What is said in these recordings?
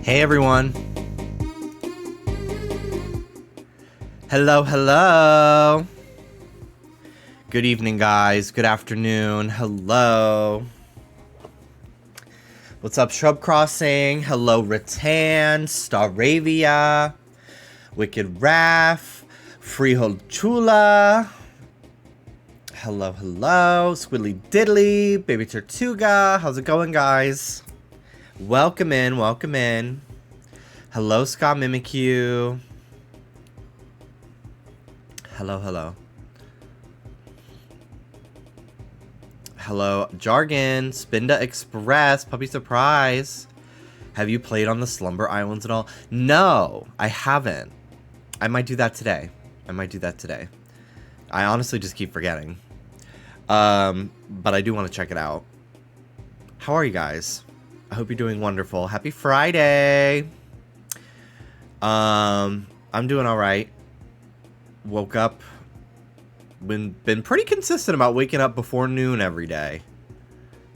Hey everyone. Hello, hello. Good evening, guys. Good afternoon. Hello. What's up, Shrub Crossing? Hello, Rattan, Staravia, Wicked Raff, Freehold Chula. Hello, hello. Squiddly Diddly, Baby Tortuga. How's it going, guys? Welcome in, welcome in. Hello, Scott Mimikyu. Hello, hello. Hello, Jargon, Spinda Express, Puppy Surprise. Have you played on the Slumber Islands at all? No, I haven't. I might do that today. I honestly just keep forgetting. But I do want to check it out. How are you guys? I hope you're doing wonderful. Happy Friday. I'm doing all right. Woke up. Been pretty consistent about waking up before noon every day,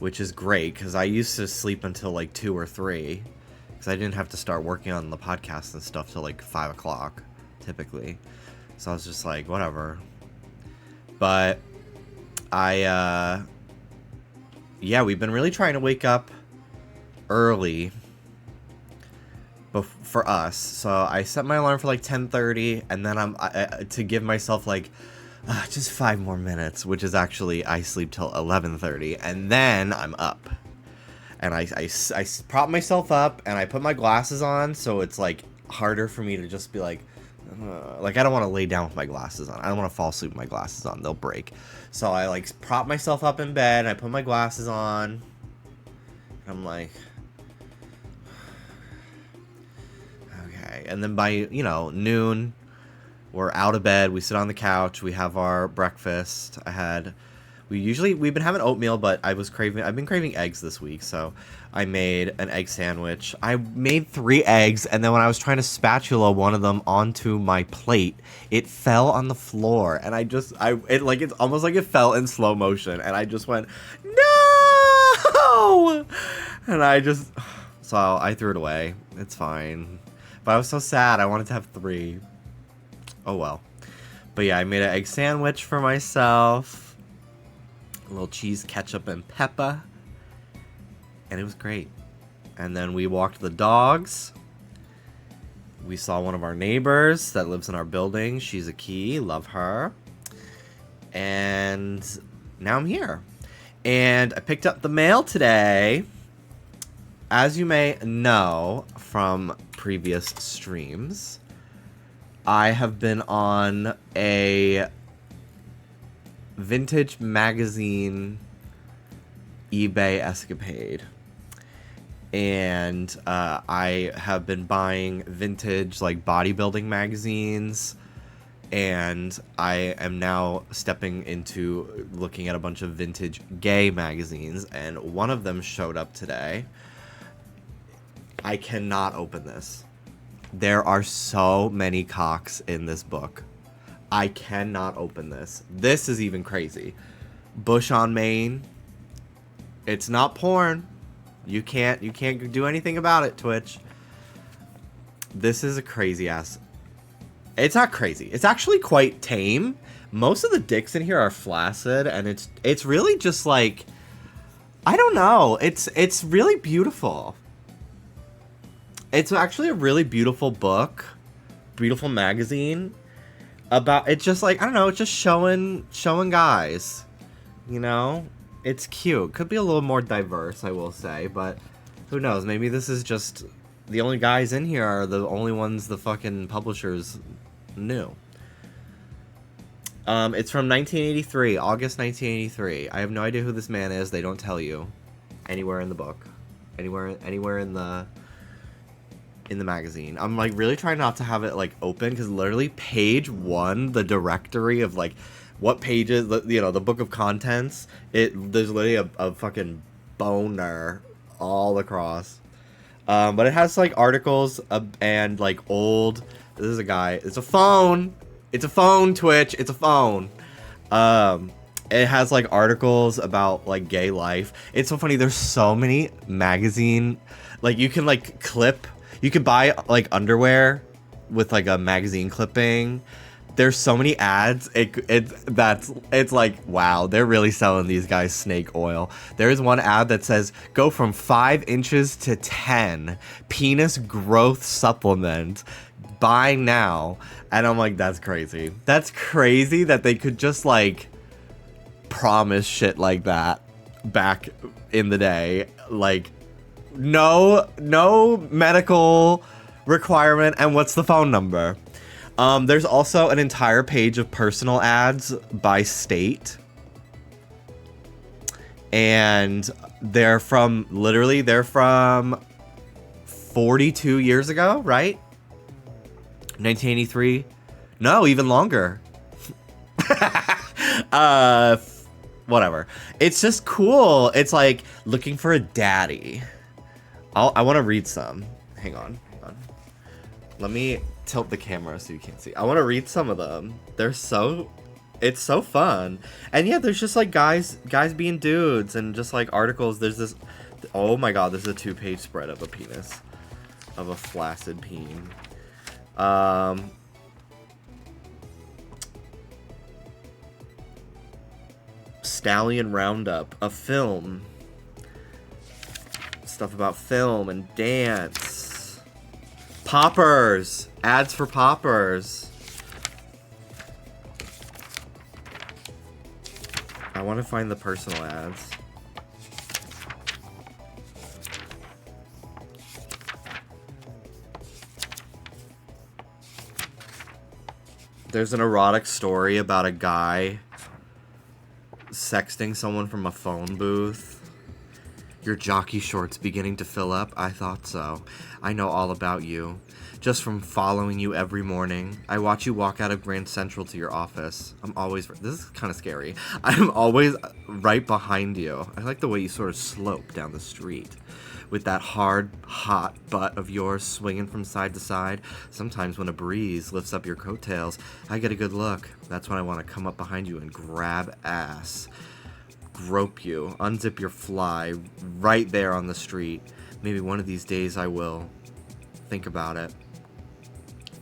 which is great because I used to sleep until like 2 or 3 because I didn't have to start working on the podcast and stuff till like 5 o'clock typically. So I was just like, whatever. But yeah, we've been really trying to wake up early for us. So I set my alarm for like 10:30, and then to give myself like just 5 more minutes, which is actually I sleep till 11:30, and then I'm up. And I prop myself up and I put my glasses on, so it's like harder for me to just be like I don't want to lay down with my glasses on. I don't want to fall asleep with my glasses on. They'll break. So I like prop myself up in bed and I put my glasses on. And I'm like, okay. And then by, noon, we're out of bed. We sit on the couch. We have our breakfast. We've been having oatmeal, but I've been craving eggs this week. So I made an egg sandwich. I made 3 eggs. And then when I was trying to spatula one of them onto my plate, it fell on the floor. And it's almost like it fell in slow motion. And I just went, no! And so I threw it away. It's fine. But I was so sad. I wanted to have 3. Oh well. But yeah, I made an egg sandwich for myself. A little cheese, ketchup, and pepper. And it was great. And then we walked the dogs. We saw one of our neighbors that lives in our building. She's a key. Love her. And now I'm here. And I picked up the mail today. As you may know from previous streams, I have been on a vintage magazine eBay escapade. And I have been buying vintage like bodybuilding magazines. And I am now stepping into looking at a bunch of vintage gay magazines. And one of them showed up today. I cannot open this. There are so many cocks in this book. I cannot open this. This is even crazy. Bush on Maine. It's not porn. You can't do anything about it, Twitch. This is a crazy ass. It's not crazy. It's actually quite tame. Most of the dicks in here are flaccid, and it's really just like, I don't know. It's really beautiful. It's actually a really beautiful book, beautiful magazine about, it's just like, I don't know, it's just showing guys, it's cute. Could be a little more diverse, I will say, but who knows? Maybe this is just the only guys in here are the only ones the fucking publishers knew. It's from 1983, August 1983. I have no idea who this man is. They don't tell you anywhere in the book, anywhere in the magazine. I'm like really trying not to have it like open because literally page 1, the directory of like what pages, the book of contents, there's literally a fucking boner all across. But it has like articles and like old. This is a guy. It's a phone. It's a phone, Twitch. It's a phone. It has like articles about like gay life. It's so funny. There's so many magazine, like you can like clip You could buy like underwear with like a magazine clipping. There's so many ads. It's like, wow, they're really selling these guys snake oil. There is one ad that says go from 5 inches to 10, penis growth supplement, buy now. And I'm like, that's crazy. That's crazy that they could just like promise shit like that back in the day. Like, no medical requirement. And what's the phone number? There's also an entire page of personal ads by state. And they're from 42 years ago, right? 1983? No, even longer. Whatever. It's just cool. It's like looking for a daddy. I want to read some. Hang on. Let me tilt the camera so you can't see. I want to read some of them. It's so fun. And yeah, there's just like guys being dudes and just like articles. There's this, oh my god, this is a 2-page spread of a penis, of a flaccid peen. Stallion Roundup, a film. Stuff about film and dance. Poppers! Ads for poppers. I want to find the personal ads. There's an erotic story about a guy sexting someone from a phone booth. Your jockey shorts beginning to fill up? I thought so. I know all about you. Just from following you every morning. I watch you walk out of Grand Central to your office. This is kind of scary. I'm always right behind you. I like the way you sort of slope down the street. With that hard, hot butt of yours swinging from side to side. Sometimes when a breeze lifts up your coattails, I get a good look. That's when I want to come up behind you and grab ass. Grope you, unzip your fly, right there on the street. Maybe one of these days I will. Think about it.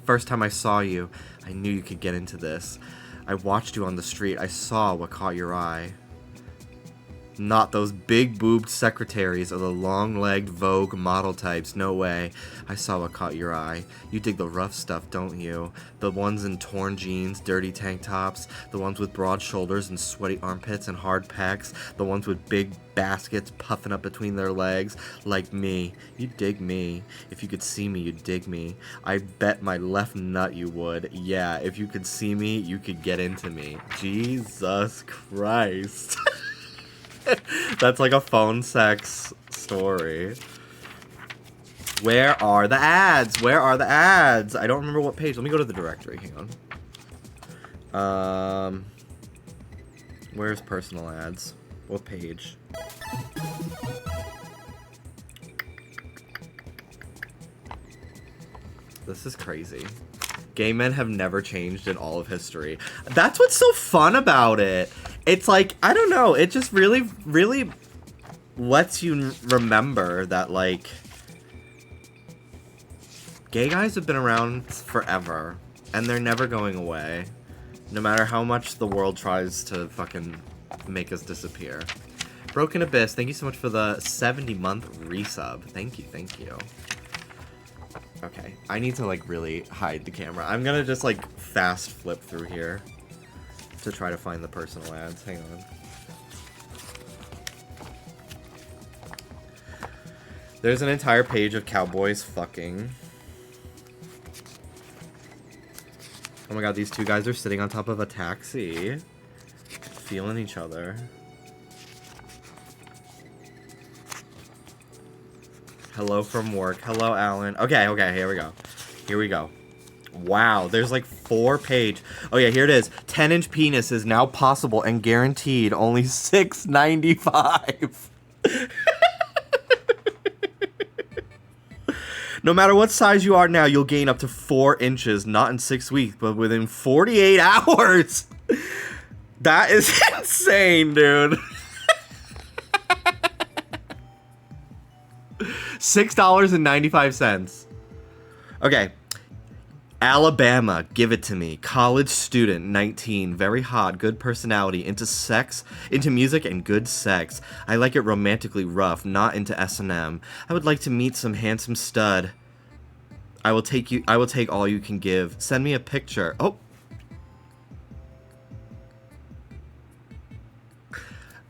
First time I saw you, I knew you could get into this. I watched you on the street. I saw what caught your eye. Not those big-boobed secretaries or the long-legged Vogue model types. No way. I saw what caught your eye. You dig the rough stuff, don't you? The ones in torn jeans, dirty tank tops. The ones with broad shoulders and sweaty armpits and hard pecs. The ones with big baskets puffing up between their legs. Like me. You dig me. If you could see me, you'd dig me. I bet my left nut you would. Yeah, if you could see me, you could get into me. Jesus Christ. That's like a phone sex story. Where are the ads? Where are the ads? I don't remember what page. Let me go to the directory. Hang on. Where's personal ads? What page? This is crazy. Gay men have never changed in all of history. That's what's so fun about it. It's like, I don't know, it just really, really lets you remember that, like, gay guys have been around forever, and they're never going away, no matter how much the world tries to fucking make us disappear. Broken Abyss, thank you so much for the 70-month resub. Thank you, thank you. Okay, I need to, like, really hide the camera. I'm gonna just, like, fast flip through here to try to find the personal ads. Hang on. There's an entire page of cowboys fucking. Oh my god, these two guys are sitting on top of a taxi, feeling each other. Hello from work. Hello, Alan. Okay, here we go. Here we go. Wow, there's like 4-page. Oh yeah, here it is. 10-inch penis is now possible and guaranteed only $6.95. No matter what size you are now, you'll gain up to 4 inches, not in 6 weeks, but within 48 hours. That is insane, dude. $6.95. Okay. Alabama, give it to me. College student, 19, very hot, good personality, into sex, into music and good sex. I like it romantically rough, not into S&M. I would like to meet some handsome stud. I will take all you can give. Send me a picture. Oh.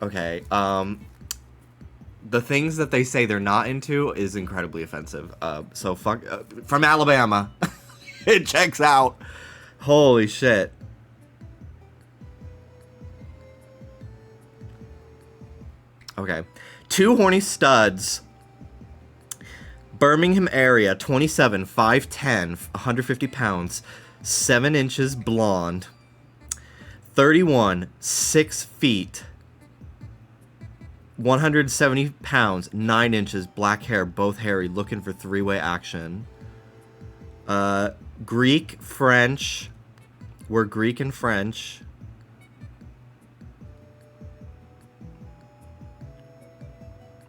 Okay, the things that they say they're not into is incredibly offensive. So fuck, from Alabama. It checks out. Holy shit. Okay. 2 horny studs. Birmingham area, 27, 5'10", 150 pounds, 7 inches blonde. 31, 6 feet, 170 pounds, 9 inches, black hair, both hairy, looking for 3-way action. Greek, French. We're Greek and French.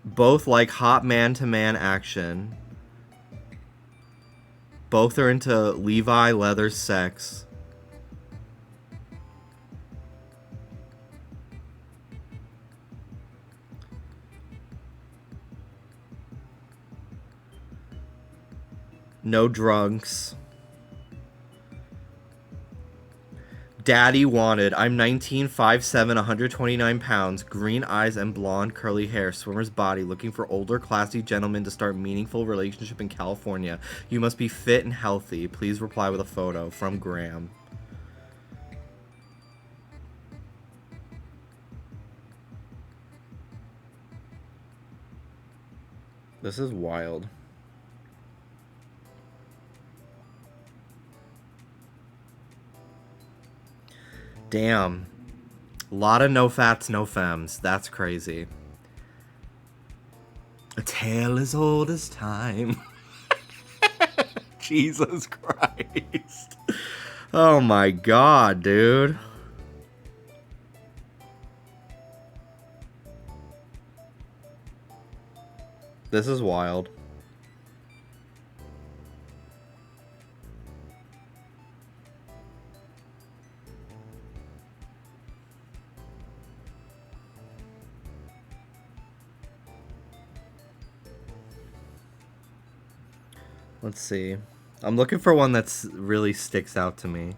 Both like hot man-to-man action. Both are into Levi leather sex. No drugs. Daddy wanted. I'm 19, 5'7", 129 pounds, green eyes and blonde curly hair, swimmer's body, looking for older, classy gentlemen to start meaningful relationship in California. You must be fit and healthy. Please reply with a photo. From Graham. This is wild. Damn. A lot of no fats, no femmes. That's crazy. A tale as old as time. Jesus Christ. Oh my god, dude. This is wild. Let's see. I'm looking for one that's really sticks out to me.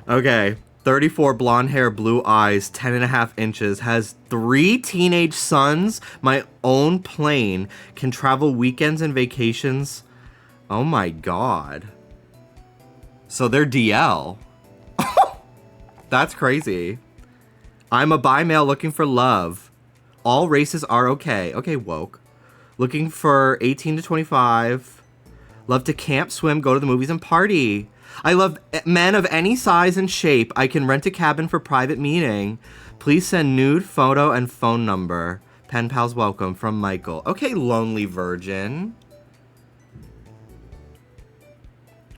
Okay. 34, blonde hair, blue eyes, 10.5 inches, has 3 teenage sons, my own plane, can travel weekends and vacations. Oh my god. So they're DL. That's crazy. I'm a bi male looking for love. All races are okay. Okay, woke. Looking for 18 to 25. Love to camp, swim, go to the movies, and party. I love men of any size and shape. I can rent a cabin for private meeting. Please send nude, photo, and phone number. Pen pals welcome from Michael. Okay, lonely virgin.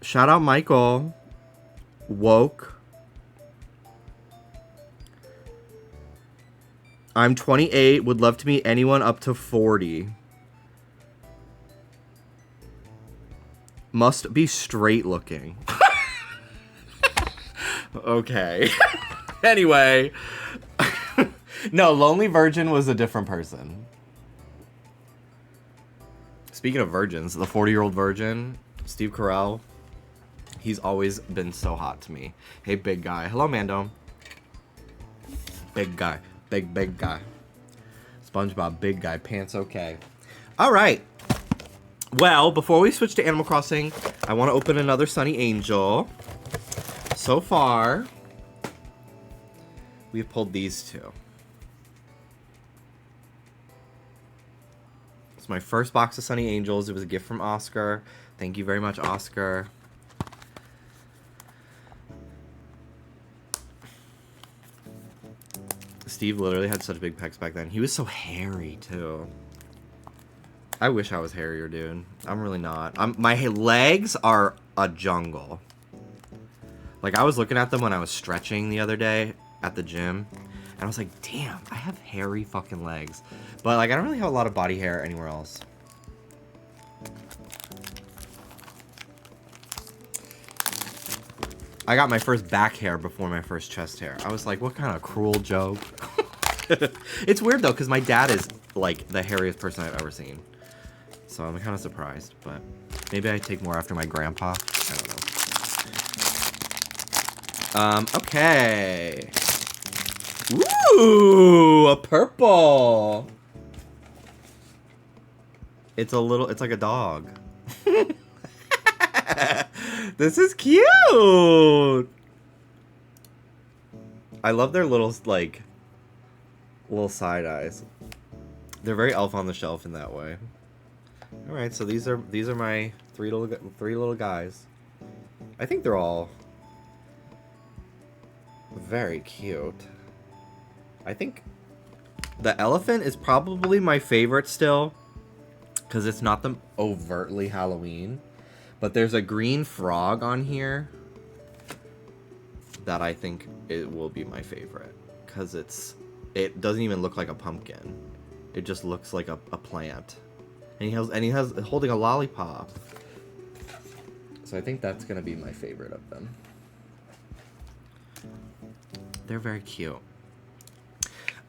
Shout out Michael. Woke. I'm 28, would love to meet anyone up to 40. Must be straight looking. Okay. Anyway. No, Lonely Virgin was a different person. Speaking of virgins, the 40-year-old virgin, Steve Carell, he's always been so hot to me. Hey, big guy. Hello, Mando. Big guy. Big guy. SpongeBob, big guy. Pants okay. All right. Well, before we switch to Animal Crossing, I want to open another Sunny Angel. So far, we've pulled these two. It's my first box of Sunny Angels. It was a gift from Oscar. Thank you very much, Oscar. Steve literally had such big pecs back then. He was so hairy, too. I wish I was hairier, dude. I'm really not. My legs are a jungle. Like, I was looking at them when I was stretching the other day at the gym. And I was like, damn, I have hairy fucking legs. But, like, I don't really have a lot of body hair anywhere else. I got my first back hair before my first chest hair. I was like, what kind of cruel joke? It's weird, though, because my dad is, like, the hairiest person I've ever seen. So I'm kind of surprised, but maybe I take more after my grandpa. I don't know. Okay. Ooh, a purple. It's like a dog. This is cute. I love their little, like, little side eyes. They're very Elf on the Shelf in that way. All right, so these are my three little guys. I think they're all very cute. I think the elephant is probably my favorite still, because it's not the overtly Halloween. But there's a green frog on here that I think it will be my favorite, because it doesn't even look like a pumpkin. It just looks like a plant. And he has holding a lollipop. So I think that's gonna be my favorite of them. They're very cute.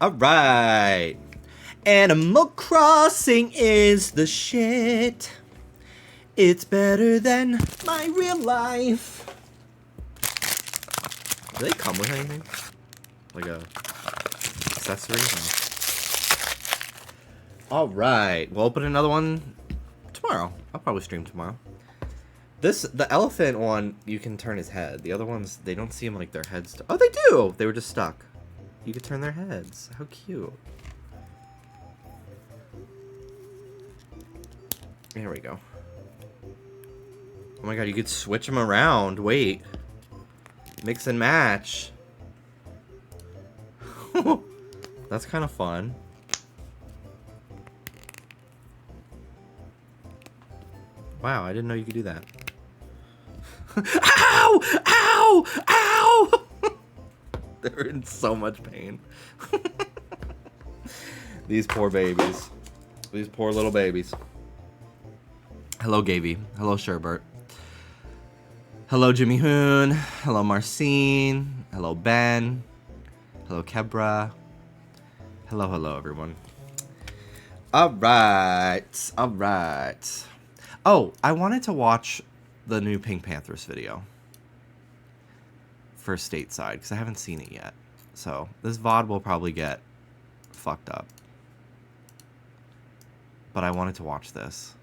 Alright. Animal Crossing is the shit. It's better than my real life. Do they come with anything? Like a accessory? No. Alright, we'll open another one tomorrow. I'll probably stream tomorrow. The elephant one, you can turn his head. The other ones, they don't seem like their heads. Oh, they do! They were just stuck. You could turn their heads. How cute. There we go. Oh my god, you could switch them around. Wait. Mix and match. That's kind of fun. Wow, I didn't know you could do that. Ow! Ow! Ow! They're in so much pain. These poor babies. These poor little babies. Hello, Gavy. Hello, Sherbert. Hello, Jimmy Hoon. Hello, Marcine. Hello, Ben. Hello, Kebra. Hello, everyone. Alright. Alright. Oh, I wanted to watch the new Pink Panthers video for stateside, because I haven't seen it yet. So, this VOD will probably get fucked up. But I wanted to watch this.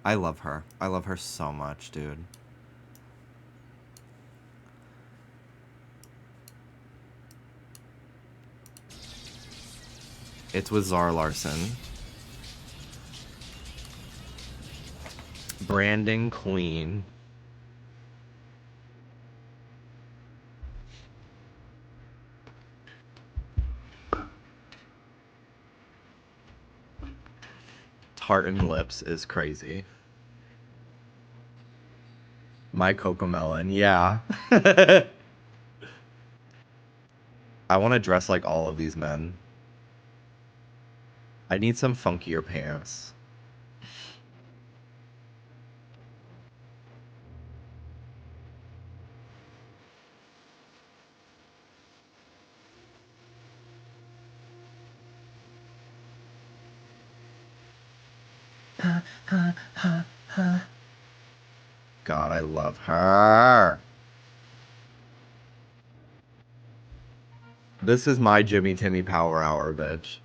I love her. I love her so much, dude. It's with Zara Larson. Branding Queen. Tartan Lips is crazy. My Cocomelon, yeah. I want to dress like all of these men. I need some funkier pants. God, I love her. This is my Jimmy Timmy Power Hour, bitch.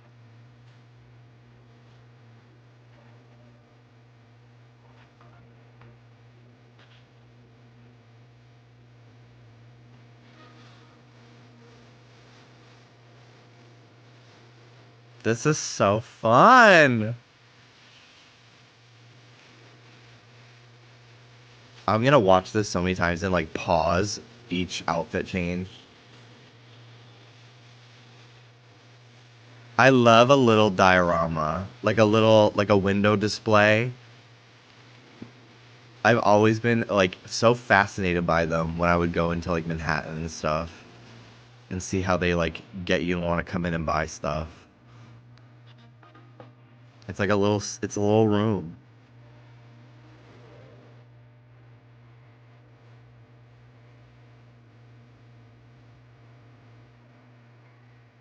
This is so fun. I'm gonna watch this so many times and like pause each outfit change. I love a little diorama, like a window display. I've always been like so fascinated by them when I would go into like Manhattan and stuff. and see how they like get you to want to come in and buy stuff. It's like it's a little room.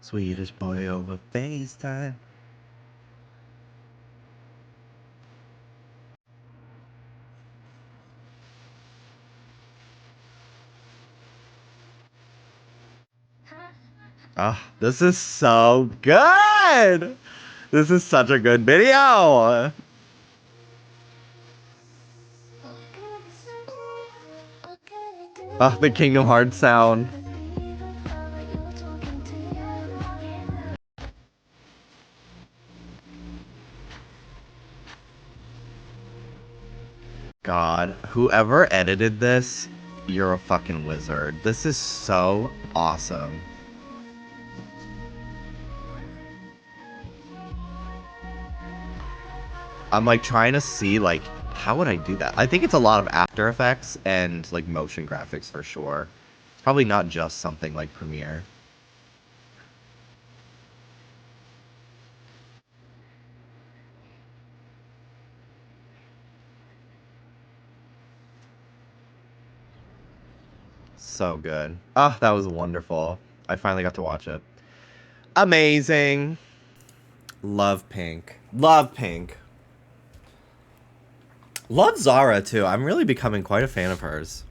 Swedish boy over FaceTime. Oh, this is so good! This is such a good video! Oh, the Kingdom Hearts sound. God, whoever edited this, you're a fucking wizard. This is so awesome. I'm like trying to see like how would I do that? I think it's a lot of After Effects and like motion graphics for sure. It's probably not just something like Premiere. So good. Oh, that was wonderful. I finally got to watch it. Amazing. Love Pink. Love Pink. Love Zara too. I'm really becoming quite a fan of hers.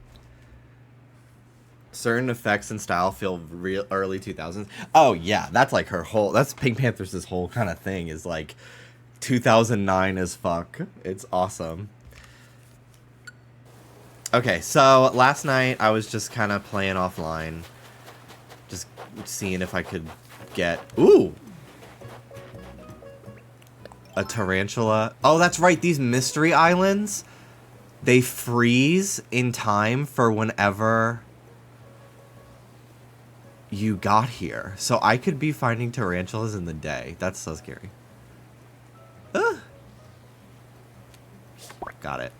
Certain effects and style feel real early 2000s. Oh yeah, that's like her whole. That's Pink Panther's whole kind of thing is like 2009 as fuck. It's awesome. Okay, so last night I was just kind of playing offline, just seeing if I could get a tarantula. Oh, that's right. These mystery islands, they freeze in time for whenever you got here. So I could be finding tarantulas in the day. That's so scary. Got it.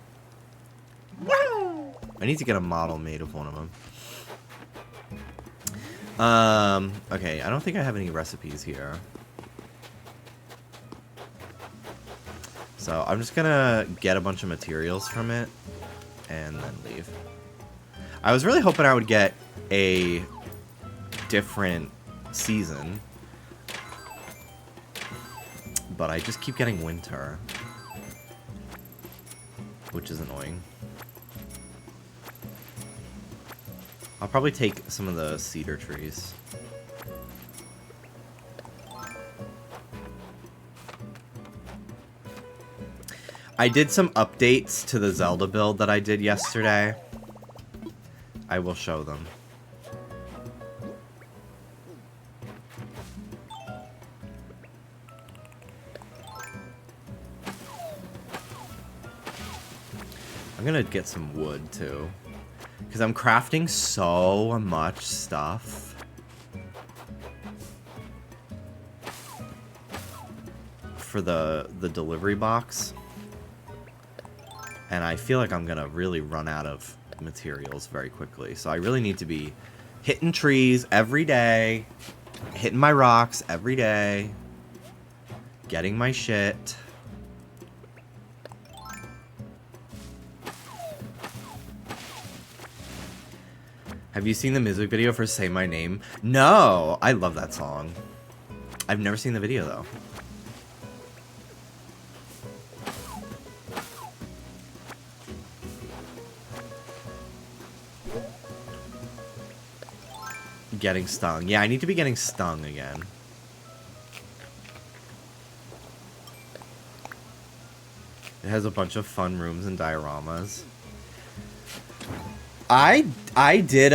I need to get a model made of one of them. Okay, I don't think I have any recipes here. So I'm just gonna get a bunch of materials from it and then leave. I was really hoping I would get a different season, but I just keep getting winter, which is annoying. I'll probably take some of the cedar trees. I did some updates to the Zelda build that I did yesterday. I will show them. I'm gonna get some wood too, because I'm crafting so much stuff. For the delivery box. And I feel like I'm gonna really run out of materials very quickly. So I really need to be hitting trees every day, hitting my rocks every day, getting my shit. Have you seen the music video for Say My Name? No! I love that song. I've never seen the video though. Getting stung. Yeah, I need to be getting stung again. It has a bunch of fun rooms and dioramas. I did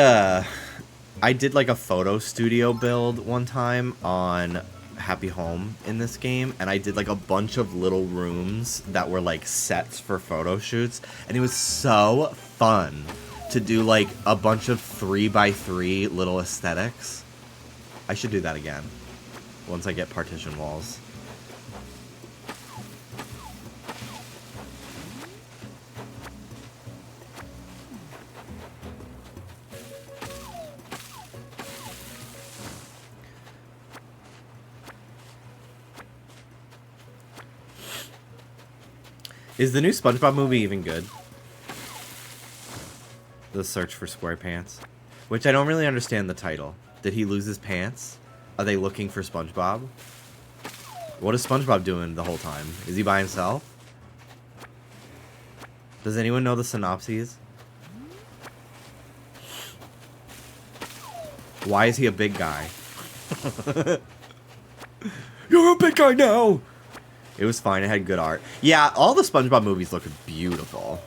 like a photo studio build one time on Happy Home in this game, and I did like a bunch of little rooms that were like sets for photo shoots, and it was so fun to do like a bunch of 3x3 little aesthetics. I should do that again once I get partition walls. Is the new SpongeBob movie even good? The Search for SquarePants. Which I don't really understand the title. Did he lose his pants? Are they looking for SpongeBob? What is SpongeBob doing the whole time? Is he by himself? Does anyone know the synopses? Why is he a big guy? You're a big guy now! It was fine. It had good art. Yeah, all the SpongeBob movies look beautiful.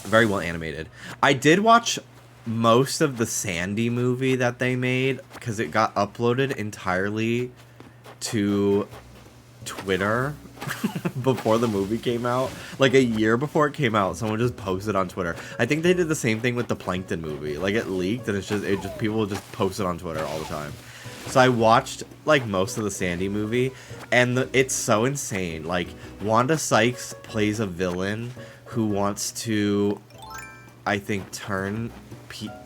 Very well animated. I did watch most of the Sandy movie that they made because it got uploaded entirely to Twitter before the movie came out. Like a year before it came out, someone just posted on Twitter. I think they did the same thing with the Plankton movie. Like it leaked and it just people just post it on Twitter all the time. So I watched like most of the Sandy movie, and it's so insane. Like Wanda Sykes plays a villain who wants to, I think, turn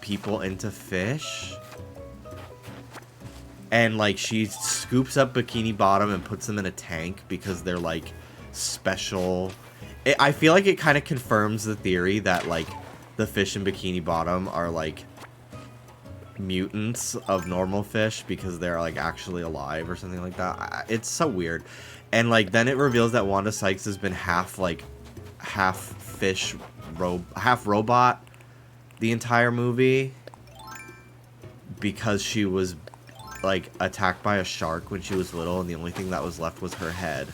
people into fish. And like she scoops up Bikini Bottom and puts them in a tank because they're like special. I feel like it kind of confirms the theory that like the fish in Bikini Bottom are like mutants of normal fish because they're like actually alive or something like that. It's so weird. And like then it reveals that Wanda Sykes has been half fish, half robot the entire movie because she was like attacked by a shark when she was little, and the only thing that was left was her head,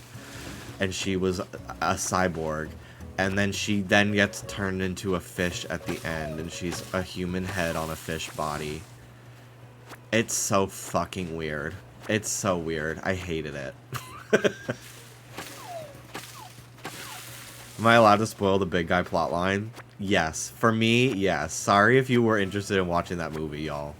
and she was a cyborg. And then she gets turned into a fish at the end, and she's a human head on a fish body. It's so fucking weird. It's so weird. I hated it. Am I allowed to spoil the big guy plotline? Yes. For me, yes. Sorry if you were interested in watching that movie, y'all.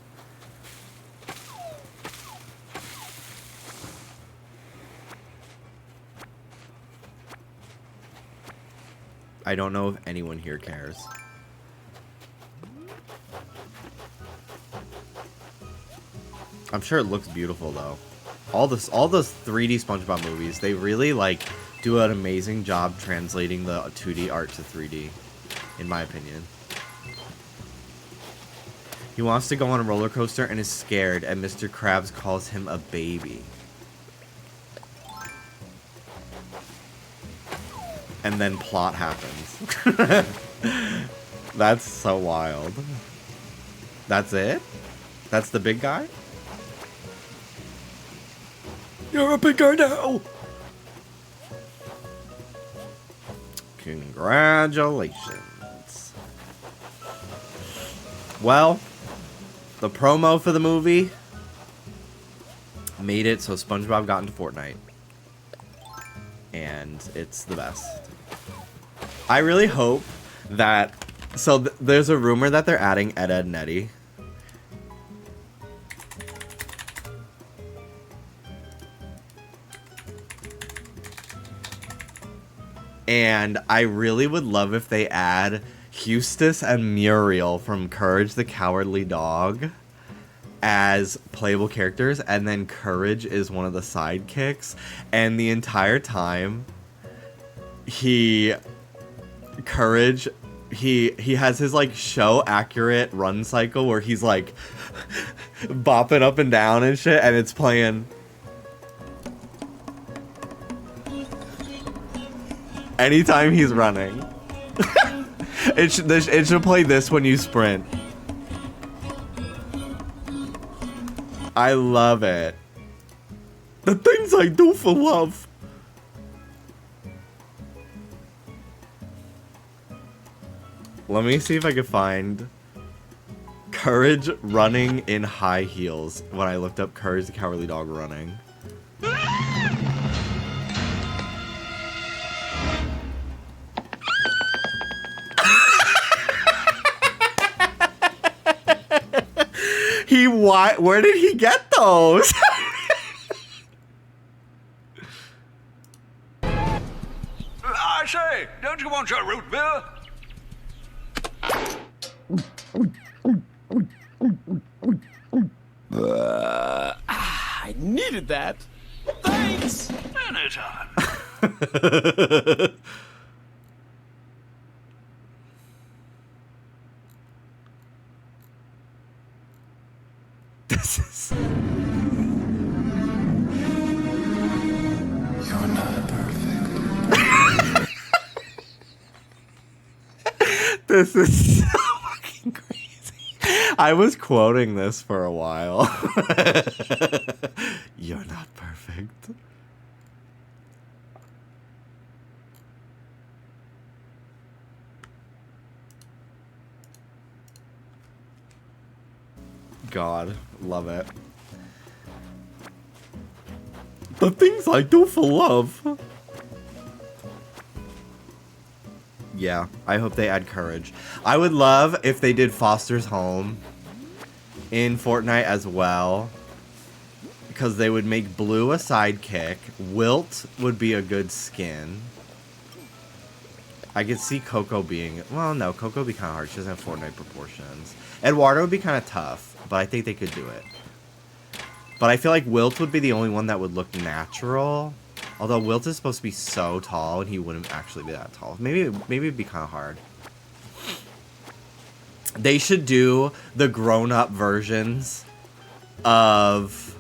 I don't know if anyone here cares. I'm sure it looks beautiful though. All those 3D SpongeBob movies, they really like do an amazing job translating the 2D art to 3D, in my opinion. He wants to go on a roller coaster and is scared, and Mr. Krabs calls him a baby. And then plot happens. That's so wild. That's it? That's the big guy? You're a big guy now! Congratulations. Well, the promo for the movie made it so SpongeBob got into Fortnite. And it's the best. I really hope that... So there's a rumor that they're adding Ed, Edd n Eddy. And I really would love if they add Eustace and Muriel from Courage the Cowardly Dog as playable characters, and then Courage is one of the sidekicks, and the entire time Courage has his like show accurate run cycle where he's like bopping up and down and shit, and it's playing anytime he's running. It should play this when you sprint. I love it. The things I do for love. Let me see if I can find Courage running in high heels when I looked up Courage the Cowardly Dog running. Where did he get those? I say, don't you want your root beer? I needed that. Thanks. Anytime. This is... You're not perfect. This is so fucking crazy. I was quoting this for a while. You're not perfect. God, love it. The things I do for love. Yeah, I hope they add courage. I would love if they did Foster's Home in Fortnite as well, because they would make Blue a sidekick. Wilt would be a good skin. I could see Coco being... Well, no, Coco would be kind of hard. She doesn't have Fortnite proportions. Eduardo would be kind of tough, but I think they could do it. But I feel like Wilt would be the only one that would look natural. Although Wilt is supposed to be so tall, and he wouldn't actually be that tall. Maybe it'd be kind of hard. They should do the grown-up versions of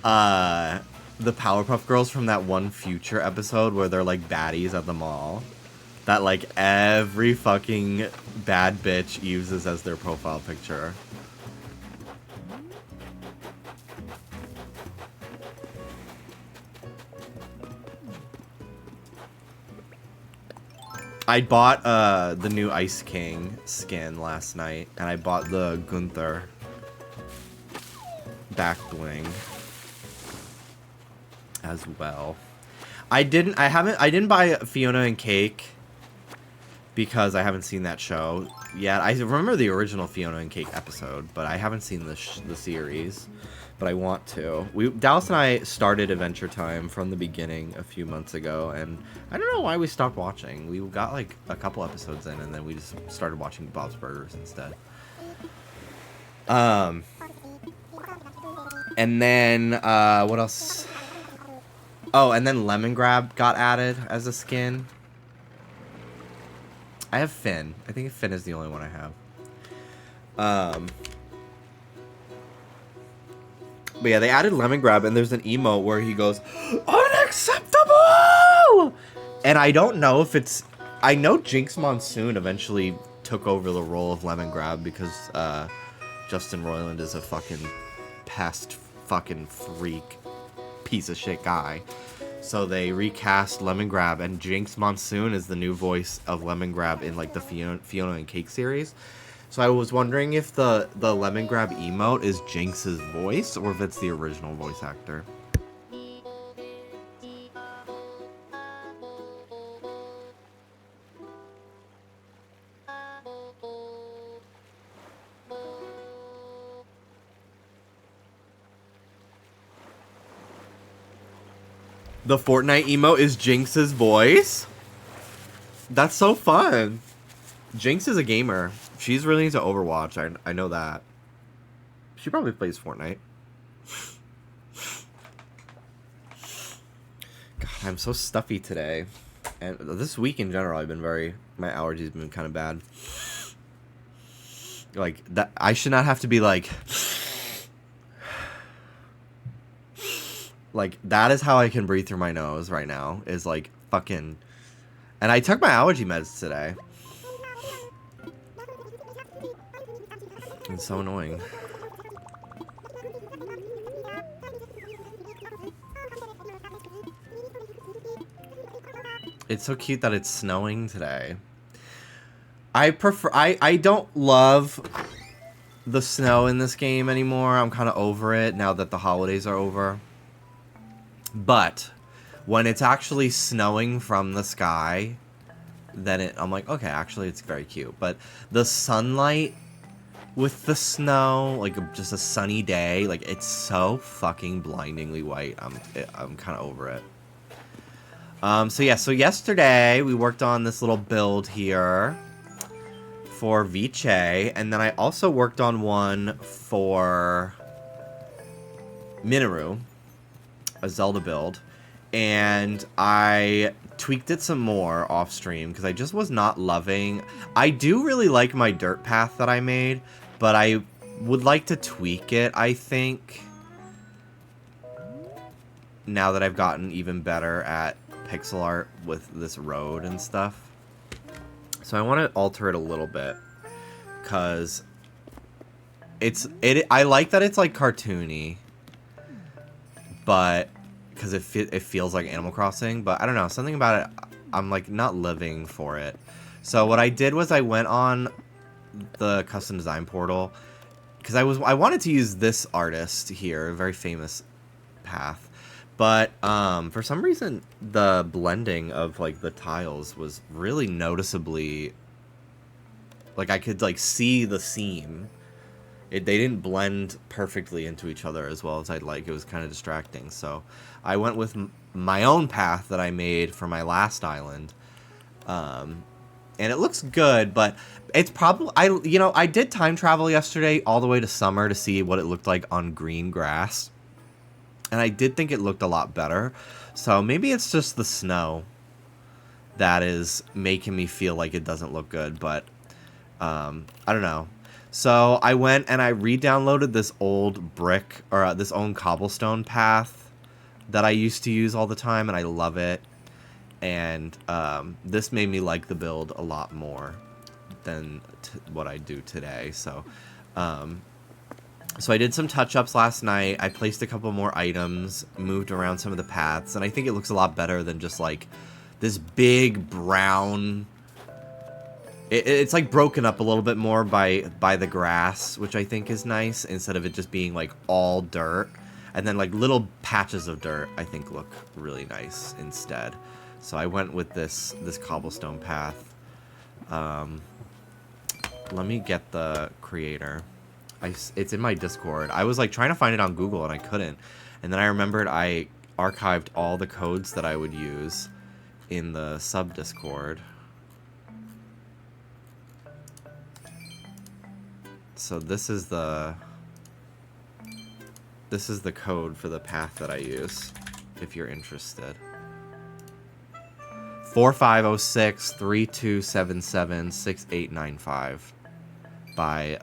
the Powerpuff Girls from that one Future episode where they're like baddies at the mall. That like every fucking bad bitch uses as their profile picture. I bought the new Ice King skin last night, and I bought the Gunther back bling as well. I didn't buy Fiona and Cake because I haven't seen that show yet. I remember the original Fiona and Cake episode, but I haven't seen the series. But I want to. Dallas and I started Adventure Time from the beginning a few months ago, and I don't know why we stopped watching. We got like a couple episodes in, and then we just started watching Bob's Burgers instead. And then what else? Oh, and then Lemon Grab got added as a skin. I have Finn. I think Finn is the only one I have. But yeah, they added Lemon Grab, and there's an emote where he goes, "Unacceptable!" And I don't know if it's... I know Jinx Monsoon eventually took over the role of Lemon Grab because Justin Roiland is a fucking pest fucking freak piece of shit guy. So they recast Lemon Grab, and Jinx Monsoon is the new voice of Lemon Grab in like the Fiona and Cake series. So I was wondering if the Lemon Grab emote is Jinx's voice, or if it's the original voice actor. The Fortnite emote is Jinx's voice? That's so fun. Jinx is a gamer. She's really into Overwatch. I know that. She probably plays Fortnite. God, I'm so stuffy today. And this week in general, my allergies have been kind of bad. Like, that, I should not have to be like... Like, that is how I can breathe through my nose right now. Is like, fucking... And I took my allergy meds today. It's so annoying. It's so cute that it's snowing today. I don't love the snow in this game anymore. I'm kind of over it now that the holidays are over. But when it's actually snowing from the sky, then I'm like, okay, actually it's very cute. But the sunlight with the snow, like just a sunny day, like it's so fucking blindingly white. I'm kind of over it. So yesterday we worked on this little build here for Viche, and then I also worked on one for Minoru, a Zelda build, and I tweaked it some more off stream because I just was not loving. I do really like my dirt path that I made, but I would like to tweak it, I think, now that I've gotten even better at pixel art with this road and stuff. So I want to alter it a little bit because I like that it's like cartoony, but because it feels like Animal Crossing, but I don't know, something about it, I'm like not living for it. So what I did was I went on the custom design portal because I wanted to use this artist here, a very famous path, but for some reason the blending of like the tiles was really noticeably, like I could like see the seam. They didn't blend perfectly into each other as well as I'd like. It was kind of distracting. So I went with my own path that I made for my last island. And it looks good, but it's probably... I did time travel yesterday all the way to summer to see what it looked like on green grass. And I did think it looked a lot better. So maybe it's just the snow that is making me feel like it doesn't look good. But I don't know. So I went and I re-downloaded this old brick, or this old cobblestone path that I used to use all the time, and I love it. And this made me like the build a lot more than what I do today. So, so I did some touch-ups last night. I placed a couple more items, moved around some of the paths, and I think it looks a lot better than just like this big brown... It's like broken up a little bit more by the grass, which I think is nice, instead of it just being like all dirt. And then like little patches of dirt I think look really nice instead. So I went with this cobblestone path. Let me get the creator. It's in my Discord. I was like trying to find it on Google and I couldn't. And then I remembered I archived all the codes that I would use in the sub Discord. So this is the code for the path that I use, if you're interested. 4506-3277-6895 by,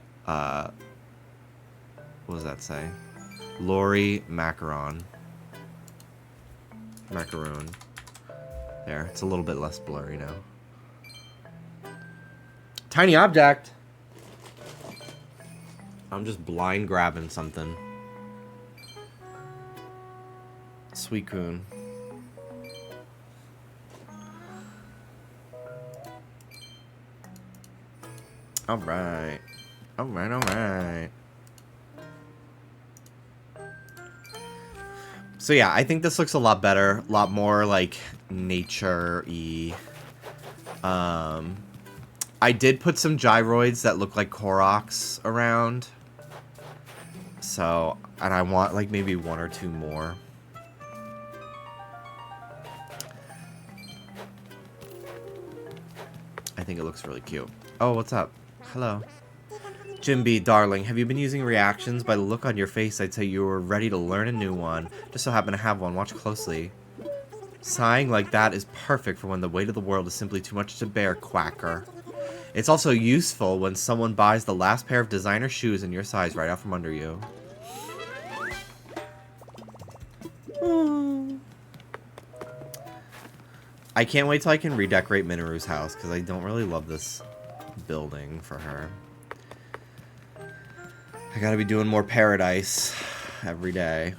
what does that say? Lori Macaron. Macaroon. There, it's a little bit less blurry now. Tiny object! I'm just blind grabbing something. Suicune. Alright. Alright. So yeah, I think this looks a lot better. A lot more like nature-y. I did put some gyroids that look like Koroks around. So, and I want like maybe one or two more. I think it looks really cute. Oh, what's up? Hello. Jimby, darling, have you been using reactions? By the look on your face, I'd say you were ready to learn a new one. Just so happen to have one. Watch closely. Sighing like that is perfect for when the weight of the world is simply too much to bear, quacker. It's also useful when someone buys the last pair of designer shoes in your size right out from under you. I can't wait till I can redecorate Minoru's house, because I don't really love this building for her. I gotta be doing more paradise every day.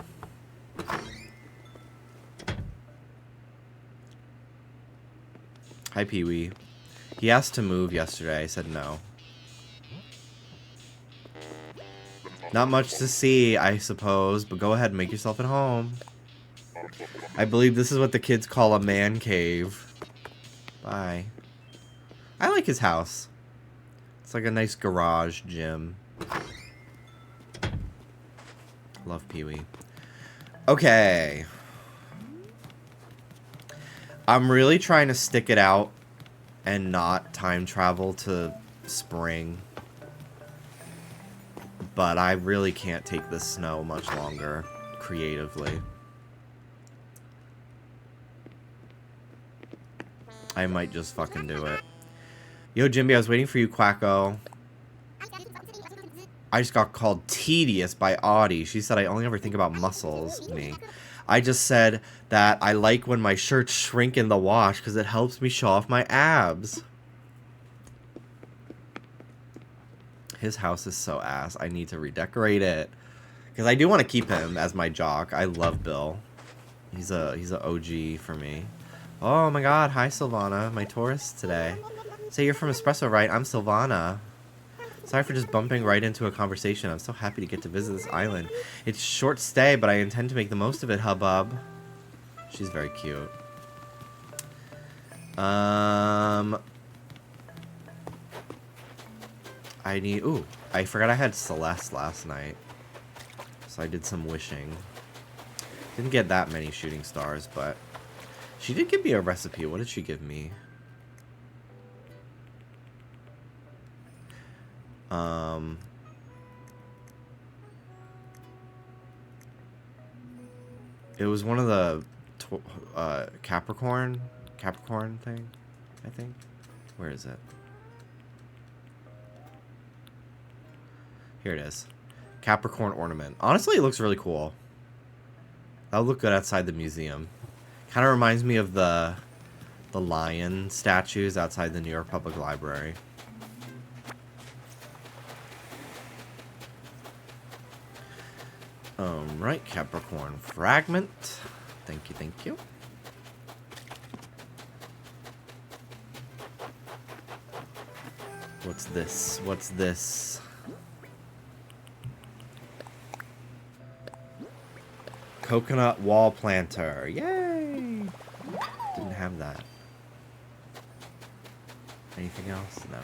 Hi, Pee-wee. He asked to move yesterday. I said no. Not much to see, I suppose, but go ahead and make yourself at home. I believe this is what the kids call a man cave. Bye. I like his house. It's like a nice garage gym. Love Pee-wee. Okay. I'm really trying to stick it out and not time travel to spring. But I really can't take this snow much longer, creatively. I might just fucking do it. Yo, Jimby, I was waiting for you, Quacko. I just got called tedious by Audie. She said I only ever think about muscles. Me. I just said that I like when my shirts shrink in the wash because it helps me show off my abs. His house is so ass. I need to redecorate it. Because I do want to keep him as my jock. I love Bill. He's a OG for me. Oh my god. Hi, Silvana. My tourist today. Say you're from Espresso, right? I'm Silvana. Sorry for just bumping right into a conversation. I'm so happy to get to visit this island. It's short stay, but I intend to make the most of it, hubbub. She's very cute. I need... Ooh, I forgot I had Celeste last night. So I did some wishing. Didn't get that many shooting stars, but... She did give me a recipe. What did she give me? It was one of the Capricorn thing, I think. Where is it? Here it is. Capricorn ornament. Honestly, it looks really cool. That'll look good outside the museum. Kind of reminds me of the lion statues outside the New York Public Library. Right, Capricorn fragment. Thank you, thank you. What's this? What's this? Coconut wall planter. Yay! Didn't have that. Anything else? No.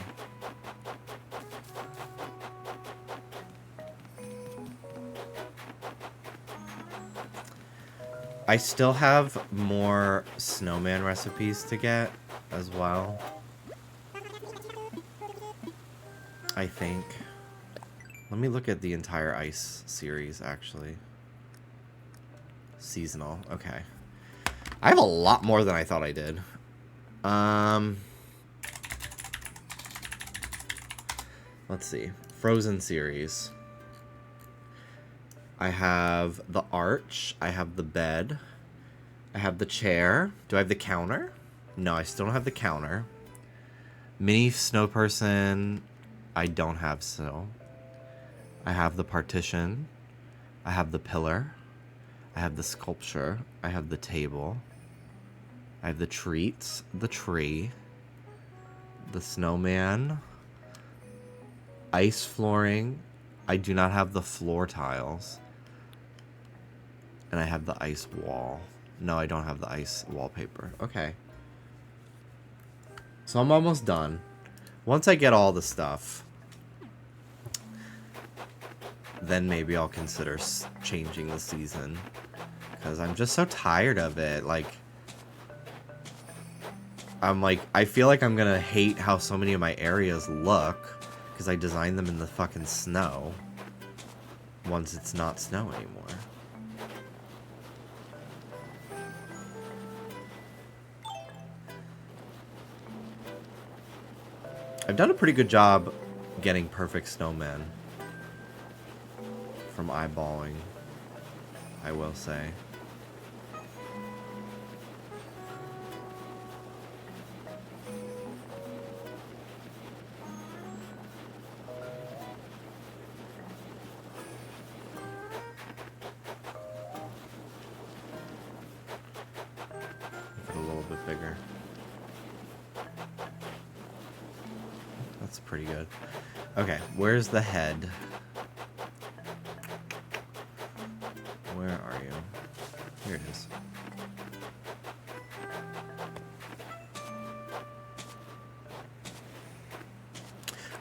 I still have more snowman recipes to get as well. I think. Let me look at the entire ice series, actually. Seasonal. Okay. I have a lot more than I thought I did. Let's see. Frozen series. I have the arch. I have the bed. I have the chair. Do I have the counter? No, I still don't have the counter. Mini snow person. I don't have so. I have the partition. I have the pillar. I have the sculpture. I have the table. I have the treats. The tree. The snowman. Ice flooring. I do not have the floor tiles. And I have the ice wall. No, I don't have the ice wallpaper. Okay. So I'm almost done. Once I get all the stuff, then maybe I'll consider changing the season. Because I'm just so tired of it. Like, I feel like I'm gonna hate how so many of my areas look. Because I designed them in the fucking snow. Once it's not snow anymore. I've done a pretty good job getting perfect snowmen from eyeballing, I will say. Make it a little bit bigger. That's pretty good. Okay, where's the head? Where are you? Here it is.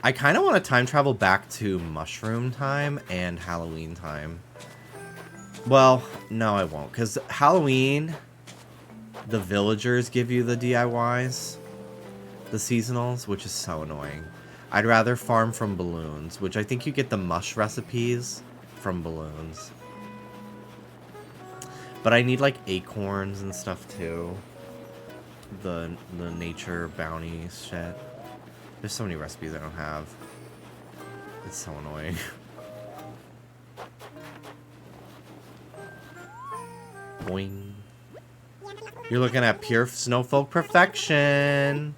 I kind of want to time travel back to mushroom time and Halloween time. Well, no, I won't. Because Halloween, the villagers give you the DIYs. The seasonals, which is so annoying. I'd rather farm from balloons, which I think you get the mush recipes from balloons. But I need like acorns and stuff too. the nature bounty shit. There's so many recipes I don't have. It's so annoying. Boing. You're looking at pure snowfolk perfection.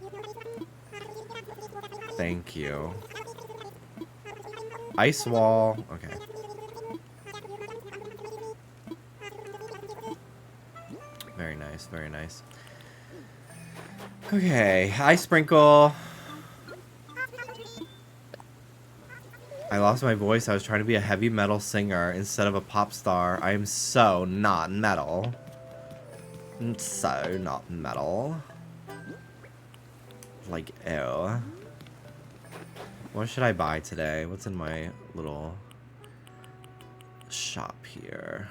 Thank you. Ice wall. Okay. Very nice, very nice. Okay, ice sprinkle. I lost my voice. I was trying to be a heavy metal singer instead of a pop star. I am so not metal. I'm so not metal. Like, ew. What should I buy today? What's in my little shop here?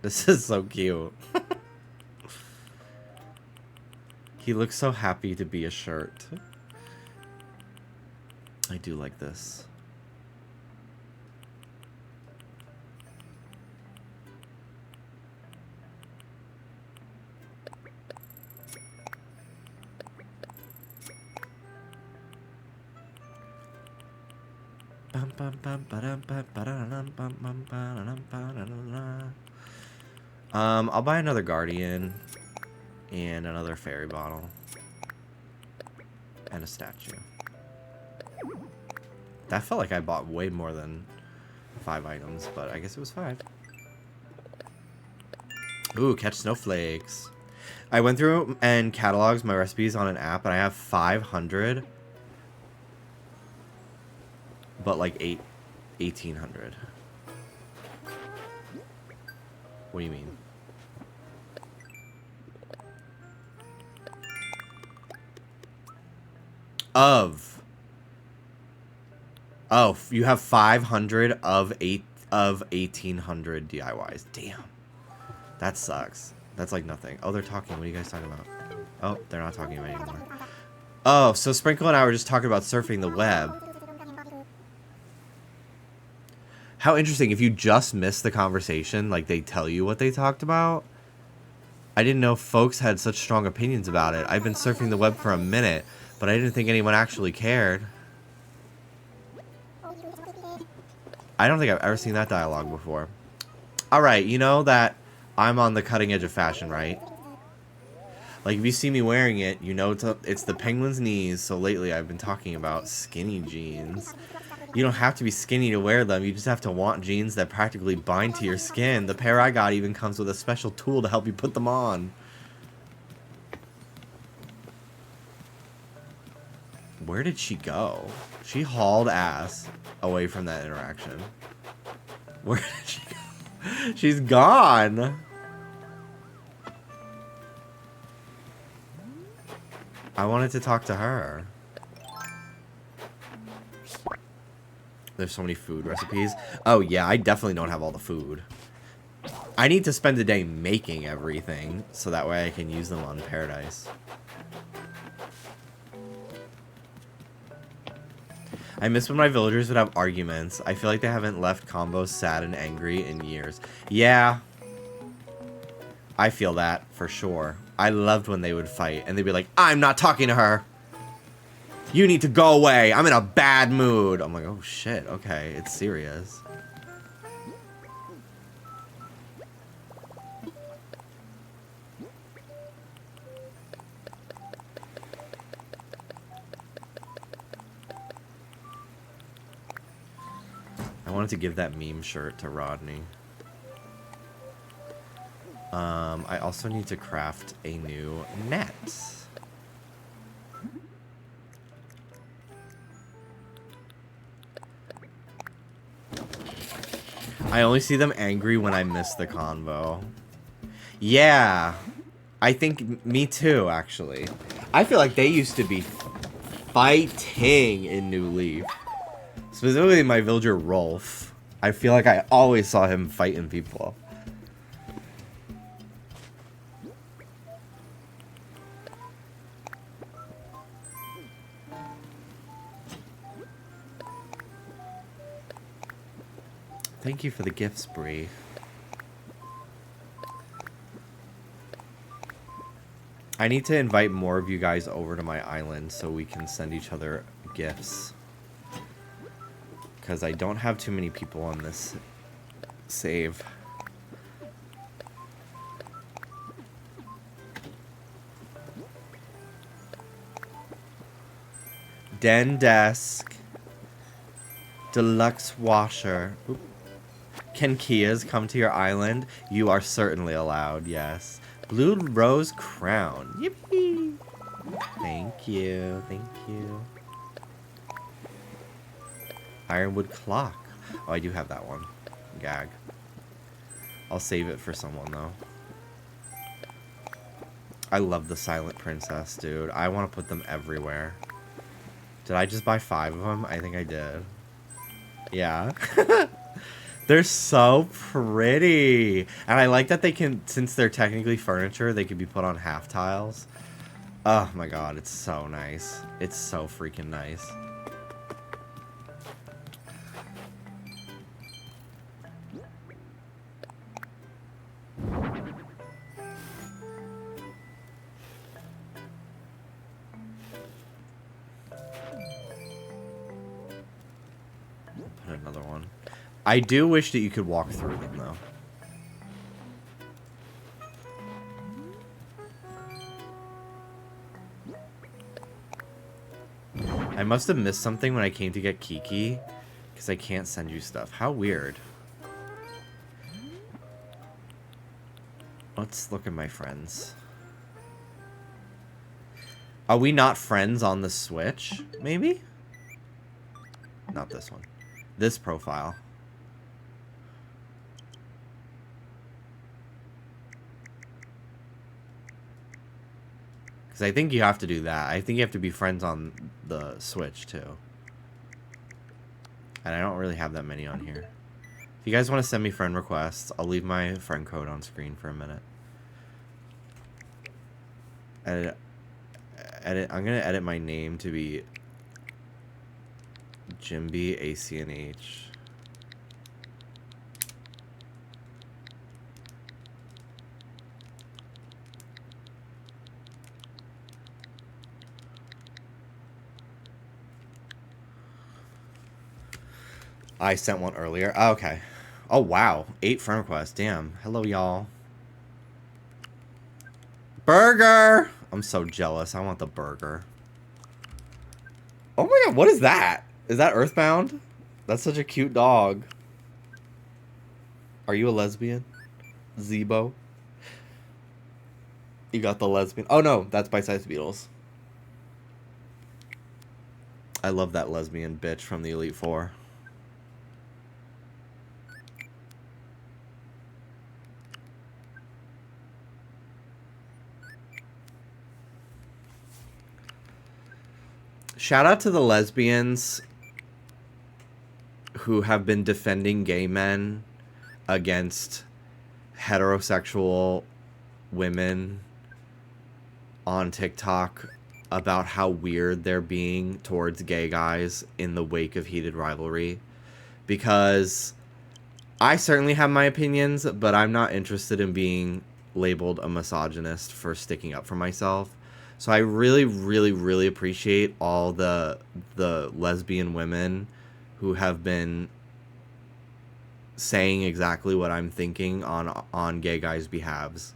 This is so cute. He looks so happy to be a shirt. I do like this. I'll buy another Guardian and another fairy bottle and a statue. That felt like I bought way more than 5 items, but I guess it was 5. Ooh, catch snowflakes. I went through and cataloged my recipes on an app, and I have 500, but like 1,800. What do you mean? Oh, you have 500 of 1,800 DIYs. Damn. That sucks. That's like nothing. Oh, they're talking. What are you guys talking about? Oh, they're not talking about it anymore. Oh, so Sprinkle and I were just talking about surfing the web. How interesting. If you just missed the conversation, like they tell you what they talked about. I didn't know folks had such strong opinions about it. I've been surfing the web for a minute, but I didn't think anyone actually cared. I don't think I've ever seen that dialogue before. Alright, you know that I'm on the cutting edge of fashion, right? Like, if you see me wearing it, you know it's the penguin's knees, so lately I've been talking about skinny jeans. You don't have to be skinny to wear them, you just have to want jeans that practically bind to your skin. The pair I got even comes with a special tool to help you put them on. Where did she go? She hauled ass away from that interaction. Where did she go? She's gone. I wanted to talk to her. There's so many food recipes. Oh yeah, I definitely don't have all the food. I need to spend a day making everything so that way I can use them on Paradise. I miss when my villagers would have arguments. I feel like they haven't left combos sad and angry in years. Yeah. I feel that, for sure. I loved when they would fight, and they'd be like, I'm not talking to her! You need to go away! I'm in a bad mood! I'm like, oh shit, okay, it's serious. I wanted to give that meme shirt to Rodney. I also need to craft a new net. I only see them angry when I miss the convo. Yeah. I think me too, actually. I feel like they used to be fighting in New Leaf. Specifically my villager Rolf. I feel like I always saw him fighting people. Thank you for the gift spree. I need to invite more of you guys over to my island so we can send each other gifts. Because I don't have too many people on this save. Den desk. Deluxe washer. Oop. Can Kias come to your island? You are certainly allowed, yes. Blue rose crown. Yippee! Thank you, thank you. Ironwood clock. Oh, I do have that one. Gag. I'll save it for someone, though. I love the Silent Princess, dude. I want to put them everywhere. Did I just buy 5 of them? I think I did. Yeah. They're so pretty. And I like that they can, since they're technically furniture, they can be put on half tiles. Oh my god, it's so nice. It's so freaking nice. Put another one. I do wish that you could walk through them, though. I must have missed something when I came to get Kiki, because I can't send you stuff. How weird. Let's look at my friends. Are we not friends on the Switch? Maybe? Not this one. This profile. Because I think you have to do that. I think you have to be friends on the Switch, too. And I don't really have that many on here. If you guys want to send me friend requests, I'll leave my friend code on screen for a minute. Edit. I'm going to edit my name to be Jimby ACNH. I sent one earlier. Oh, okay. Oh, wow. 8 friend requests. Damn. Hello, y'all. Burger! I'm so jealous. I want the burger. Oh my god, what is that? Is that Earthbound? That's such a cute dog. Are you a lesbian? Zebo? You got the lesbian. Oh no, that's Bite-Sized Beetles. I love that lesbian bitch from the Elite Four. Shout out to the lesbians who have been defending gay men against heterosexual women on TikTok about how weird they're being towards gay guys in the wake of heated rivalry. Because I certainly have my opinions, but I'm not interested in being labeled a misogynist for sticking up for myself. So I really, really, really appreciate all the lesbian women who have been saying exactly what I'm thinking on gay guys' behalves.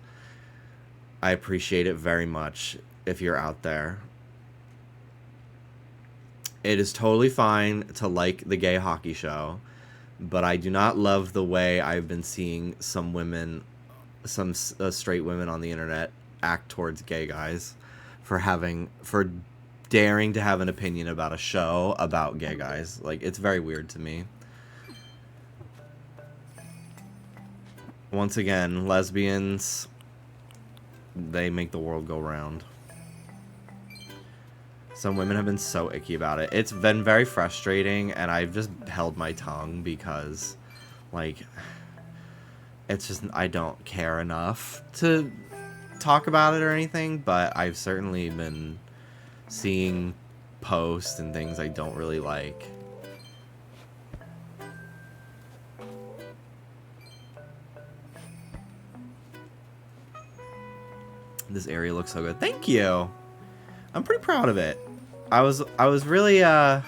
I appreciate it very much if you're out there. It is totally fine to like the gay hockey show, but I do not love the way I've been seeing some women, some straight women on the internet act towards gay guys for daring to have an opinion about a show about gay guys. Like, it's very weird to me. Once again, lesbians, they make the world go round. Some women have been so icky about it. It's been very frustrating, and I've just held my tongue because, like, it's just, I don't care enough to talk about it or anything, but I've certainly been seeing posts and things I don't really like. This area looks so good. Thank you. I'm pretty proud of it. I was really I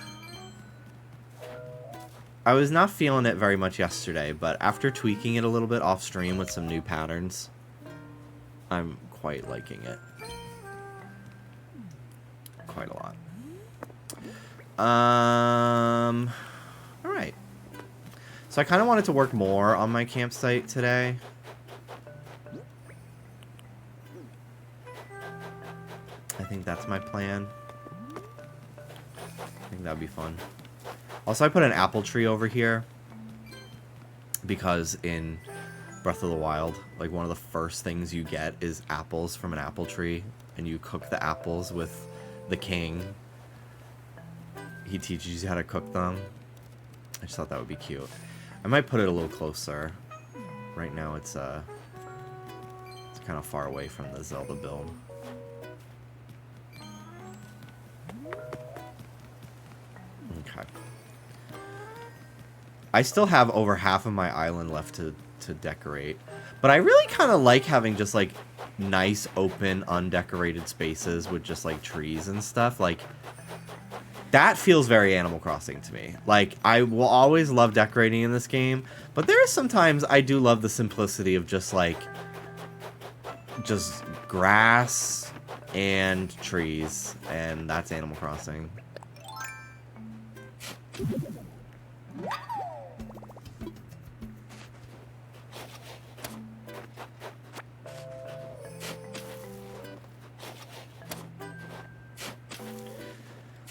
was not feeling it very much yesterday, but after tweaking it a little bit off stream with some new patterns, I'm quite liking it. Quite a lot. Alright. So I kind of wanted to work more on my campsite today. I think that's my plan. I think that'd be fun. Also, I put an apple tree over here because in Breath of the Wild, like, one of the first things you get is apples from an apple tree, and you cook the apples with the king. He teaches you how to cook them. I just thought that would be cute. I might put it a little closer. Right now it's kind of far away from the Zelda build. Okay. I still have over half of my island left to decorate. But I really kind of like having just, like, nice, open, undecorated spaces with just, like, trees and stuff. Like, that feels very Animal Crossing to me. Like, I will always love decorating in this game, but there is sometimes I do love the simplicity of just, like, just grass and trees, and that's Animal Crossing.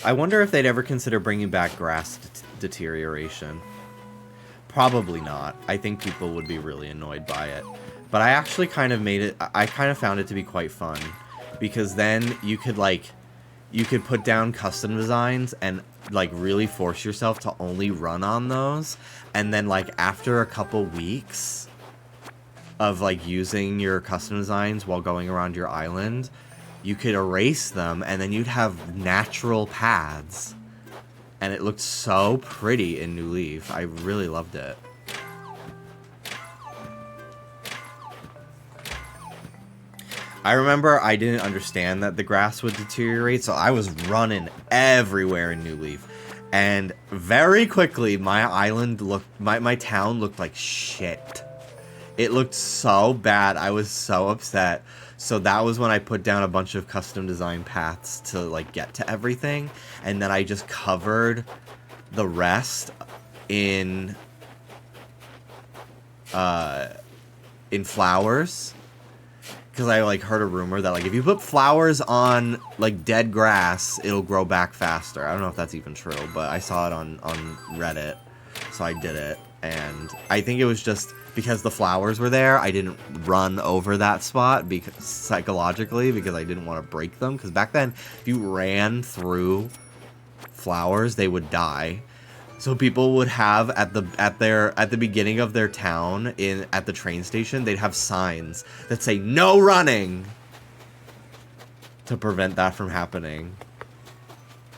I wonder if they'd ever consider bringing back grass deterioration. Probably not. I think people would be really annoyed by it. But I actually kind of made it... I kind of found it to be quite fun. Because then you could, like... You could put down custom designs and, like, really force yourself to only run on those. And then, like, after a couple weeks of, like, using your custom designs while going around your island, you could erase them, and then you'd have natural paths. And it looked so pretty in New Leaf. I really loved it. I remember I didn't understand that the grass would deteriorate, so I was running everywhere in New Leaf. And very quickly, my island looked... My town looked like shit. It looked so bad. I was so upset. So that was when I put down a bunch of custom design paths to, like, get to everything. And then I just covered the rest in flowers. Because I, like, heard a rumor that, like, if you put flowers on, like, dead grass, it'll grow back faster. I don't know if that's even true, but I saw it on Reddit. So I did it. And I think it was just... because the flowers were there, I didn't run over that spot because psychologically, because I didn't want to break them. Because back then, if you ran through flowers, they would die. So people would have at the beginning of their town at the train station, they'd have signs that say "No running" to prevent that from happening.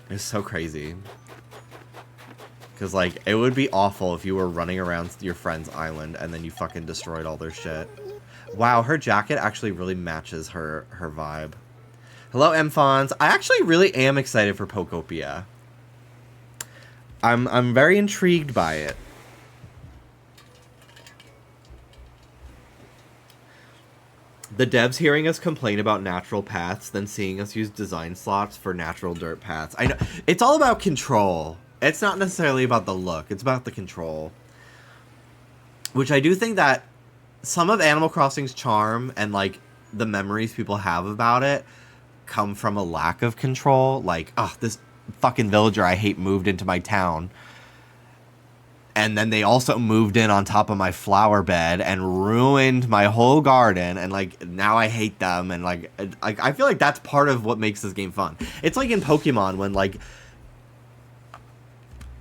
It's so crazy. Because, like, it would be awful if you were running around your friend's island and then you fucking destroyed all their shit. Wow, her jacket actually really matches her vibe. Hello, M-Fons. I actually really am excited for Pokopia. I'm very intrigued by it. The devs hearing us complain about natural paths, then seeing us use design slots for natural dirt paths. I know. It's all about control. It's not necessarily about the look. It's about the control. Which I do think that some of Animal Crossing's charm and, like, the memories people have about it come from a lack of control. Like, oh, this fucking villager I hate moved into my town. And then they also moved in on top of my flower bed and ruined my whole garden. And, like, now I hate them. And, like, I feel like that's part of what makes this game fun. It's like in Pokemon when, like...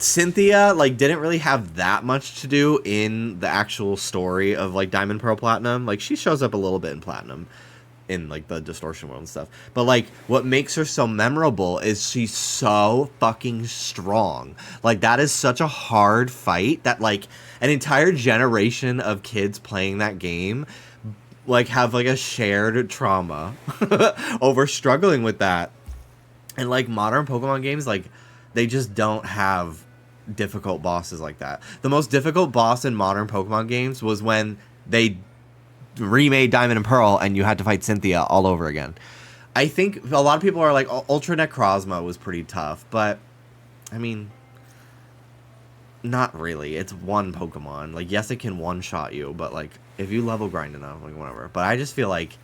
Cynthia, like, didn't really have that much to do in the actual story of, like, Diamond, Pearl, Platinum. Like, she shows up a little bit in Platinum, in, like, the Distortion World and stuff. But, like, what makes her so memorable is she's so fucking strong. Like, that is such a hard fight that, like, an entire generation of kids playing that game like have like a shared trauma over struggling with that. And like modern Pokemon games, like they just don't have difficult bosses like that. The most difficult boss in modern Pokemon games was when they remade Diamond and Pearl and you had to fight Cynthia all over again. I think a lot of people are like, Ultra Necrozma was pretty tough, but I mean, not really. It's one Pokemon. Like, yes, it can one-shot you, but like if you level grind enough, like whatever. But I just feel like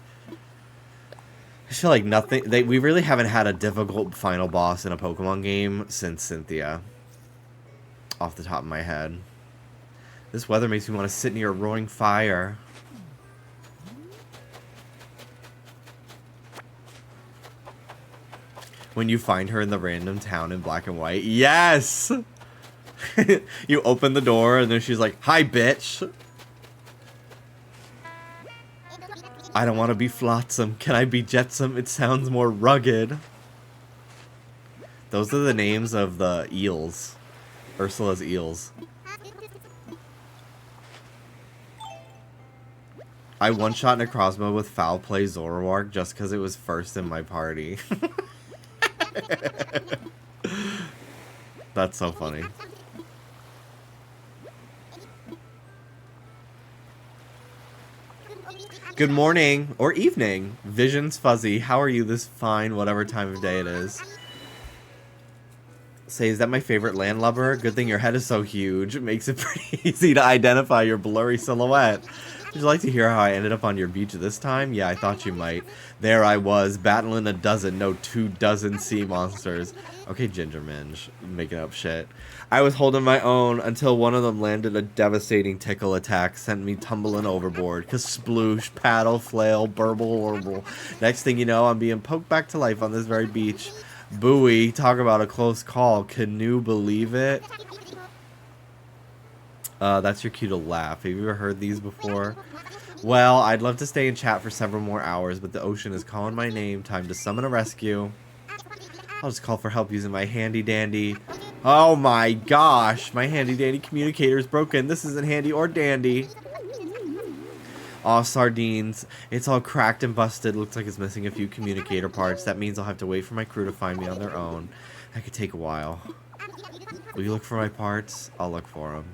nothing. We really haven't had a difficult final boss in a Pokemon game since Cynthia. Off the top of my head, this weather makes me want to sit near a roaring fire. When you find her in the random town in black and white, yes. You open the door and then she's like, "Hi, bitch. I don't want to be Flotsam. Can I be Jetsam? It sounds more rugged." Those are the names of the eels. Ursula's eels. I one-shot Necrozma with Foul Play Zoroark just because it was first in my party. That's so funny. Good morning or evening. Vision's fuzzy. How are you this fine whatever time of day it is? Say, is that my favorite landlubber? Good thing your head is so huge. It makes it pretty easy to identify your blurry silhouette. Would you like to hear how I ended up on your beach this time? Yeah, I thought you might. There I was, battling a dozen, no 24 sea monsters. Okay, Ginger Minge, making up shit. I was holding my own until one of them landed a devastating tickle attack, sent me tumbling overboard. Kasploosh, paddle, flail, burble, horrible. Next thing you know, I'm being poked back to life on this very beach. Buoy, talk about a close call. Can you believe it? That's your cue to laugh. Have you ever heard these before? Well, I'd love to stay and chat for several more hours, but the ocean is calling my name. Time to summon a rescue. I'll just call for help using my handy dandy. Oh my gosh, my handy dandy communicator is broken. This isn't handy or dandy. Aw, sardines. It's all cracked and busted. Looks like it's missing a few communicator parts. That means I'll have to wait for my crew to find me on their own. That could take a while. Will you look for my parts? I'll look for them.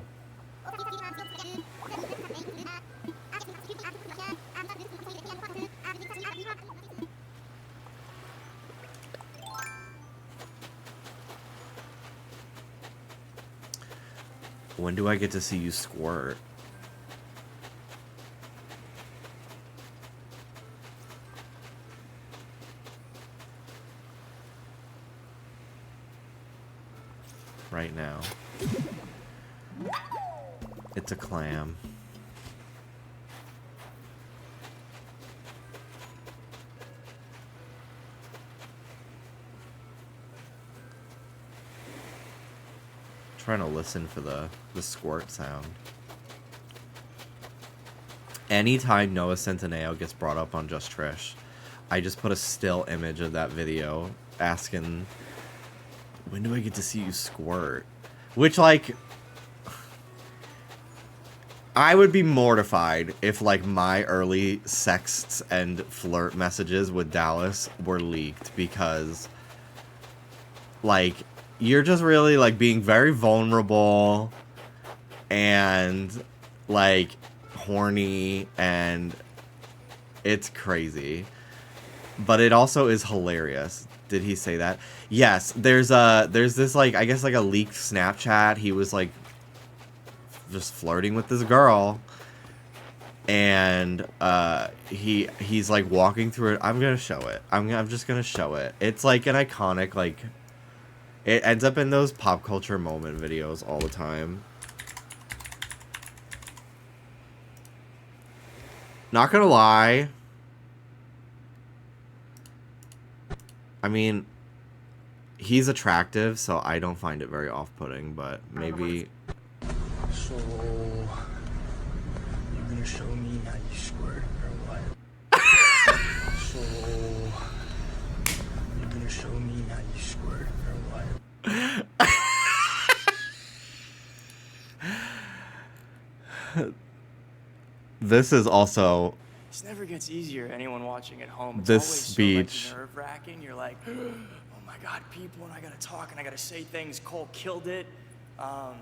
When do I get to see you squirt? Right now. It's a clam. Trying to listen for the squirt sound. Anytime Noah Centineo gets brought up on Just Trish, I just put a still image of that video asking, when do I get to see you squirt? Which, like, I would be mortified if, like, my early sexts and flirt messages with Dallas were leaked, because, like, you're just really, like, being very vulnerable and, like, horny, and it's crazy. But it also is hilarious. Did he say that? Yes, there's this, like, I guess, like, a leaked Snapchat. He was, like, just flirting with this girl, and he's like walking through it. I'm gonna show it. I'm just gonna show it. It's like an iconic, like, it ends up in those pop culture moment videos all the time. Not gonna lie, I mean, he's attractive, so I don't find it very off-putting, but maybe. So, you're gonna show me how you squirt, or what? So, you're gonna show me how you squirt, or what? This is also This never gets easier. Anyone watching at home, it's This always speech. so, like, nerve-wracking. You're like, oh my God, people, and I gotta talk, and I gotta say things. Cole killed it. And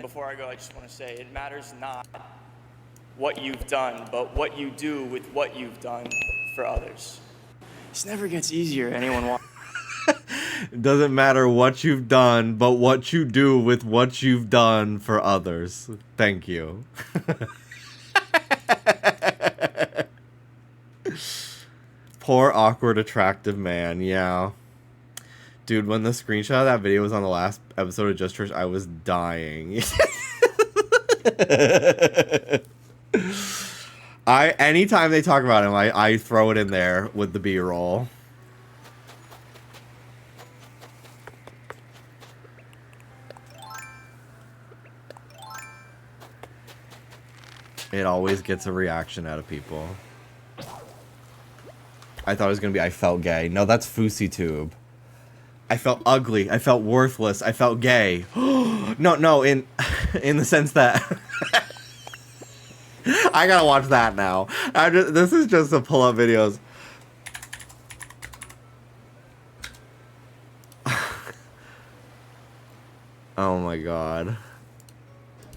before I go, I just want to say, it matters not what you've done, but what you do with what you've done for others. This never gets easier. Anyone watching. It doesn't matter what you've done, but what you do with what you've done for others. Thank you. Poor, awkward, attractive man. Yeah. Dude, when the screenshot of that video was on the last episode of Just Church, I was dying. Anytime they talk about him, I throw it in there with the B-roll. It always gets a reaction out of people. I thought it was gonna be I felt gay. No, that's Fousey Tube. I felt ugly. I felt worthless. I felt gay. No, in the sense that I gotta watch that now. This is just to pull up videos. Oh my god.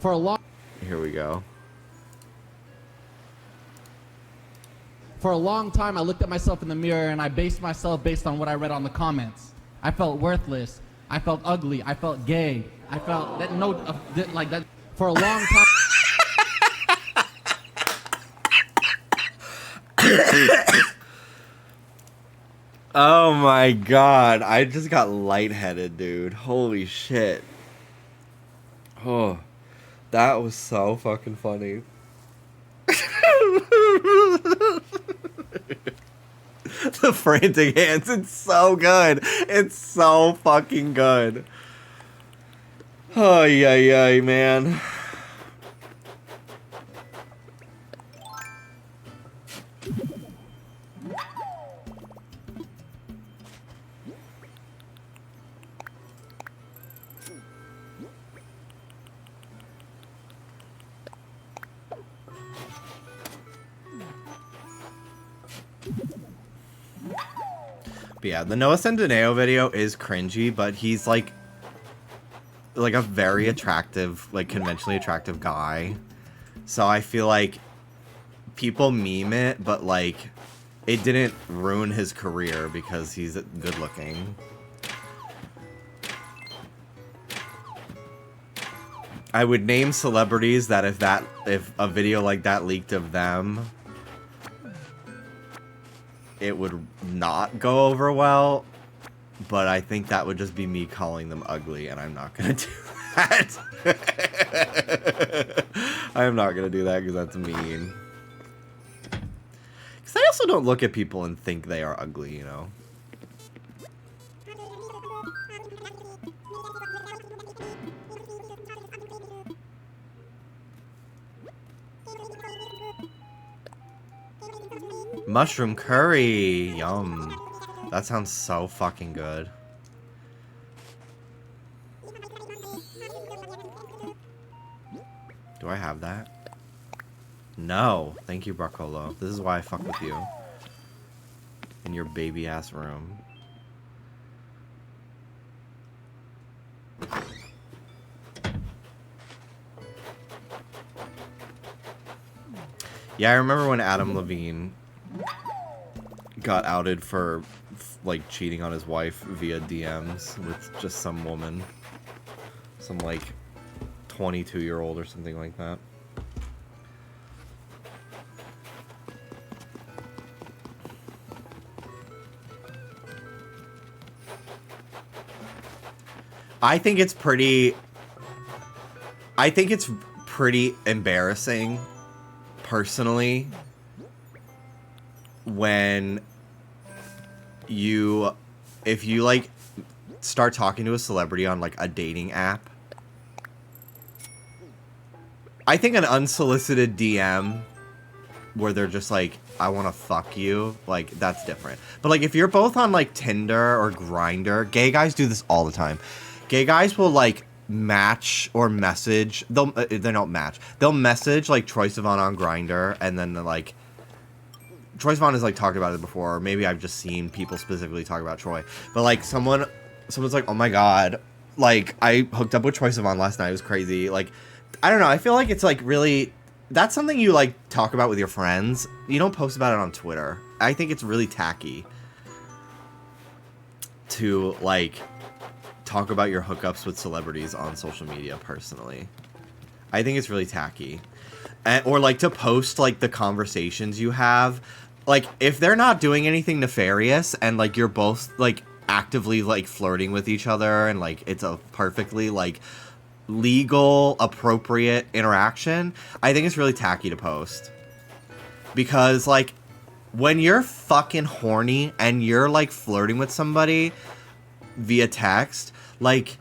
For a long Here we go. For a long time, I looked at myself in the mirror and I based myself based on what I read on the comments. I felt worthless. I felt ugly. I felt gay. I felt that like that for a long time. Oh my god, I just got lightheaded, dude. Holy shit. Oh, that was so fucking funny. The frantic hands, it's so good. It's so fucking good. Oh, yeah, man. But yeah, the Noah Centineo video is cringy, but he's like a very attractive, like conventionally attractive guy. So I feel like people meme it, but like it didn't ruin his career because he's good looking. I would name celebrities that if a video like that leaked of them, it would not go over well, but I think that would just be me calling them ugly, and I'm not gonna do that. I am not gonna do that because that's mean. Because I also don't look at people and think they are ugly, you know? Mushroom curry, yum. That sounds so fucking good. Do I have that? No. Thank you, Bracolo. This is why I fuck with you. In your baby ass room. Yeah, I remember when Adam Levine got outed for like cheating on his wife via DMs with just some woman, some like 22-year-old or something like that. I think it's pretty embarrassing personally when if you like start talking to a celebrity on like a dating app. I think an unsolicited DM where they're just like, I want to fuck you, like that's different. But like if you're both on like Tinder or Grindr, gay guys do this all the time. Gay guys will like match or message. They don't match. They'll message like Troye Sivan on Grindr, and then like Troye Sivan has like talked about it before. Or maybe I've just seen people specifically talk about Troy. But like someone's like, oh my god, like I hooked up with Troye Sivan last night. It was crazy. Like I don't know. I feel like it's like really. That's something you like talk about with your friends. You don't post about it on Twitter. I think it's really tacky to like talk about your hookups with celebrities on social media personally. I think it's really tacky. Or like to post like the conversations you have. Like if they're not doing anything nefarious and like you're both like actively like flirting with each other and like it's a perfectly like legal, appropriate interaction, I think it's really tacky to post. Because, like, when you're fucking horny and you're, like, flirting with somebody via text, like,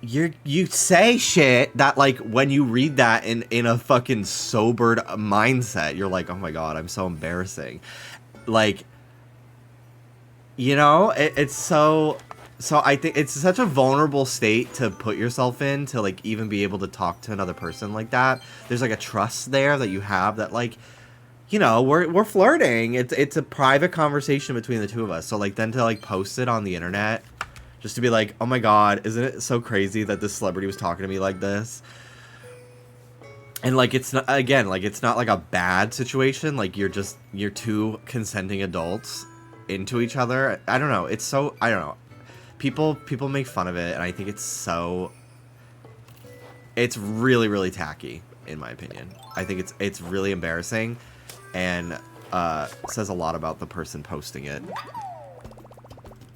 you say shit that, like, when you read that in a fucking sobered mindset, you're like, oh my god, I'm so embarrassing. Like, you know, it's so... So I think it's such a vulnerable state to put yourself in to like even be able to talk to another person like that. There's like a trust there that you have that like, you know, we're flirting. It's a private conversation between the two of us. So like then to like post it on the internet just to be like, oh my god, isn't it so crazy that this celebrity was talking to me like this? And like it's not, again, like it's not like a bad situation. Like you're two consenting adults into each other. I don't know. It's so, I don't know. People make fun of it, and I think it's really, really tacky, in my opinion. I think it's really embarrassing, and says a lot about the person posting it,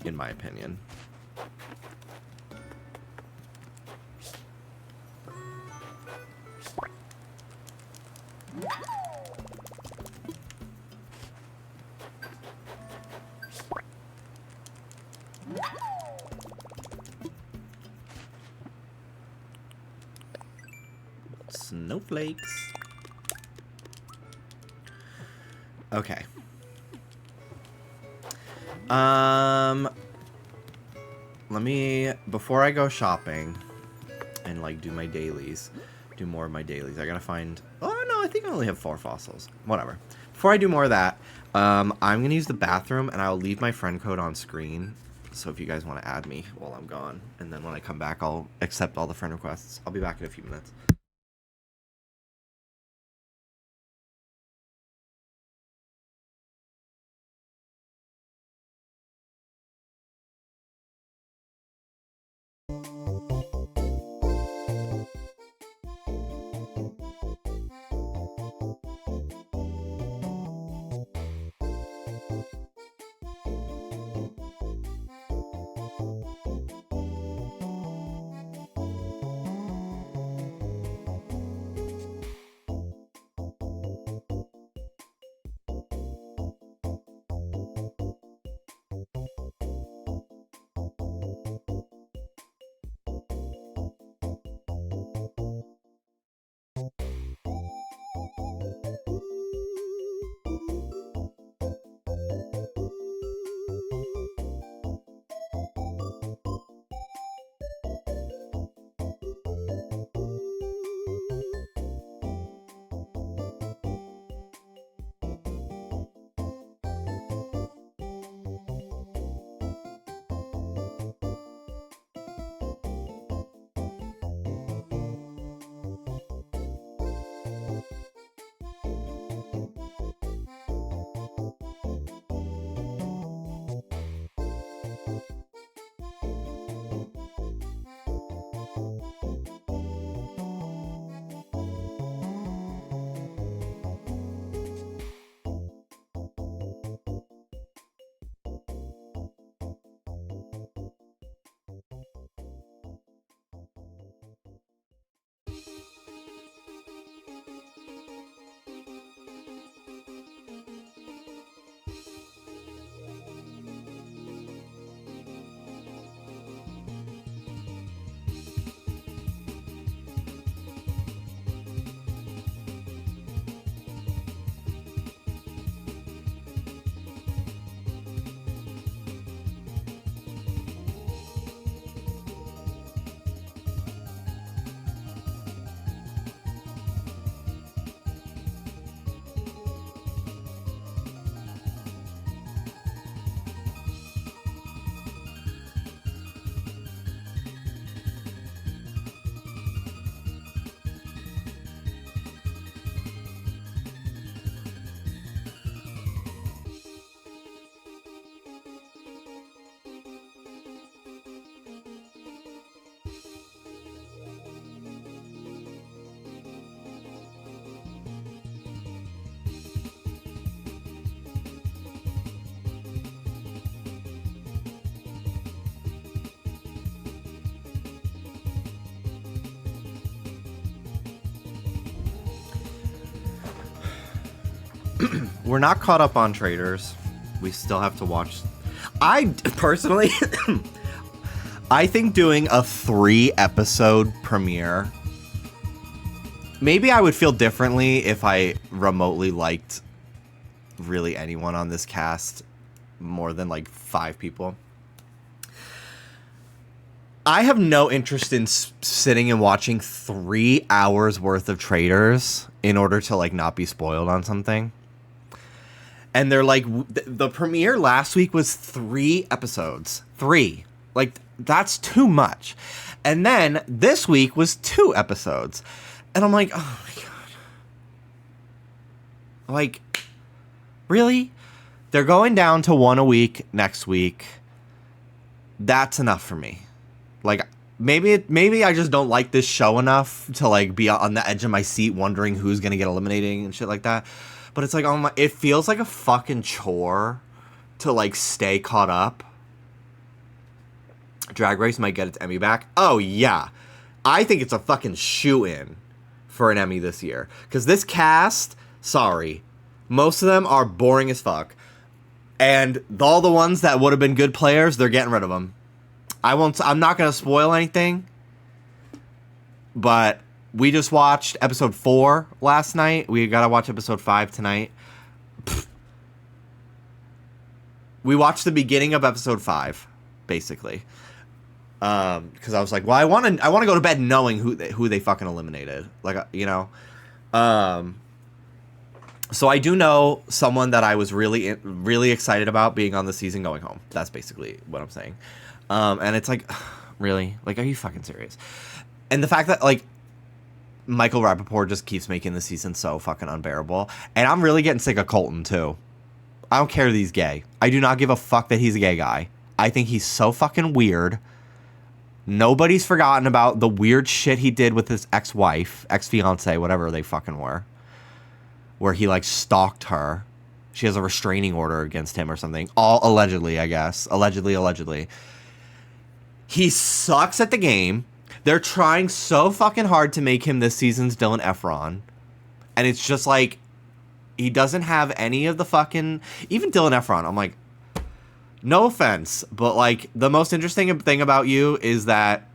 in my opinion. Snowflakes. Okay. Let me, before I go shopping and like do more of my dailies, I gotta find, oh no, I think I only have 4 fossils. Whatever. Before I do more of that, I'm gonna use the bathroom and I'll leave my friend code on screen. So if you guys want to add me while I'm gone, and then when I come back, I'll accept all the friend requests. I'll be back in a few minutes. we're not caught up on Traitors. We still have to watch. I personally, I think doing a 3-episode premiere, maybe I would feel differently if I remotely liked really anyone on this cast more than like 5 people. I have no interest in sitting and watching 3 hours worth of Traitors in order to like not be spoiled on something. And they're like, the premiere last week was 3 episodes. 3. Like, that's too much. And then this week was 2 episodes. And I'm like, oh my God. Like, really? They're going down to 1 a week next week. That's enough for me. Like, maybe I just don't like this show enough to like be on the edge of my seat wondering who's gonna get eliminated and shit like that. But it's like, it feels like a fucking chore to like stay caught up. Drag Race might get its Emmy back. Oh yeah, I think it's a fucking shoe-in for an Emmy this year. Because this cast, sorry, most of them are boring as fuck. And all the ones that would have been good players, they're getting rid of them. I'm not going to spoil anything, but we just watched episode 4 last night. We got to watch episode 5 tonight. We watched the beginning of episode 5, basically. Because I was like, well, I want to go to bed knowing who they fucking eliminated. Like, you know. So I do know someone that I was really, really excited about being on the season going home. That's basically what I'm saying. And it's like, really? Like, are you fucking serious? And the fact that, like, Michael Rappaport just keeps making the season so fucking unbearable. And I'm really getting sick of Colton, too. I don't care that he's gay. I do not give a fuck that he's a gay guy. I think he's so fucking weird. Nobody's forgotten about the weird shit he did with his ex-wife, ex-fiance, whatever they fucking were. Where he, like, stalked her. She has a restraining order against him or something. All allegedly, I guess. Allegedly. He sucks at the game. They're trying so fucking hard to make him this season's Dylan Efron. And it's just like, he doesn't have any of the fucking... Even Dylan Efron, I'm like, no offense, but like, the most interesting thing about you is that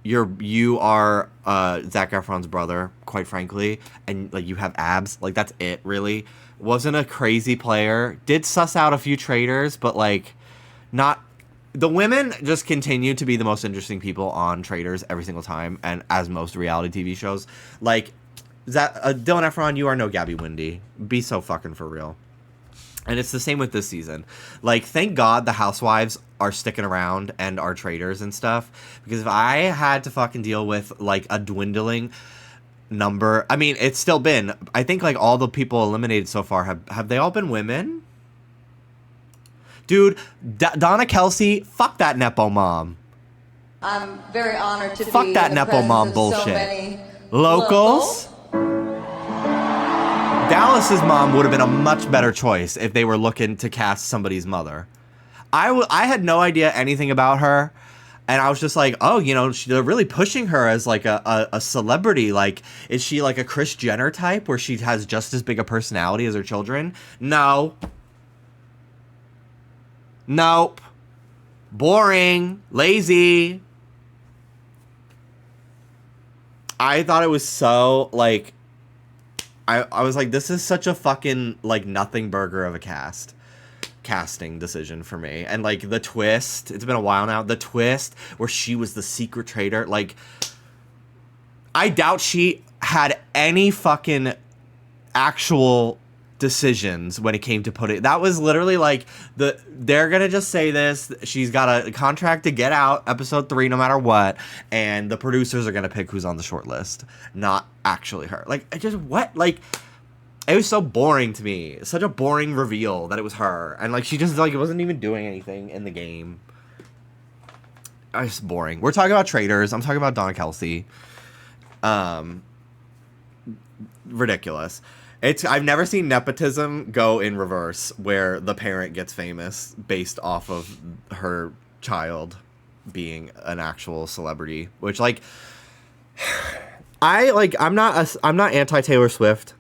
you are Zac Efron's brother, quite frankly, and like you have abs. Like, that's it, really. Wasn't a crazy player. Did suss out a few traitors, but like, not... The women just continue to be the most interesting people on Traitors every single time, and as most reality TV shows. Like, Dylan Efron, you are no Gabby Windy. Be so fucking for real. And it's the same with this season. Like, thank God the housewives are sticking around and are traitors and stuff. Because if I had to fucking deal with, like, a dwindling number... I mean, it's still been... I think, like, all the people eliminated so far, have they all been women? Dude, Donna Kelsey, fuck that Nepo mom. I'm very honored to fuck be that in the Nepo mom presence of bullshit. so many Locals? Dallas's mom would have been a much better choice if they were looking to cast somebody's mother. I had no idea anything about her, and I was just like, oh, you know, they're really pushing her as like a celebrity. Like, is she like a Kris Jenner type where she has just as big a personality as her children? No. Nope. Boring. Lazy. I thought it was so, like... I was like, this is such a fucking, like, nothing burger of a casting decision for me. And, like, the twist, it's been a while now, the twist where she was the secret traitor, like, I doubt she had any fucking actual decisions when it came to put it. That was literally like, they're gonna just say this, she's got a contract to get out episode 3 no matter what, and the producers are gonna pick who's on the short list, not actually her. Like, it just, what? Like, it was so boring to me. Such a boring reveal that it was her, and like, she just, like, wasn't even doing anything in the game. It's boring. We're talking about traitors. I'm talking about Donna Kelsey. Ridiculous. I've never seen nepotism go in reverse, where the parent gets famous based off of her child being an actual celebrity. Which, like, I'm not anti Taylor Swift.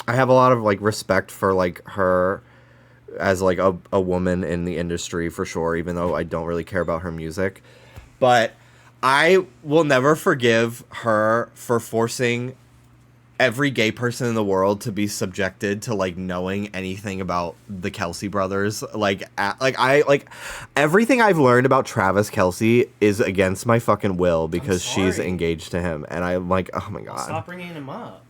I have a lot of like respect for like her as like a woman in the industry for sure, even though I don't really care about her music. But I will never forgive her for forcing every gay person in the world to be subjected to like knowing anything about the Kelsey brothers. Like everything I've learned about Travis Kelsey is against my fucking will because she's engaged to him, and I'm like, oh my god. Stop bringing him up.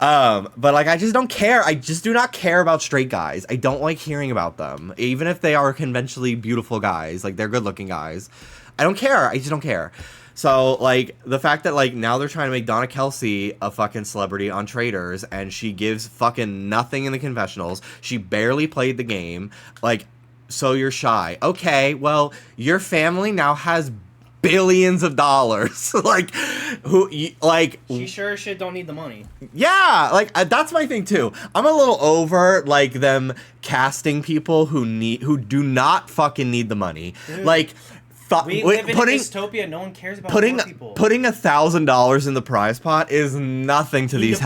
But like I just don't care. I just do not care about straight guys. I don't like hearing about them, even if they are conventionally beautiful guys. Like they're good-looking guys. I don't care. I just don't care. So, like, the fact that, like, now they're trying to make Donna Kelsey a fucking celebrity on Traitors, and she gives fucking nothing in the confessionals. She barely played the game. Like, so you're shy. Okay, well, your family now has billions of dollars. Like, She sure as shit don't need the money. Yeah, like, that's my thing, too. I'm a little over, like, them casting people who do not fucking need the money. Dude. Like... We live in a dystopia. No one cares about poor people. Putting $1,000 in the prize pot is nothing to these.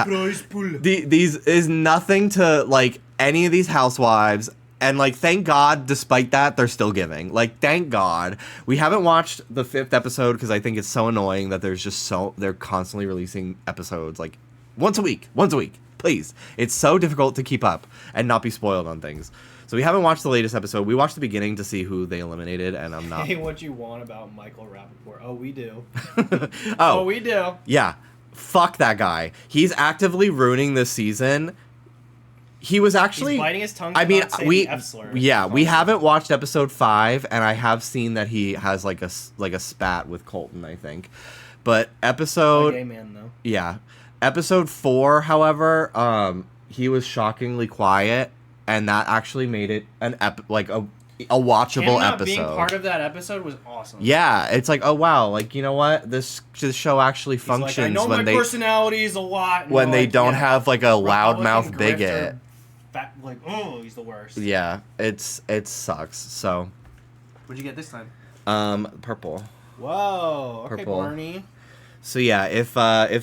These is nothing to like any of these housewives, and like thank God, despite that, they're still giving. Like thank God, we haven't watched the 5th episode because I think it's so annoying that they're constantly releasing episodes like once a week. Please, it's so difficult to keep up and not be spoiled on things. So we haven't watched the latest episode. We watched the beginning to see who they eliminated, and I'm not... Hey, what you want about Michael Rappaport? Oh, we do. Oh, we do. Yeah. Fuck that guy. He's actively ruining this season. He was actually... He's biting his tongue I mean, the F-slur. Yeah, we haven't watched episode 5, and I have seen that he has like a spat with Colton, I think. But episode... A gay man, though. Yeah. Episode 4, however, he was shockingly quiet. And that actually made it a watchable episode. Being part of that episode was awesome. Yeah, it's like, oh wow, like you know what, this show actually functions like, I know when my personality is a lot. When they like, don't have like a loudmouth Republican bigot. Like, oh, he's the worst. Yeah, it sucks. So, what'd you get this time? Purple. Whoa. Okay, Purple. Barney. So yeah, if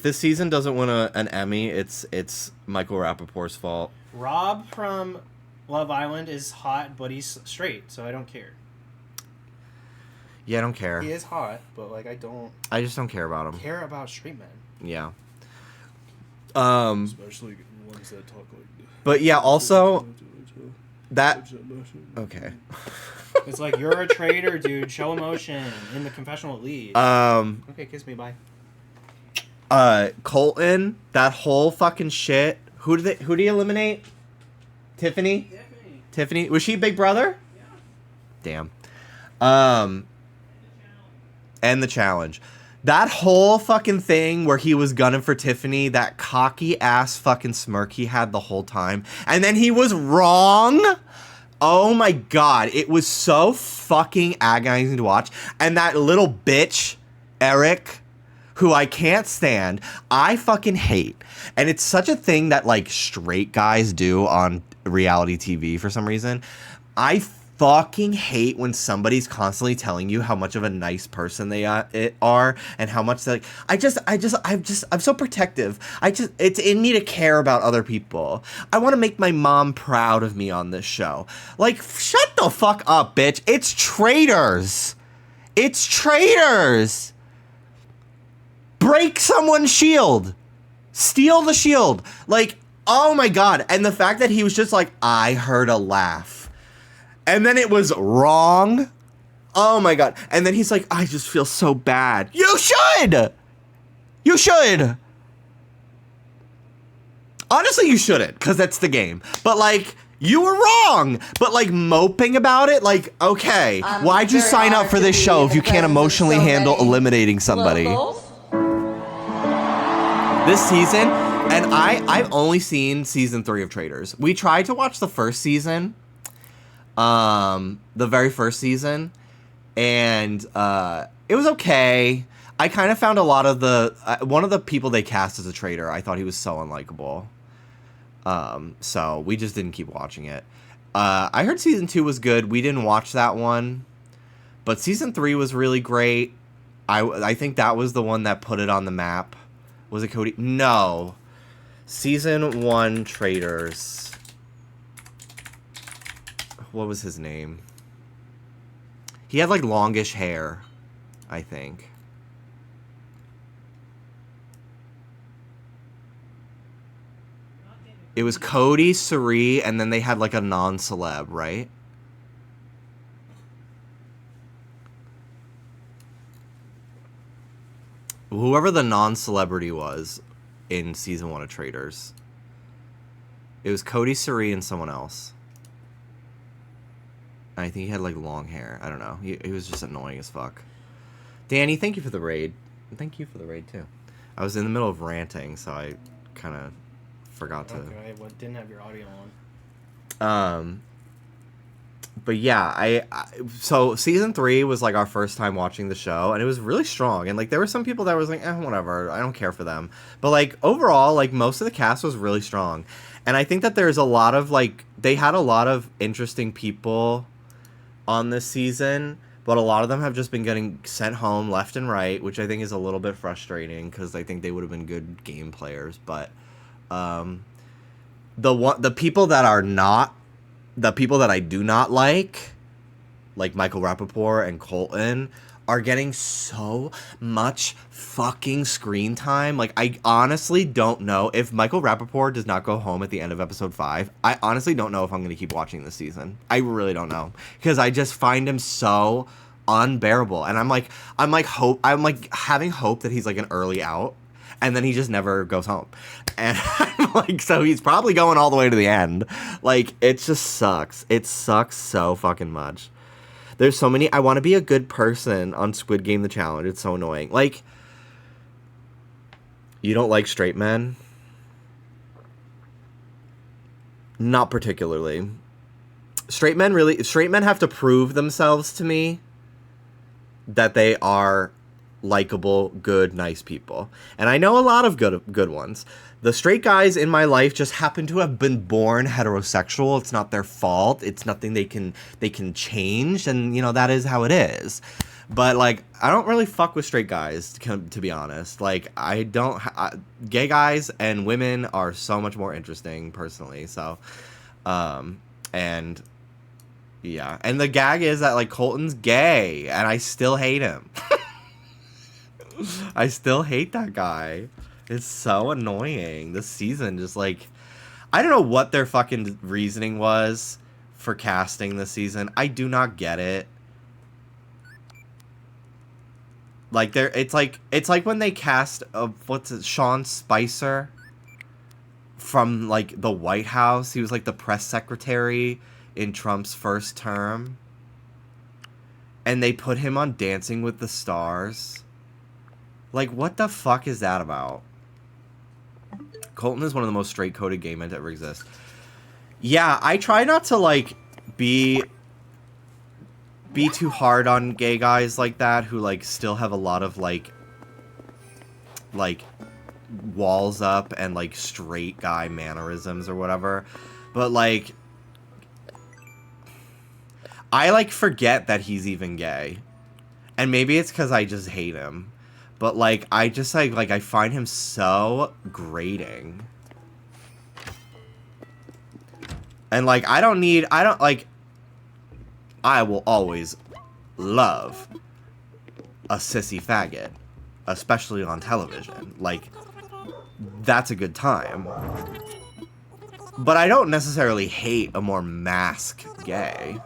this season doesn't win an Emmy, it's Michael Rappaport's fault. Rob from Love Island is hot, but he's straight, so I don't care. Yeah, I don't care. He is hot, but like I just don't care about him. Care about straight men. Yeah. Especially ones that talk like this. But yeah, also that okay. It's like you're a traitor, dude. Show emotion in the confessional at least. Okay, kiss me, bye. Colton, that whole fucking shit. Who did he eliminate? Tiffany? Tiffany. Was she Big Brother? Yeah. Damn. And the challenge. That whole fucking thing where he was gunning for Tiffany, that cocky ass fucking smirk he had the whole time. And then he was wrong. Oh my god. It was so fucking agonizing to watch. And that little bitch, Eric, who I can't stand, I fucking hate. And it's such a thing that, like, straight guys do on reality TV for some reason. I fucking hate when somebody's constantly telling you how much of a nice person they are and how much, like, I'm so protective. It's in me to care about other people. I want to make my mom proud of me on this show. Like, shut the fuck up, bitch. It's traitors. It's traitors. Break someone's shield. Steal the shield. Like, oh my god. And the fact that he was just like, I heard a laugh. And then it was wrong. Oh my god. And then he's like, I just feel so bad. You should. You should. Honestly, you shouldn't, because that's the game. But like, you were wrong. But like moping about it, like, okay. Why'd you sign up for this show if you can't emotionally handle eliminating somebody? This season, and I've only seen season 3 of Traitors. We tried to watch the first season, the very first season, and it was okay. I kind of found a lot of one of the people they cast as a traitor, I thought he was so unlikable. So we just didn't keep watching it. I heard season 2 was good. We didn't watch that one, but season 3 was really great. I think that was the one that put it on the map. Was it Cody? No. Season 1 Traders. What was his name? He had like longish hair, I think. It was Cody, Suri, and then they had like a non-celeb, right? Whoever the non-celebrity was in season 1 of Traders. It was Cody, Suri, and someone else. I think he had like long hair. I don't know. He was just annoying as fuck. Danny, thank you for the raid. Thank you for the raid too. I was in the middle of ranting, so I kind of forgot to. Okay, what didn't have your audio on? But yeah, so season 3 was like our first time watching the show, and it was really strong. And like there were some people that was like, whatever, I don't care for them. But like overall, like most of the cast was really strong, and I think that there's a lot of like they had a lot of interesting people on this season, but a lot of them have just been getting sent home left and right, which I think is a little bit frustrating because I think they would have been good game players. But the people that are not, the people that I do not like Michael Rappaport and Colton, are getting so much fucking screen time. Like, I honestly don't know if Michael Rappaport does not go home at the end of episode 5. I honestly don't know if I'm going to keep watching this season. I really don't know, because I just find him so unbearable. And I'm like having hope that he's like an early out, and then he just never goes home. And I'm like, so he's probably going all the way to the end. Like, it just sucks. It sucks so fucking much. There's so many, I want to be a good person on Squid Game The Challenge. It's so annoying. Like, you don't like straight men? Not particularly. Straight men have to prove themselves to me that they are likable, good, nice people. And I know a lot of good ones. The straight guys in my life just happen to have been born heterosexual. It's not their fault. It's nothing they can change, and you know, that is how it is. But like, I don't really fuck with straight guys, to be honest. Like, gay guys and women are so much more interesting personally. So and yeah, and the gag is that like Colton's gay and I still hate him. I still hate that guy. It's so annoying. This season just like, I don't know what their fucking reasoning was for casting this season. I do not get it. Like it's like when they cast Sean Spicer from like the White House. He was like the press secretary in Trump's first term, and they put him on Dancing with the Stars. Like, what the fuck is that about? Colton is one of the most straight-coded gay men to ever exist. Yeah, I try not to, like, be too hard on gay guys like that who, like, still have a lot of, like, walls up and, like, straight guy mannerisms or whatever. But, like, I, like, forget that he's even gay. And maybe it's because I just hate him. But, like, I just, like, I find him so grating. And, like, I will always love a sissy faggot. Especially on television. Like, that's a good time. But I don't necessarily hate a more masked gay.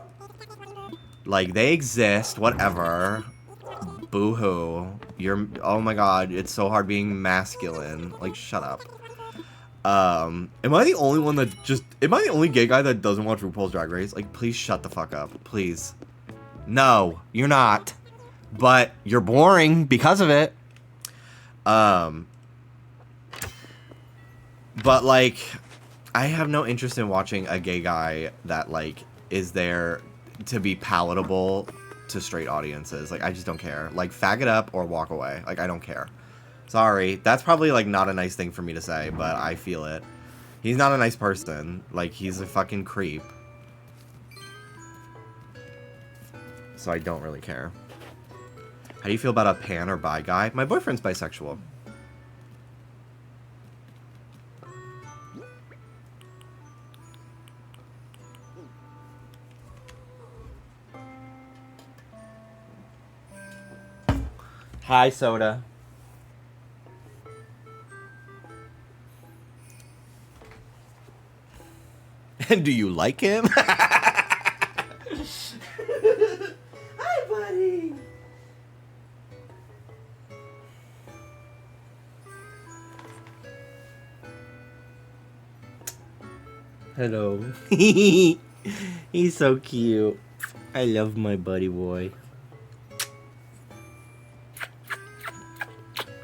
Like, they exist, whatever. Boo-hoo. Oh my god, it's so hard being masculine. Like, shut up. Am I the only gay guy that doesn't watch RuPaul's Drag Race? Like, please shut the fuck up. Please. No, you're not. But you're boring because of it. But, like, I have no interest in watching a gay guy that, like, is there to be palatable to straight audiences. Like, I just don't care. Like, fag it up or walk away. Like, I don't care. Sorry. That's probably, like, not a nice thing for me to say, but I feel it. He's not a nice person. Like, he's a fucking creep. So I don't really care. How do you feel about a pan or bi guy? My boyfriend's bisexual. Hi, Soda. And do you like him? Hi, buddy. Hello. He's so cute. I love my buddy boy.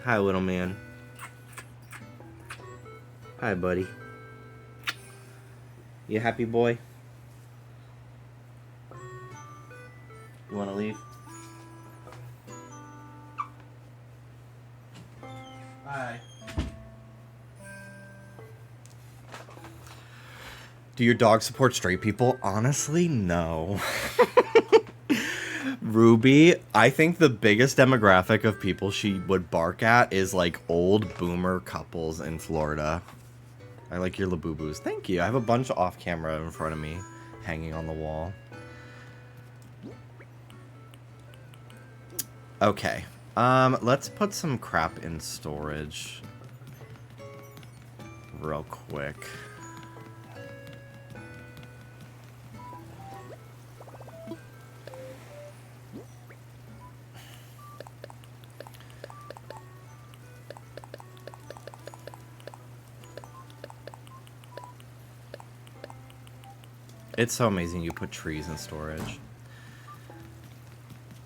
Hi, little man. Hi, buddy. You happy, boy? You want to leave? Bye. Do your dog support straight people? Honestly, no. Ruby, I think the biggest demographic of people she would bark at is like old boomer couples in Florida. I like your Labubu's. Thank you. I have a bunch off camera in front of me hanging on the wall. Okay. Let's put some crap in storage real quick. It's so amazing you put trees in storage.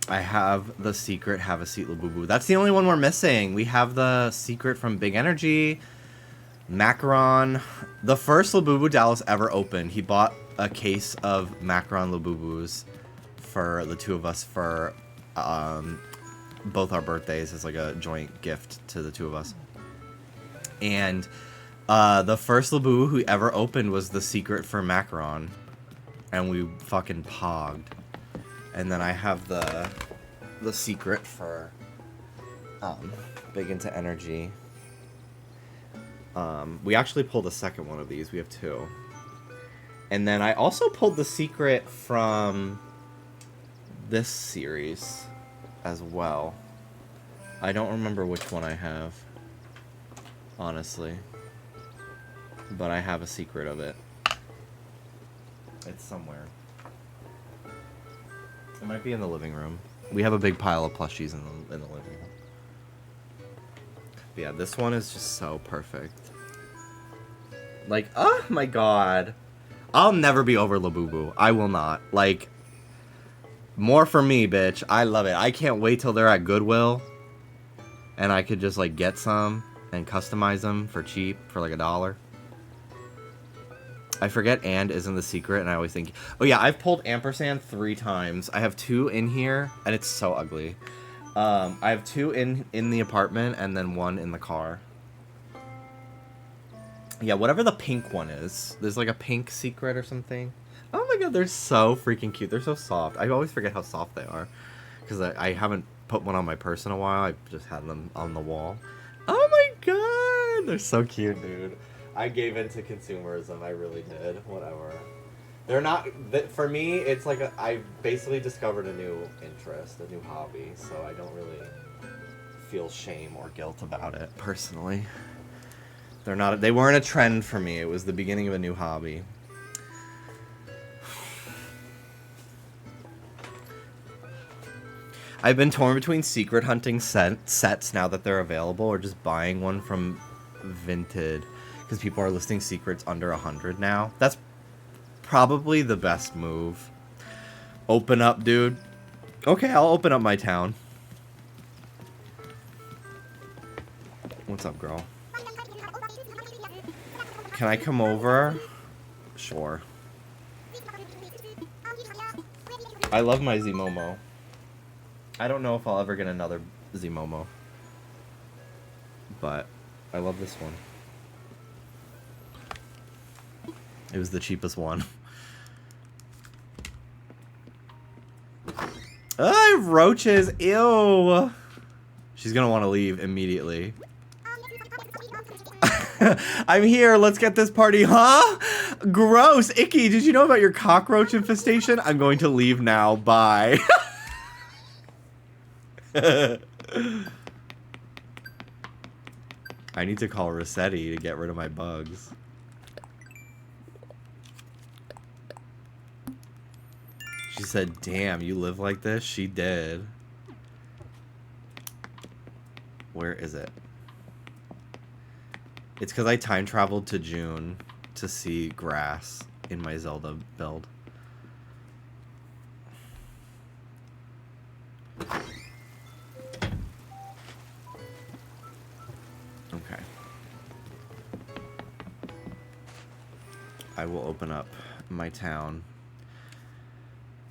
I have the secret Have a Seat Labubu. That's the only one we're missing. We have the secret from Big Energy, Macaron. The first Labubu Dallas ever opened, he bought a case of Macaron Labubus for the two of us for both our birthdays as like a joint gift to the two of us. And the first Labubu who ever opened was the secret for Macaron. And we fucking pogged. And then I have the secret for Big Into Energy. We actually pulled a second one of these. We have two. And then I also pulled the secret from this series as well. I don't remember which one I have, honestly. But I have a secret of it. It's somewhere. It might be in the living room. We have a big pile of plushies in the living room. But yeah, this one is just so perfect. Like, oh my god. I'll never be over Labubu. I will not. Like, more for me, bitch. I love it. I can't wait till they're at Goodwill. And I could just, like, get some and customize them for cheap, for like $1. I forget and isn't the secret, and I always think... Oh yeah, I've pulled ampersand 3 times. I have 2 in here, and it's so ugly. I have 2 in the apartment, and then 1 in the car. Yeah, whatever the pink one is. There's like a pink secret or something. Oh my god, they're so freaking cute. They're so soft. I always forget how soft they are. Because I haven't put one on my purse in a while. I've just had them on the wall. Oh my god! They're so cute, dude. I gave in to consumerism. I really did. Whatever. They're not... For me, it's like I basically discovered a new interest, a new hobby. So I don't really feel shame or guilt about it, personally. They're not... They weren't a trend for me. It was the beginning of a new hobby. I've been torn between secret hunting sets now that they're available, or just buying one from Vinted. Because people are listing secrets under 100 now. That's probably the best move. Open up, dude. Okay, I'll open up my town. What's up, girl? Can I come over? Sure. I love my Zmomo. I don't know if I'll ever get another Zmomo. But I love this one. It was the cheapest one. Ah, roaches! Ew! She's gonna want to leave immediately. I'm here, let's get this party, huh? Gross! Icky, did you know about your cockroach infestation? I'm going to leave now, bye. I need to call Rossetti to get rid of my bugs. She said, damn, you live like this? She did. Where is it? It's because I time traveled to June to see grass in my Zelda build. Okay. I will open up my town.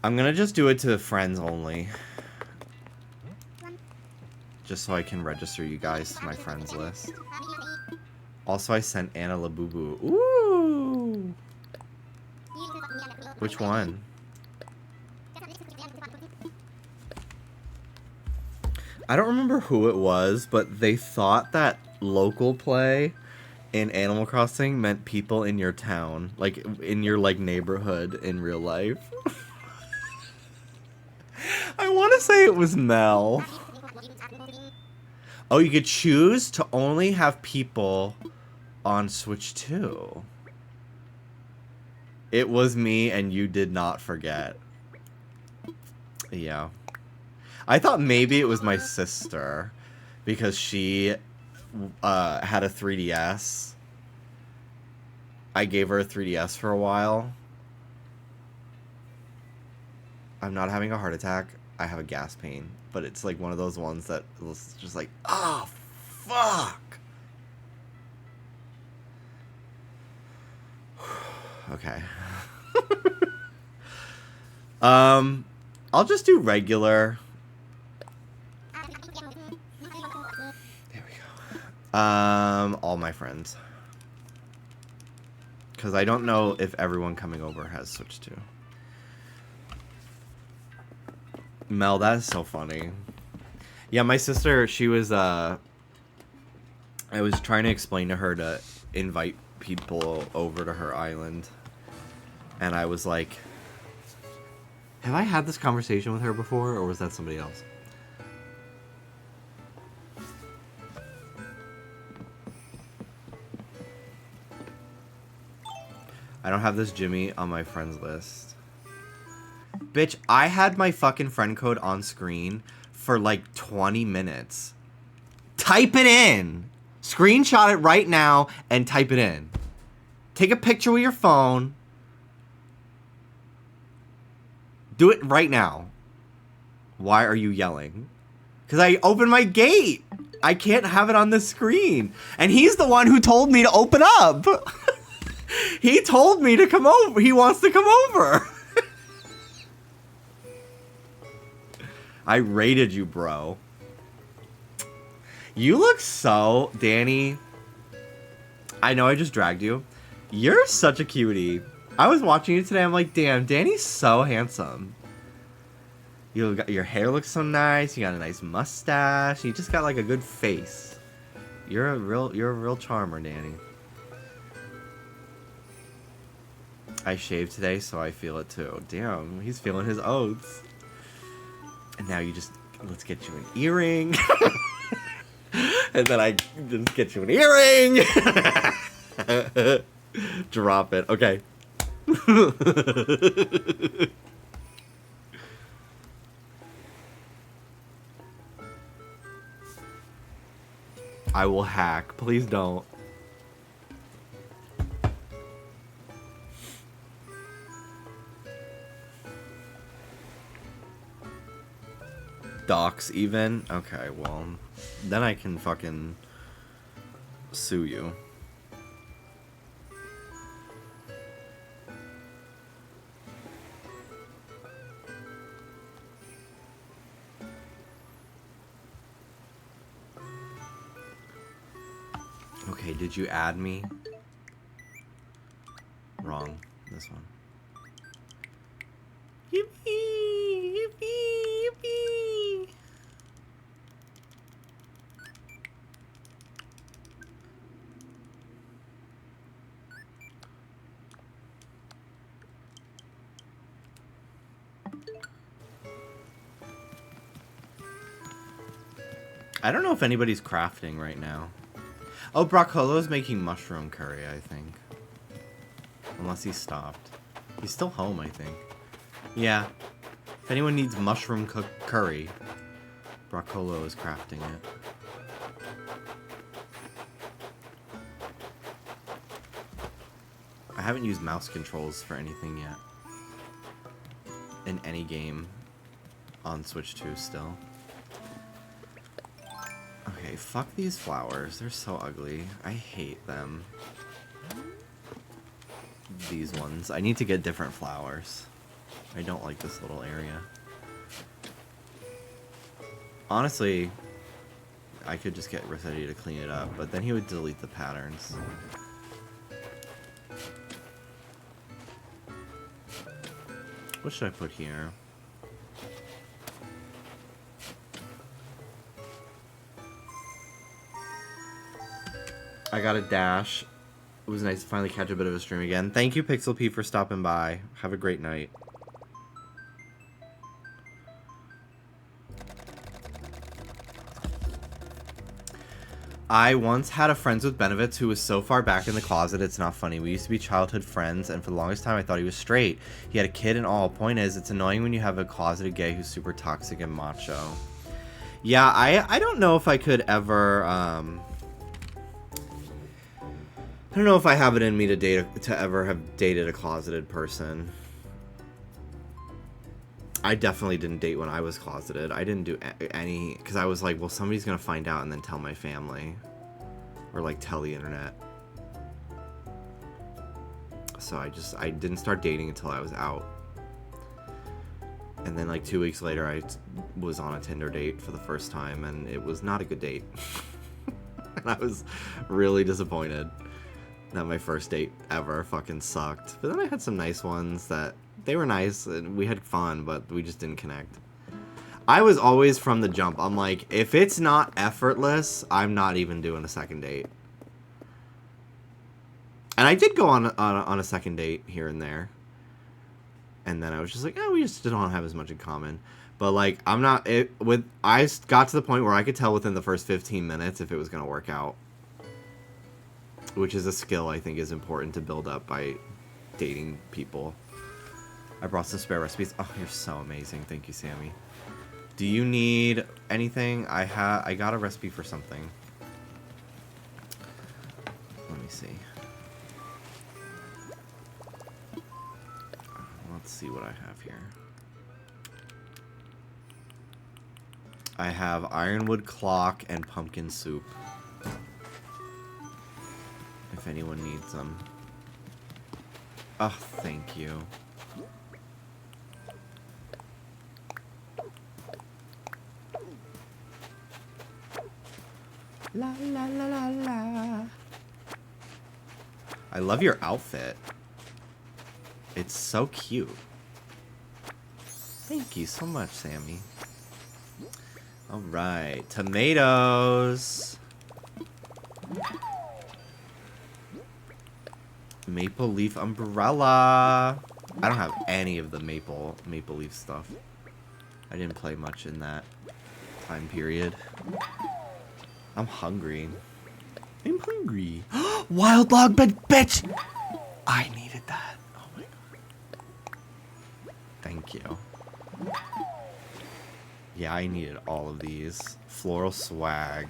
I'm gonna just do it to friends only. Just so I can register you guys to my friends list. Also, I sent Anna Labubu. Ooh! Which one? I don't remember who it was, but they thought that local play in Animal Crossing meant people in your town. Like, in your, like, neighborhood in real life. I want to say it was Mel. Oh, you could choose to only have people on Switch 2. It was me, and you did not forget. Yeah. I thought maybe it was my sister, because she had a 3DS. I gave her a 3DS for a while. I'm not having a heart attack. I have a gas pain. But it's like one of those ones that was just like, oh, fuck. Okay. I'll just do regular. There we go. All my friends. Because I don't know if everyone coming over has Switch 2. Mel, that is so funny. Yeah, my sister, she was, I was trying to explain to her to invite people over to her island. And I was like, have I had this conversation with her before, or was that somebody else? I don't have this Jimmy on my friends list. Bitch, I had my fucking friend code on screen for like 20 minutes. Type it in. Screenshot it right now and type it in. Take a picture with your phone. Do it right now. Why are you yelling? Because I opened my gate. I can't have it on the screen. And he's the one who told me to open up. He told me to come over. He wants to come over. I rated you, bro. You look so... Danny, I know I just dragged you. You're such a cutie. I was watching you today. I'm like, damn, Danny's so handsome. You got, your hair looks so nice. You got a nice mustache. You just got like a good face. You're a real charmer, Danny. I shaved today, so I feel it too. Damn, he's feeling his oats. And now you just, let's get you an earring. And then I just get you an earring. Drop it. Okay. I will hack. Please don't. Docs even? Okay, well, then I can fucking sue you. Okay, did you add me? Wrong. This one. Yippee! Yippee! Yippee! I don't know if anybody's crafting right now. Oh, Broccolo's making mushroom curry, I think. Unless he stopped. He's still home, I think. Yeah. If anyone needs mushroom curry, Broccolo is crafting it. I haven't used mouse controls for anything yet. In any game on Switch 2 still. Okay, fuck these flowers. They're so ugly. I hate them. These ones. I need to get different flowers. I don't like this little area. Honestly, I could just get Rossetti to clean it up, but then he would delete the patterns. What should I put here? I got a dash. It was nice to finally catch a bit of a stream again. Thank you, Pixel P, for stopping by. Have a great night. I once had a Friends with Benefits who was so far back in the closet, it's not funny. We used to be childhood friends, and for the longest time I thought he was straight. He had a kid and all. Point is, it's annoying when you have a closeted gay who's super toxic and macho. Yeah, I don't know if I could ever, I don't know if I have it in me to ever have dated a closeted person. I definitely didn't date when I was closeted. I didn't do any, because I was like, well, somebody's going to find out and then tell my family. Or, like, tell the internet. So I didn't start dating until I was out. And then, like, 2 weeks later, I was on a Tinder date for the first time, and it was not a good date. And I was really disappointed that my first date ever fucking sucked. But then I had some nice ones that... They were nice, and we had fun, but we just didn't connect. I was always from the jump. I'm like, if it's not effortless, I'm not even doing a second date. And I did go on a second date here and there. And then I was just like, we just don't have as much in common. But, like, I got to the point where I could tell within the first 15 minutes if it was going to work out. Which is a skill I think is important to build up by dating people. I brought some spare recipes. Oh, you're so amazing. Thank you, Sammy. Do you need anything? I got a recipe for something. Let me see. Let's see what I have here. I have ironwood clock and pumpkin soup. If anyone needs them. Oh, thank you. La la la la la. I love your outfit. It's so cute. Thank you so much, Sammy. Alright, tomatoes. Maple leaf umbrella. I don't have any of the maple leaf stuff. I didn't play much in that time period. I'm hungry. I'm hungry. Wild log bed, bitch! I needed that. Oh my god. Thank you. Yeah, I needed all of these. Floral swag.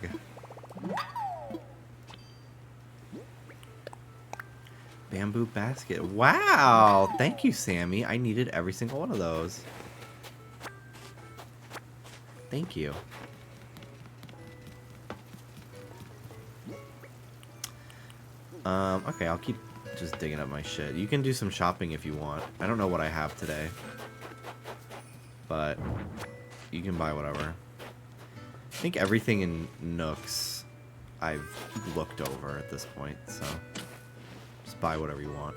Bamboo basket. Wow! Thank you, Sammy. I needed every single one of those. Thank you. Okay, I'll keep just digging up my shit. You can do some shopping if you want. I don't know what I have today. But you can buy whatever. I think everything in Nooks I've looked over at this point, so just buy whatever you want.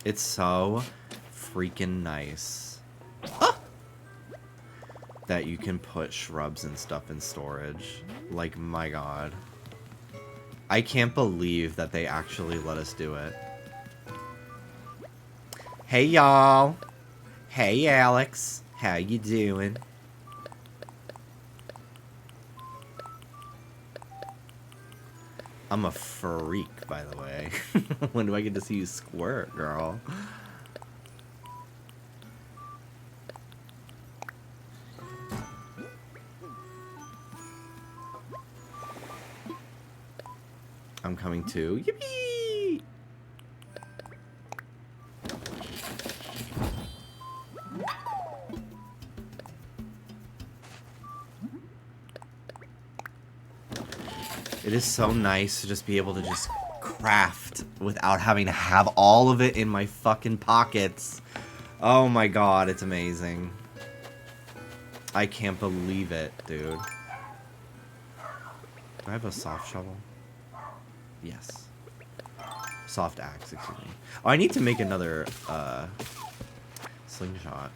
It's so freaking nice. Ah! That you can put shrubs and stuff in storage. Like, my god. I can't believe that they actually let us do it. Hey, y'all. Hey, Alex. How you doing? I'm a freak, by the way. When do I get to see you squirt, girl? I'm coming too. Yippee! It is so nice to just be able to just craft without having to have all of it in my fucking pockets. Oh my god, it's amazing. I can't believe it, dude. Do I have a soft shovel? Yes. Soft axe, excuse me. Oh, I need to make another slingshot.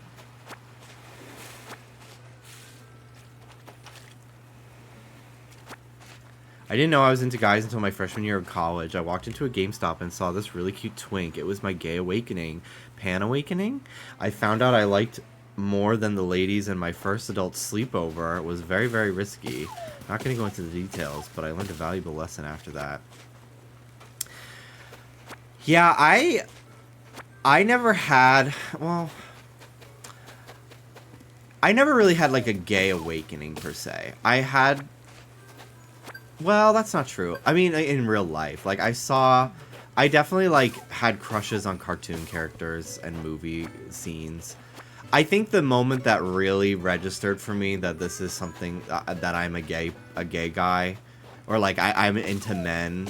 I didn't know I was into guys until my freshman year of college. I walked into a GameStop and saw this really cute twink. It was my gay awakening. Pan awakening? I found out I liked more than the ladies in my first adult sleepover. It was very, very risky. Not going to go into the details, but I learned a valuable lesson after that. Yeah, I never had, well, I never really had like a gay awakening per se. I had, well, that's not true. I mean, in real life, like I definitely like had crushes on cartoon characters and movie scenes. I think the moment that really registered for me that this is something that I'm a gay guy, or like I'm into men,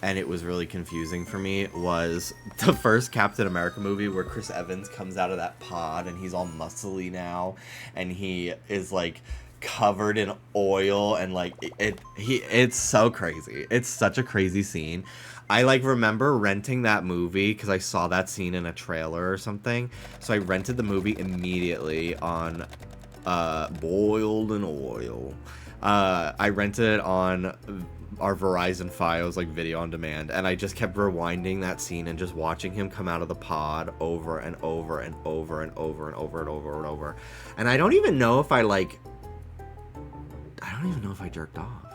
and it was really confusing for me, was the first Captain America movie where Chris Evans comes out of that pod and he's all muscly now, and he is like covered in oil, and like it's so crazy. It's such a crazy scene. I like remember renting that movie because I saw that scene in a trailer or something. So I rented the movie immediately on Boiled in Oil. I rented it on our Verizon Fios, like video on demand, and I just kept rewinding that scene and just watching him come out of the pod over and over and over and over and over and over and over. And I don't even know if I jerked off.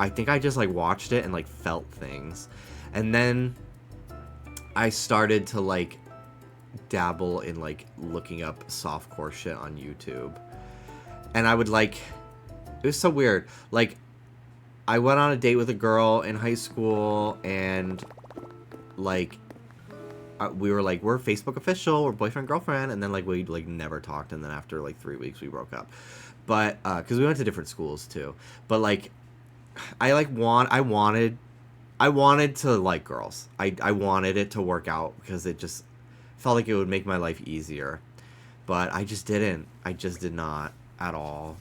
I think I just like watched it and like felt things. And then I started to like dabble in like looking up softcore shit on YouTube. And I would like, it was so weird. Like, I went on a date with a girl in high school, and like we were like, we're Facebook official, we're boyfriend girlfriend, and then like we like never talked, and then after like 3 weeks we broke up. But because we went to different schools too. But like I wanted to like girls. I wanted it to work out because it just felt like it would make my life easier. But I just didn't. I just did not at all.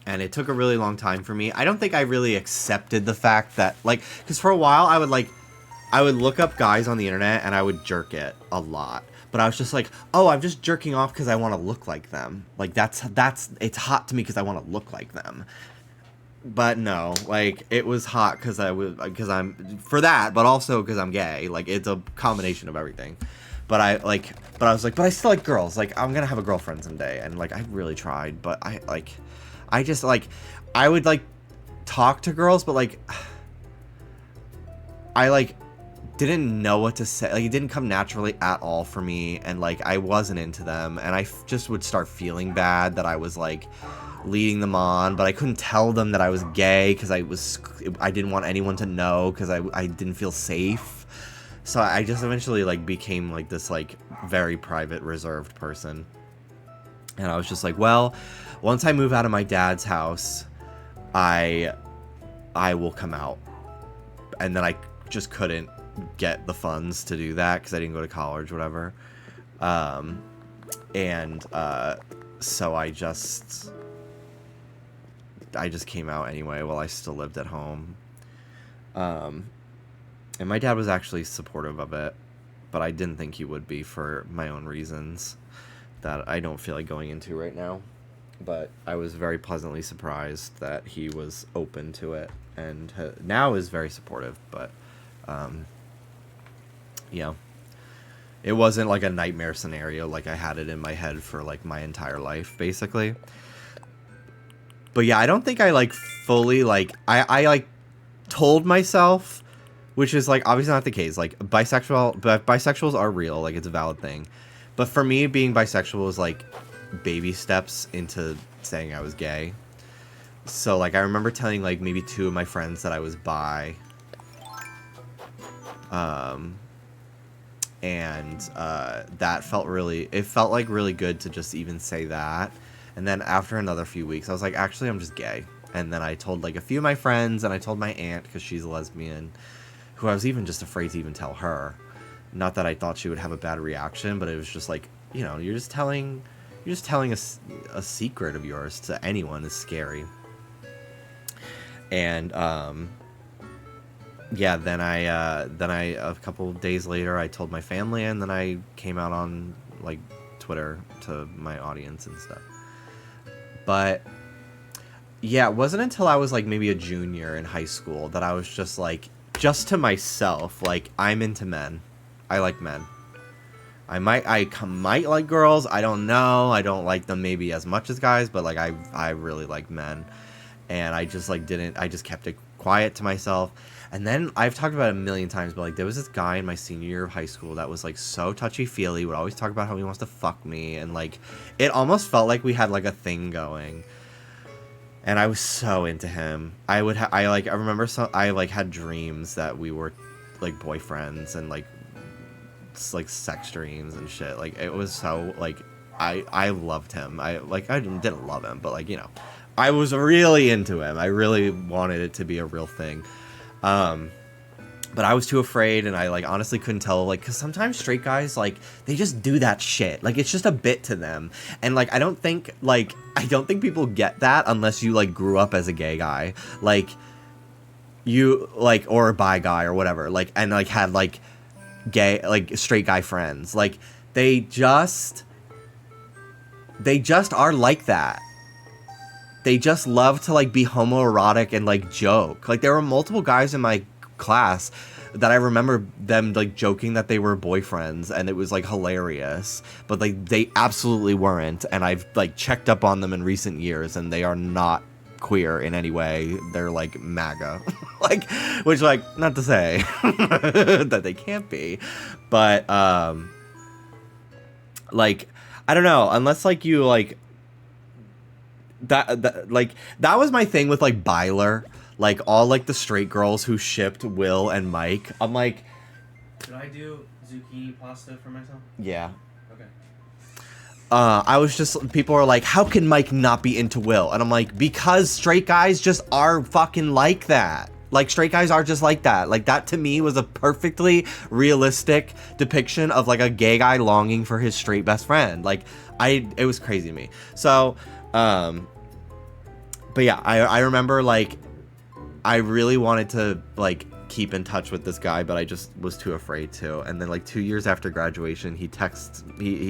And it took a really long time for me. I don't think I really accepted the fact that, like, because for a while I would look up guys on the internet and I would jerk it a lot. But I was just like, oh, I'm just jerking off because I want to look like them. Like, it's hot to me because I want to look like them. But no, like, it was hot because I'm, for that, but also because I'm gay. Like, it's a combination of everything. But I was like, but I still like girls. Like, I'm going to have a girlfriend someday. And, like, I really tried. But I just, like, I would, like, talk to girls, but, like, I, like, didn't know what to say. Like, it didn't come naturally at all for me, and like I wasn't into them, and I just would start feeling bad that I was like leading them on, but I couldn't tell them that I was gay because I didn't want anyone to know because I didn't feel safe. So I just eventually like became like this like very private, reserved person, and I was just like, well, once I move out of my dad's house, I will come out. And then I just couldn't get the funds to do that because I didn't go to college, whatever. So I just just came out anyway while I still lived at home. And my dad was actually supportive of it, but I didn't think he would be for my own reasons that I don't feel like going into right now. But I was very pleasantly surprised that he was open to it, and now is very supportive. But yeah, it wasn't like a nightmare scenario like I had it in my head for like my entire life, basically. But yeah, I don't think I like fully like I like told myself, which is like obviously not the case. Like bisexuals are real, like it's a valid thing. But for me, being bisexual was like baby steps into saying I was gay. So like I remember telling like maybe 2 of my friends that I was bi. And that felt like really good to just even say that. And then after another few weeks, I was like, actually, I'm just gay. And then I told like a few of my friends, and I told my aunt, because she's a lesbian, who I was even just afraid to even tell her. Not that I thought she would have a bad reaction, but it was just like, you know, you're just telling a secret of yours to anyone is scary. And yeah, then I a couple of days later I told my family, and then I came out on like Twitter to my audience and stuff. But yeah, it wasn't until I was like maybe a junior in high school that I was just like, just to myself, like, I'm into men. I like men. I might like girls. I don't know. I don't like them maybe as much as guys, but like I really like men. And I just like I just kept it quiet to myself. And then I've talked about it a million times, but like there was this guy in my senior year of high school that was like so touchy-feely, would always talk about how he wants to fuck me, and like it almost felt like we had like a thing going. And I was so into him. I remember I like had dreams that we were like boyfriends, and like sex dreams and shit. Like it was so like I loved him. I didn't love him, but like, you know, I was really into him. I really wanted it to be a real thing. But I was too afraid, and I like honestly couldn't tell, like, because sometimes straight guys, like, they just do that shit, like it's just a bit to them, and like I don't think people get that unless you like grew up as a gay guy, like you like, or a bi guy or whatever, like, and like had like gay, like straight guy friends, like they just are like that. They just love to like be homoerotic and like joke. Like there were multiple guys in my class that I remember them like joking that they were boyfriends, and it was like hilarious, but like they absolutely weren't. And I've like checked up on them in recent years, and they are not queer in any way. They're like MAGA, like, which like not to say that they can't be, but like I don't know, unless like you like that like that was my thing with like Byler. Like, all, like, the straight girls who shipped Will and Mike. I'm like... Did I do zucchini pasta for myself? Yeah. Okay. I was just... People are like, how can Mike not be into Will? And I'm like, because straight guys just are fucking like that. Like, straight guys are just like that. Like, that to me was a perfectly realistic depiction of, like, a gay guy longing for his straight best friend. Like, it was crazy to me. So, but yeah, I remember, like... I really wanted to, like, keep in touch with this guy, but I just was too afraid to. And then, like, 2 years after graduation, he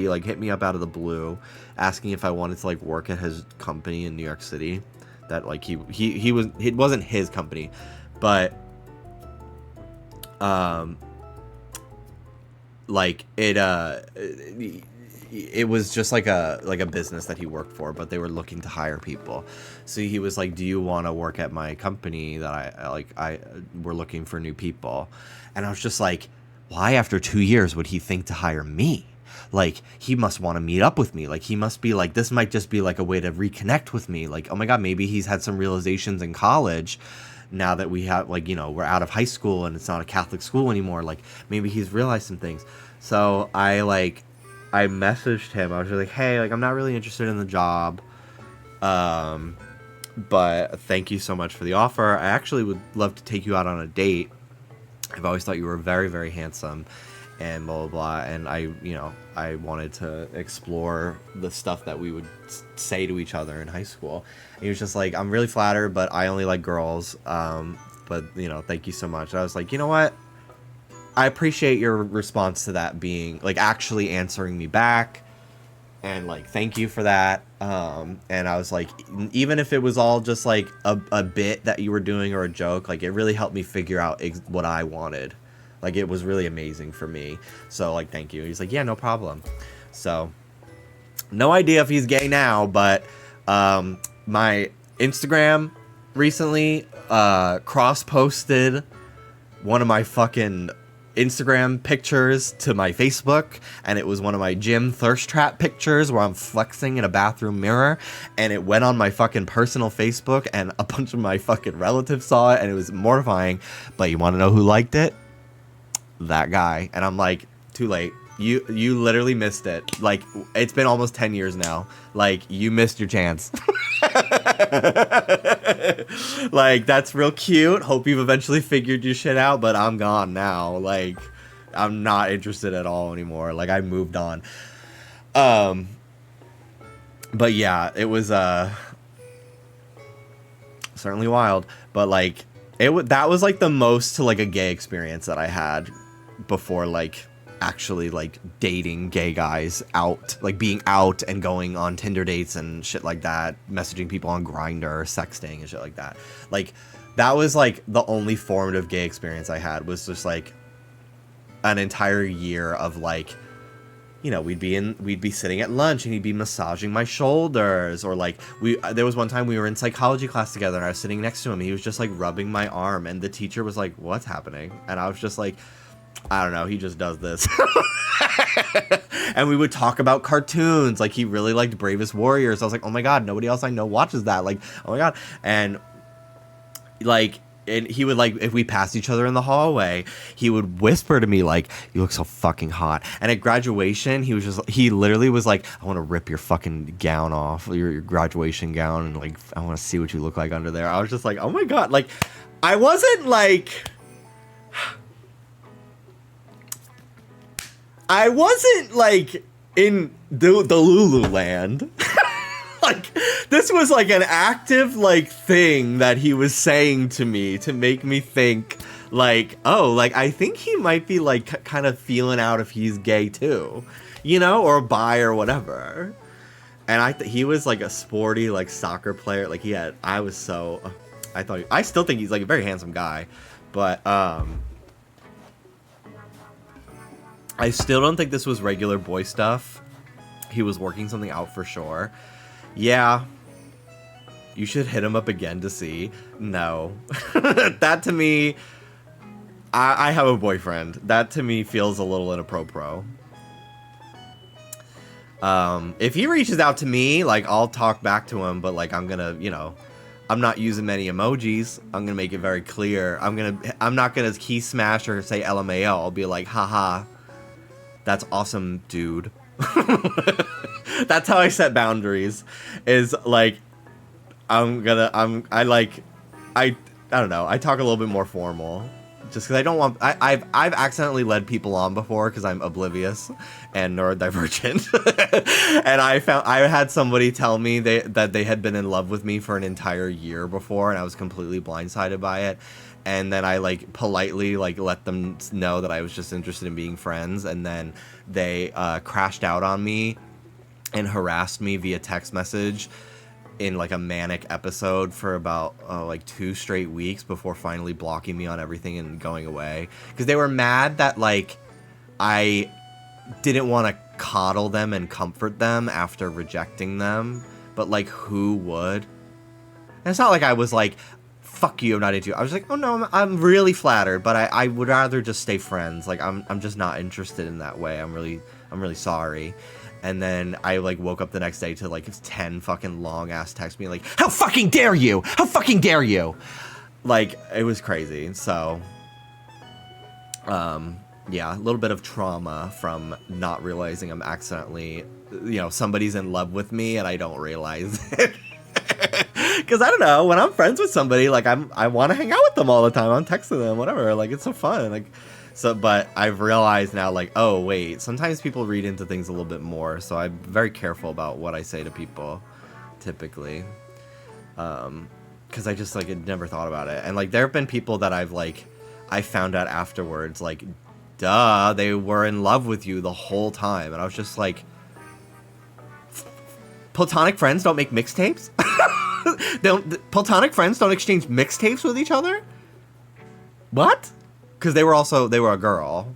like, hit me up out of the blue, asking if I wanted to, like, work at his company in New York City. That, like, it wasn't his company, but, like, it was just like a business that he worked for, but they were looking to hire people. So he was like, do you want to work at my company that we're looking for new people? And I was just like, why after 2 years would he think to hire me? Like, he must want to meet up with me. Like, he must be like, this might just be like a way to reconnect with me. Like, oh my God, maybe he's had some realizations in college now that we have, like, you know, we're out of high school and it's not a Catholic school anymore. Like, maybe he's realized some things. So I messaged him. I was like, hey, like, I'm not really interested in the job, but thank you so much for the offer. I actually would love to take you out on a date. I've always thought you were very, very handsome, and blah blah blah. And I wanted to explore the stuff that we would say to each other in high school. And he was just like, I'm really flattered, but I only like girls. But thank you so much. And I was like, you know what? I appreciate your response to that being like actually answering me back, and like thank you for that. And I was like, even if it was all just like a bit that you were doing or a joke, like it really helped me figure out what I wanted. Like it was really amazing for me. So like thank you. He's like, yeah, no problem. So no idea if he's gay now, but my Instagram recently cross posted one of my fucking Instagram pictures to my Facebook, and it was one of my gym thirst trap pictures where I'm flexing in a bathroom mirror, and it went on my fucking personal Facebook, and a bunch of my fucking relatives saw it, and it was mortifying. But you want to know who liked it? That guy. And I'm like, too late. You literally missed it. Like, it's been almost 10 years now. Like, you missed your chance. Like, that's real cute. Hope you've eventually figured your shit out, but I'm gone now. Like, I'm not interested at all anymore. Like, I moved on. But yeah, it was certainly wild. But like, that was like the most to like a gay experience that I had before, like, actually like dating gay guys out, like being out and going on Tinder dates and shit like that, messaging people on Grindr, sexting and shit like that. Like, that was like the only formative gay experience I had, was just like an entire year of like, we'd be sitting at lunch and he'd be massaging my shoulders, or like there was one time we were in psychology class together and I was sitting next to him and he was just like rubbing my arm, and the teacher was like, what's happening? And I was just like, I don't know, he just does this. And we would talk about cartoons. Like, he really liked Bravest Warriors. I was like, oh my god, nobody else I know watches that. Like, oh my god. And like, and he would, like, if we passed each other in the hallway, he would whisper to me like, you look so fucking hot. And at graduation, he literally was like, I want to rip your fucking gown off, your graduation gown, and like, I want to see what you look like under there. I was just like, oh my god. Like, I wasn't like in the Lulu land. Like, this was like an active like thing that he was saying to me to make me think like, oh, like I think he might be like kind of feeling out if he's gay too, or bi or whatever. And he was like a sporty like soccer player. Like I still think he's like a very handsome guy, but I still don't think this was regular boy stuff. He was working something out for sure. Yeah. You should hit him up again to see. No. That to me, I have a boyfriend. That to me feels a little inappropriate. If he reaches out to me, like, I'll talk back to him, but like, I'm gonna, I'm not using many emojis. I'm gonna make it very clear. I'm not gonna key smash or say LMAO. I'll be like, haha. That's awesome, dude. That's how I set boundaries. Is like, I don't know. I talk a little bit more formal, just because I don't want. I've accidentally led people on before because I'm oblivious and neurodivergent. And I had somebody tell me that they had been in love with me for an entire year before, and I was completely blindsided by it. And then I like politely like let them know that I was just interested in being friends, and then they crashed out on me and harassed me via text message in like a manic episode for about like 2 straight weeks before finally blocking me on everything and going away, because they were mad that like I didn't want to coddle them and comfort them after rejecting them, but like who would? And it's not like I was like, fuck you, I'm not into you. I was like, oh no, I'm really flattered, but I would rather just stay friends. Like, I'm just not interested in that way. I'm really sorry. And then I like woke up the next day to like 10 fucking long ass texts being like, how fucking dare you? How fucking dare you? Like, it was crazy. So, yeah, a little bit of trauma from not realizing I'm accidentally, somebody's in love with me and I don't realize it. Because I don't know, when I'm friends with somebody, like I want to hang out with them all the time. I'm texting them, whatever. Like, it's so fun. Like, So, but I've realized now, like, oh, wait, sometimes people read into things a little bit more, so I'm very careful about what I say to people, typically. Because I just, like, had never thought about it. And, like, there have been people that I found out afterwards, like, duh, they were in love with you the whole time. And I was just like, platonic friends don't make mixtapes? Platonic friends don't exchange mixtapes with each other? What? Because they were a girl.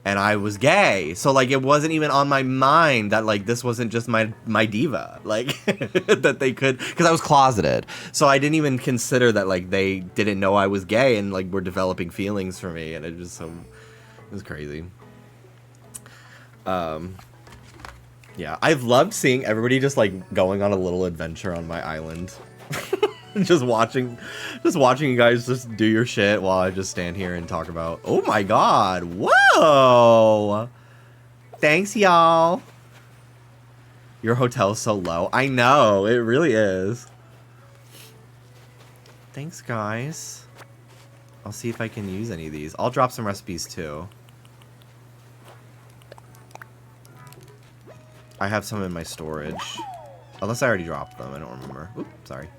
And I was gay. So, like, it wasn't even on my mind that, like, this wasn't just my diva. Like, that they could... Because I was closeted. So I didn't even consider that, like, they didn't know I was gay and, like, were developing feelings for me. And it was crazy. Yeah, I've loved seeing everybody just, like, going on a little adventure on my island. just watching you guys just do your shit while I just stand here and talk about, oh my god, whoa! Thanks, y'all. Your hotel's so low. I know, it really is. Thanks, guys. I'll see if I can use any of these. I'll drop some recipes, too. I have some in my storage. Unless I already dropped them, I don't remember. Oops, sorry.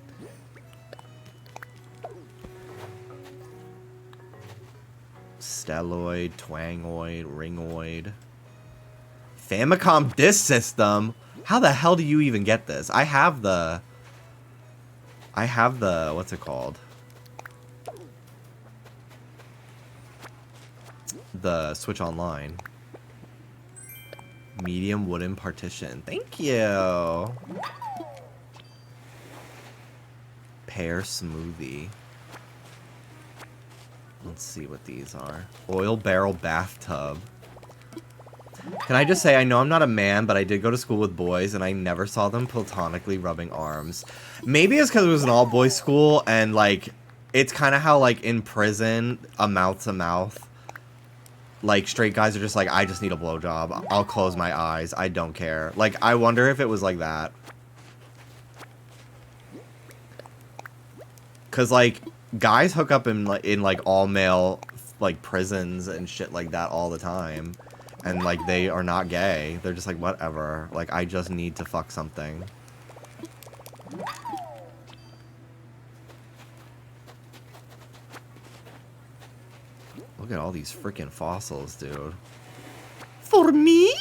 Stelloid, Twangoid, Ringoid. Famicom Disk System? How the hell do you even get this? I have the... What's it called? The Switch Online. Medium wooden partition. Thank you. Pear smoothie. Let's see what these are. Oil barrel bathtub. Can I just say, I know I'm not a man, but I did go to school with boys, and I never saw them platonically rubbing arms. Maybe it's because it was an all-boys school, and, like, it's kind of how, like, in prison, a mouth-to-mouth, like, straight guys are just like, I just need a blowjob. I'll close my eyes. I don't care. Like, I wonder if it was like that. Because, like, guys hook up in like, all-male, like, prisons and shit like that all the time. And, like, they are not gay. They're just like, whatever. Like, I just need to fuck something. Look at all these freaking fossils, dude. For me?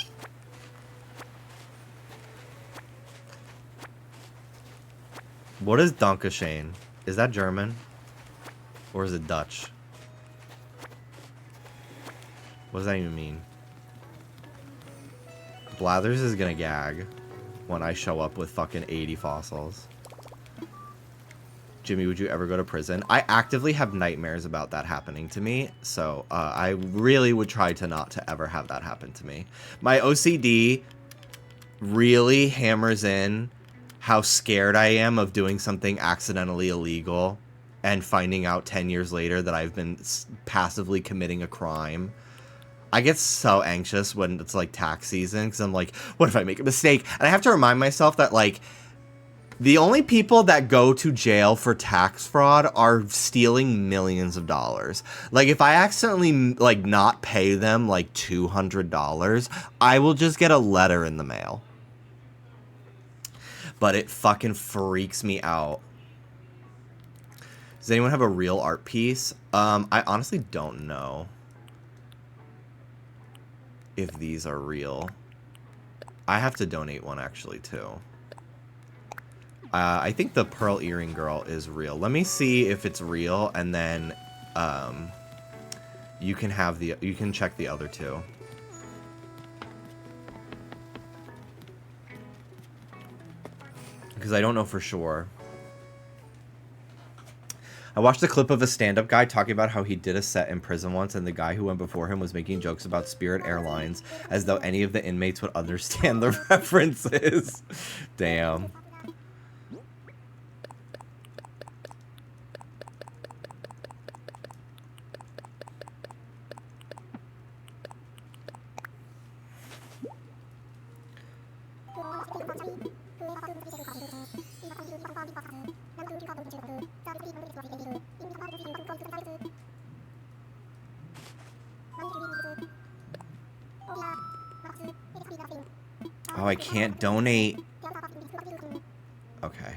What is Dankeschön? Is that German? Or is it Dutch? What does that even mean? Blathers is gonna gag when I show up with fucking 80 fossils. Jimmy, would you ever go to prison? I actively have nightmares about that happening to me, so I really would try to not to ever have that happen to me. My OCD really hammers in how scared I am of doing something accidentally illegal and finding out 10 years later that I've been passively committing a crime. I get so anxious when it's, like, tax season, because I'm like, what if I make a mistake? And I have to remind myself that, like, the only people that go to jail for tax fraud are stealing millions of dollars. Like, if I accidentally, like, not pay them, like, $200, I will just get a letter in the mail. But it fucking freaks me out. Does anyone have a real art piece? I honestly don't know if these are real. I have to donate one, actually, too. I think the pearl earring girl is real. Let me see if it's real, and then you can check the other two. Because I don't know for sure. I watched a clip of a stand-up guy talking about how he did a set in prison once, and the guy who went before him was making jokes about Spirit Airlines as though any of the inmates would understand the references. Damn. Oh, I can't donate. Okay.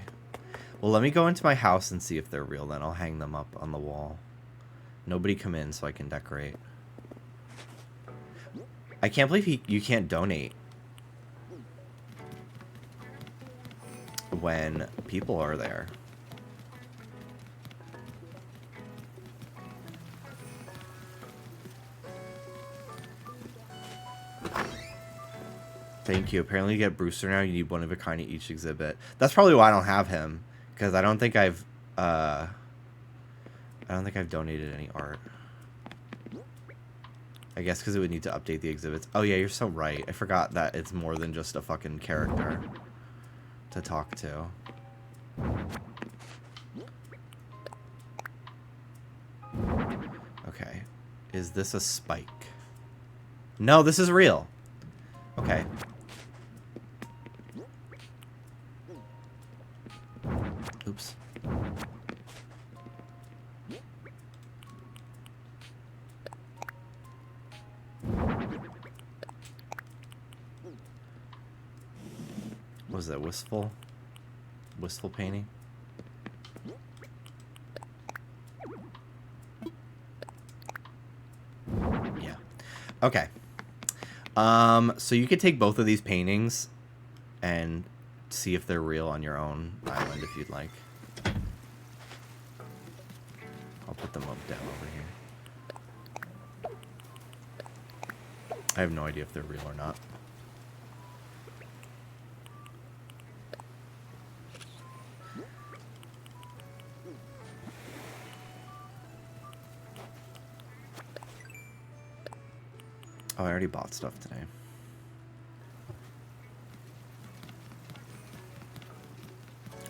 Well, let me go into my house and see if they're real, then. I'll hang them up on the wall. Nobody come in so I can decorate. I can't believe you can't donate when people are there. Thank you. Apparently you get Brewster now. You need one of a kind at each exhibit. That's probably why I don't have him, because I don't think I've donated any art. I guess because it would need to update the exhibits. Oh yeah, you're so right. I forgot that it's more than just a fucking character to talk to. Okay. Is this a spike? No, this is real. Okay. Oops. What was that? Wistful painting? Yeah. Okay. So you could take both of these paintings and see if they're real on your own island if you'd like. I'll put them up down over here. I have no idea if they're real or not. Oh, I already bought stuff today.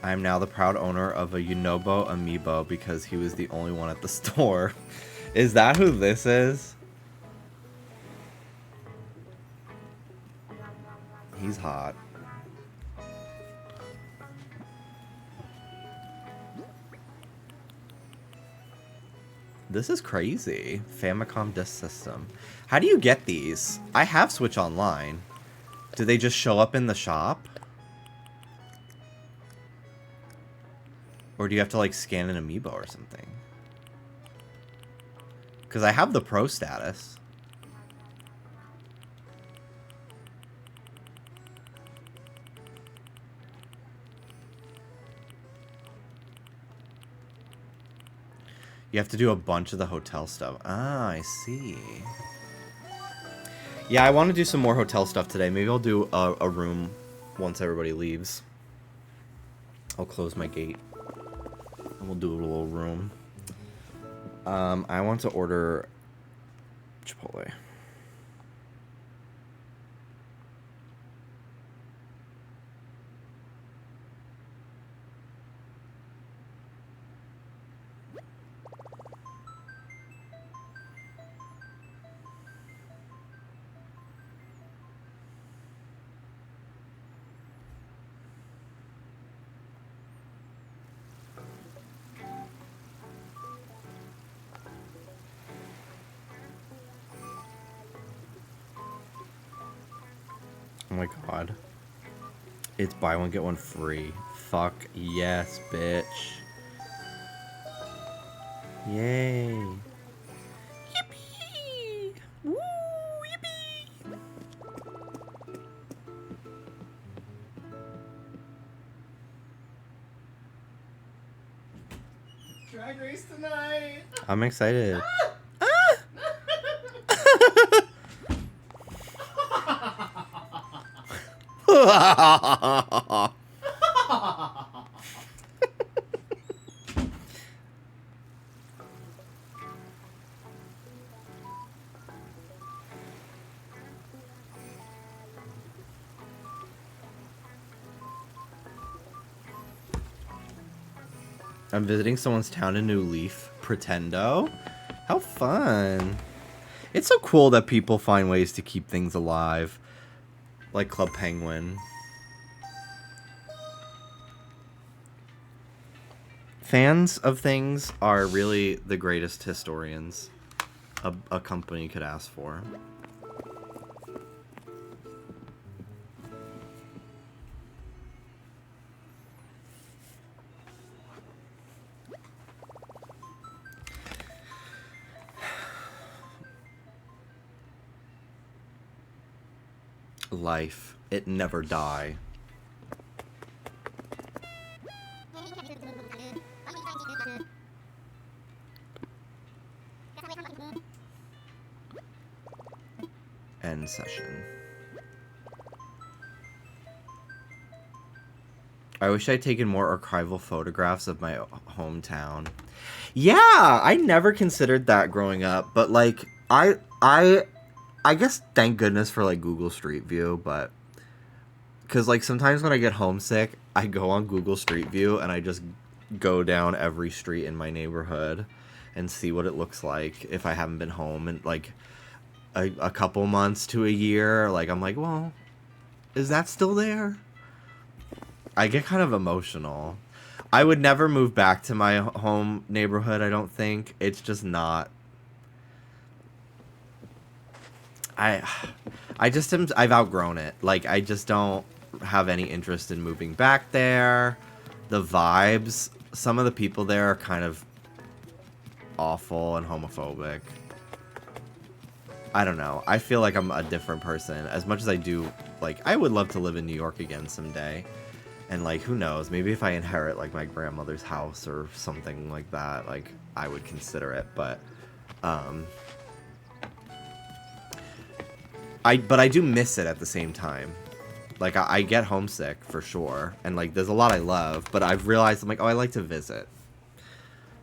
I am now the proud owner of a Yunobo amiibo because he was the only one at the store. Is that who this is? He's hot. This is crazy. Famicom Disk System. How do you get these? I have Switch Online. Do they just show up in the shop? Or do you have to, like, scan an amiibo or something? Because I have the pro status. You have to do a bunch of the hotel stuff. Ah, I see. Yeah, I want to do some more hotel stuff today. Maybe I'll do a room once everybody leaves. I'll close my gate. And we'll do a little room. I want to order Chipotle. Oh my god. It's buy one, get one free. Fuck yes, bitch. Yay. Yippee! Woo! Yippee! Drag race tonight! I'm excited. I'm visiting someone's town in New Leaf. Pretendo? How fun. It's so cool that people find ways to keep things alive. Like Club Penguin. Fans of things are really the greatest historians a company could ask for. Life, it never die. End session. I wish I'd taken more archival photographs of my hometown. Yeah, I never considered that growing up, but like I guess thank goodness for like Google Street View, but cuz like sometimes when I get homesick, I go on Google Street View and I just go down every street in my neighborhood and see what it looks like if I haven't been home in like a couple months to a year. Like I'm like, well, is that still there? I get kind of emotional. I would never move back to my home neighborhood, I don't think. It's just not. I've outgrown it. Like, I just don't have any interest in moving back there. The vibes, some of the people there are kind of awful and homophobic. I don't know. I feel like I'm a different person. As much as I do, like, I would love to live in New York again someday. And, like, who knows? Maybe if I inherit, like, my grandmother's house or something like that, like, I would consider it. But, I do miss it at the same time. Like, I get homesick, for sure. And, like, there's a lot I love. But I've realized, I'm like, oh, I like to visit.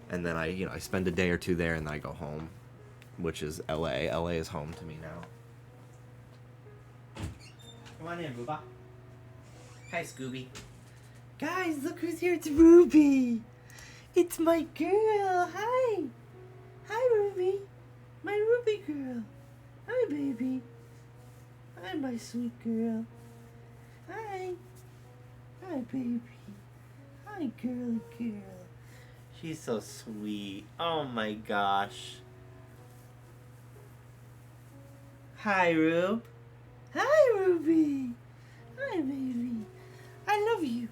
And then I spend a day or two there, and then I go home. Which is LA. LA is home to me now. Come on in, Booba. Hi, Scooby. Guys, look who's here. It's Ruby. It's my girl. Hi. Hi, Ruby. My Ruby girl. Hi, baby. Hi, my sweet girl. Hi. Hi, baby. Hi, girly girl. She's so sweet. Oh, my gosh. Hi, Rube. Hi, Ruby. Hi, baby. I love you.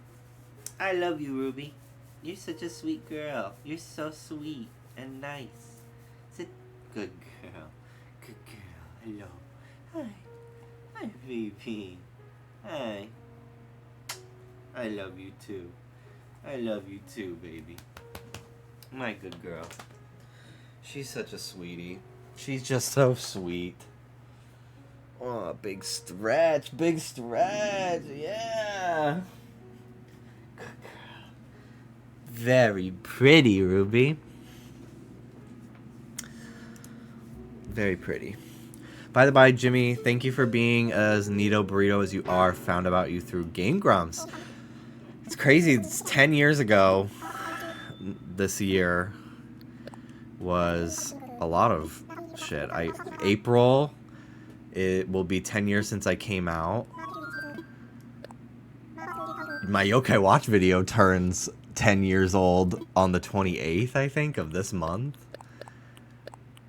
I love you, Ruby. You're such a sweet girl. You're so sweet and nice. It's a good girl. Good girl. Hello. Hi. Hi, baby. Hi. I love you too. I love you too, baby. My good girl. She's such a sweetie. She's just so sweet. Oh, big stretch, yeah. Good girl. Very pretty, Ruby. Very pretty. By the by, Jimmy, thank you for being as neato burrito as you are. Found about you through Game Grumps. It's crazy. It's 10 years ago. This year was a lot of shit. April. It will be 10 years since I came out. My Yokai Watch video turns 10 years old on the 28th, I think, of this month.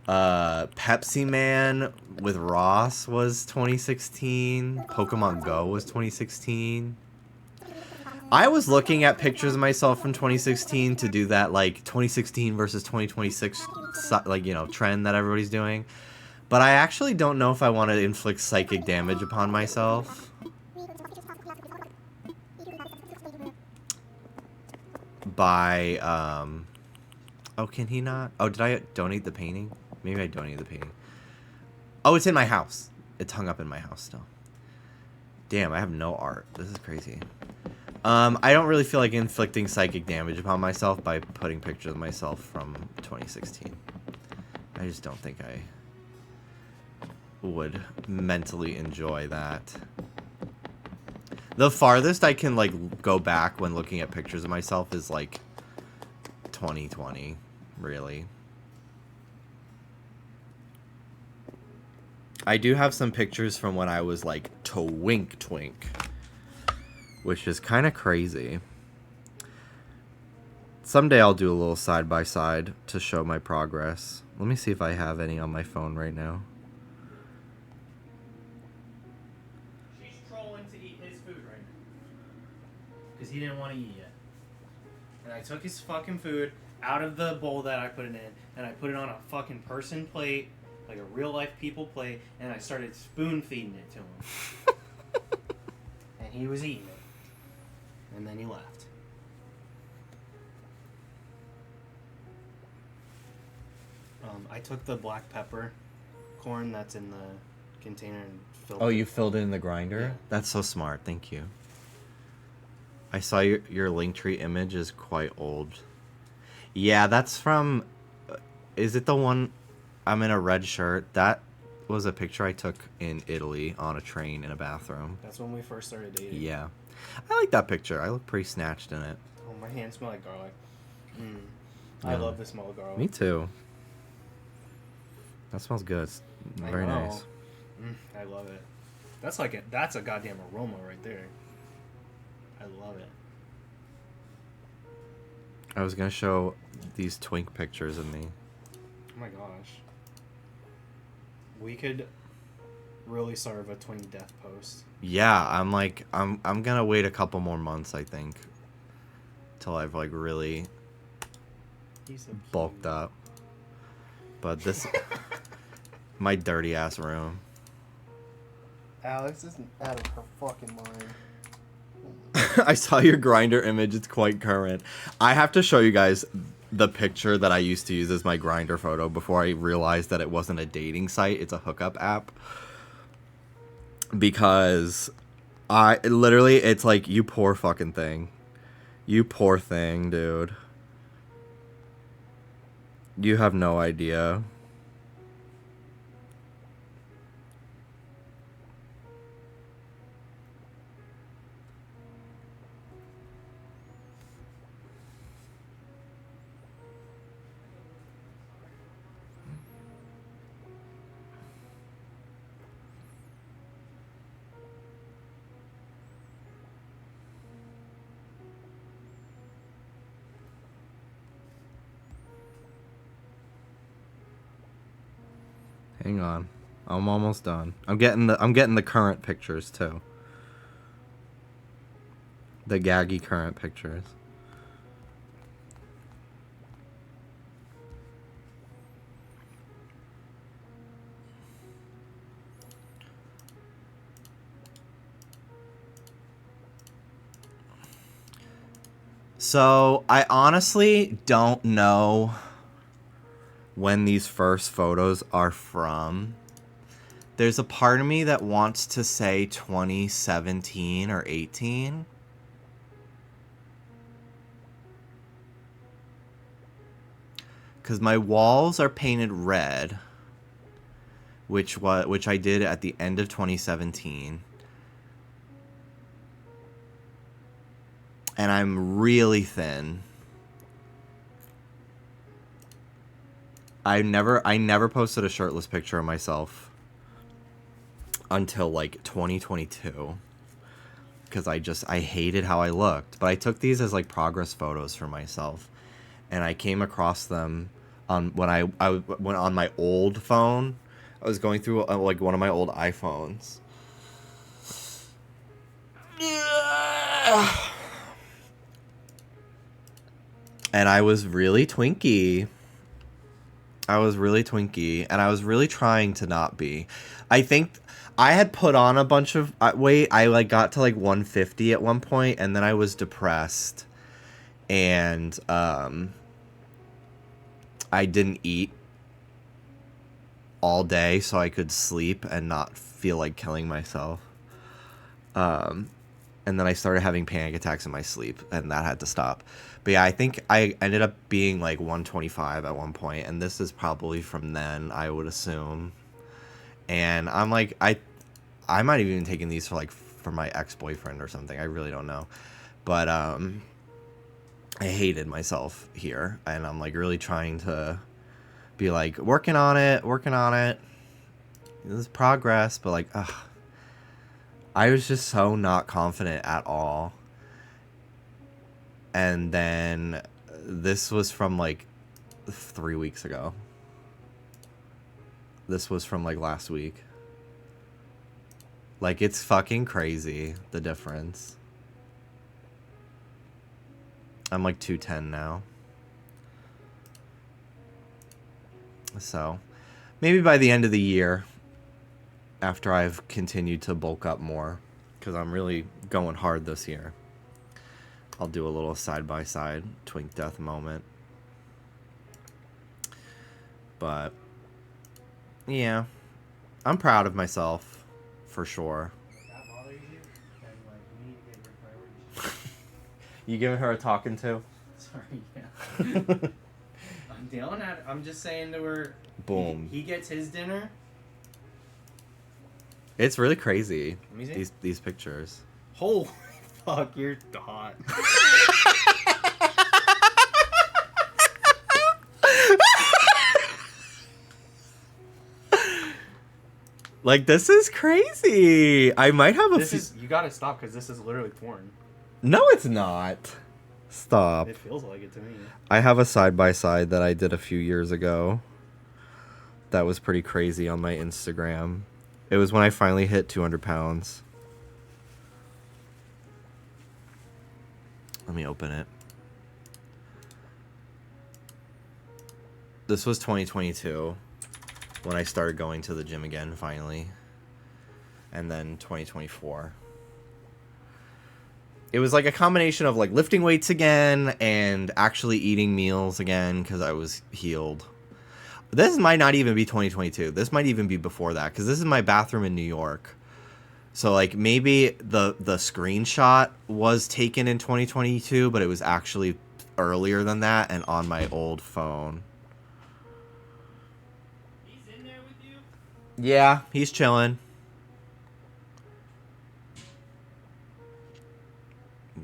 Pepsi Man with Ross was 2016. Pokemon Go was 2016. I was looking at pictures of myself from 2016 to do that, like, 2016 versus 2026, like, you know, trend that everybody's doing. But I actually don't know if I want to inflict psychic damage upon myself. By, oh, can he not? Oh, did I donate the painting? Maybe I donated the painting. Oh, it's in my house. It's hung up in my house still. Damn, I have no art. This is crazy. I don't really feel like inflicting psychic damage upon myself by putting pictures of myself from 2016. I just don't think I would mentally enjoy that. The farthest I can, like, go back when looking at pictures of myself is, like, 2020, really. I do have some pictures from when I was, like, twink, which is kind of crazy. Someday I'll do a little side-by-side to show my progress. Let me see if I have any on my phone right now. She's trolling to eat his food right now. Because he didn't want to eat yet. And I took his fucking food out of the bowl that I put it in, and I put it on a fucking person plate, like a real-life people plate, and I started spoon-feeding it to him. he was eating it. And then he left. I took the black pepper corn that's in the container and filled Oh, it. you filled it in the grinder? Yeah. That's so smart. Thank you. I saw your Linktree image is quite old. Yeah, that's from... Is it the one... I'm in a red shirt. That was a picture I took in Italy on a train in a bathroom. That's when we first started dating. Yeah. I like that picture. I look pretty snatched in it. Oh, my hands smell like garlic. I love the smell of garlic. Me too. That smells good. It's very nice. I love it. That's a goddamn aroma right there. I love it. I was gonna show these twink pictures of me. Oh my gosh. We could really serve a twin death post. Yeah, I'm gonna wait a couple more months, I think, till I've like really He's so bulked up. But this, my dirty ass room. Alex is out of her fucking mind. I saw your grinder image. It's quite current. I have to show you guys the picture that I used to use as my grinder photo before I realized that it wasn't a dating site. It's a hookup app. Because it's like, you poor fucking thing. You poor thing, dude. You have no idea. Hang on. I'm almost done. I'm getting the current pictures too. The gaggy current pictures. So, I honestly don't know when these first photos are from. There's a part of me that wants to say 2017 or 18. Because my walls are painted red, which I did at the end of 2017. And I'm really thin. I never posted a shirtless picture of myself until like 2022 because I hated how I looked. But I took these as like progress photos for myself, and I came across them on when I went on my old phone. I was going through like one of my old iPhones. And I was really twinky. And I was really trying to not be. I think I had put on a bunch of weight. I like got to like 150 at one point, and then I was depressed, and I didn't eat all day so I could sleep and not feel like killing myself. And then I started having panic attacks in my sleep, and that had to stop. But yeah, I think I ended up being like 125 at one point, and this is probably from then, I would assume. And I'm like, I might have even taken these for my ex-boyfriend or something. I really don't know. But I hated myself here, and I'm like really trying to be like working on it. This is progress, but like, ugh. I was just so not confident at all. And then this was from like 3 weeks ago. This was from like last week. Like, it's fucking crazy, the difference. I'm like 210 now. So, maybe by the end of the year, after I've continued to bulk up more, because I'm really going hard this year. I'll do a little side-by-side Twink Death moment. But, yeah, I'm proud of myself, for sure. That bothers you? Then, like, you need to get your priorities. You giving her a talking to? Sorry, yeah. I'm yelling at. I'm just saying to her. Boom. He gets his dinner. It's really crazy. Let me see. These pictures. Holy fuck, you're hot. Like, this is crazy. I might have a. You gotta stop because this is literally porn. No, it's not. Stop. It feels like it to me. I have a side-by-side that I did a few years ago. That was pretty crazy on my Instagram. It was when I finally hit 200 pounds. Let me open it. This was 2022 when I started going to the gym again, finally. And then 2024. It was like a combination of like lifting weights again and actually eating meals again because I was healed. This might not even be 2022. This might even be before that because this is my bathroom in New York. So like maybe the screenshot was taken in 2022, but it was actually earlier than that and on my old phone. He's in there with you? Yeah, he's chilling.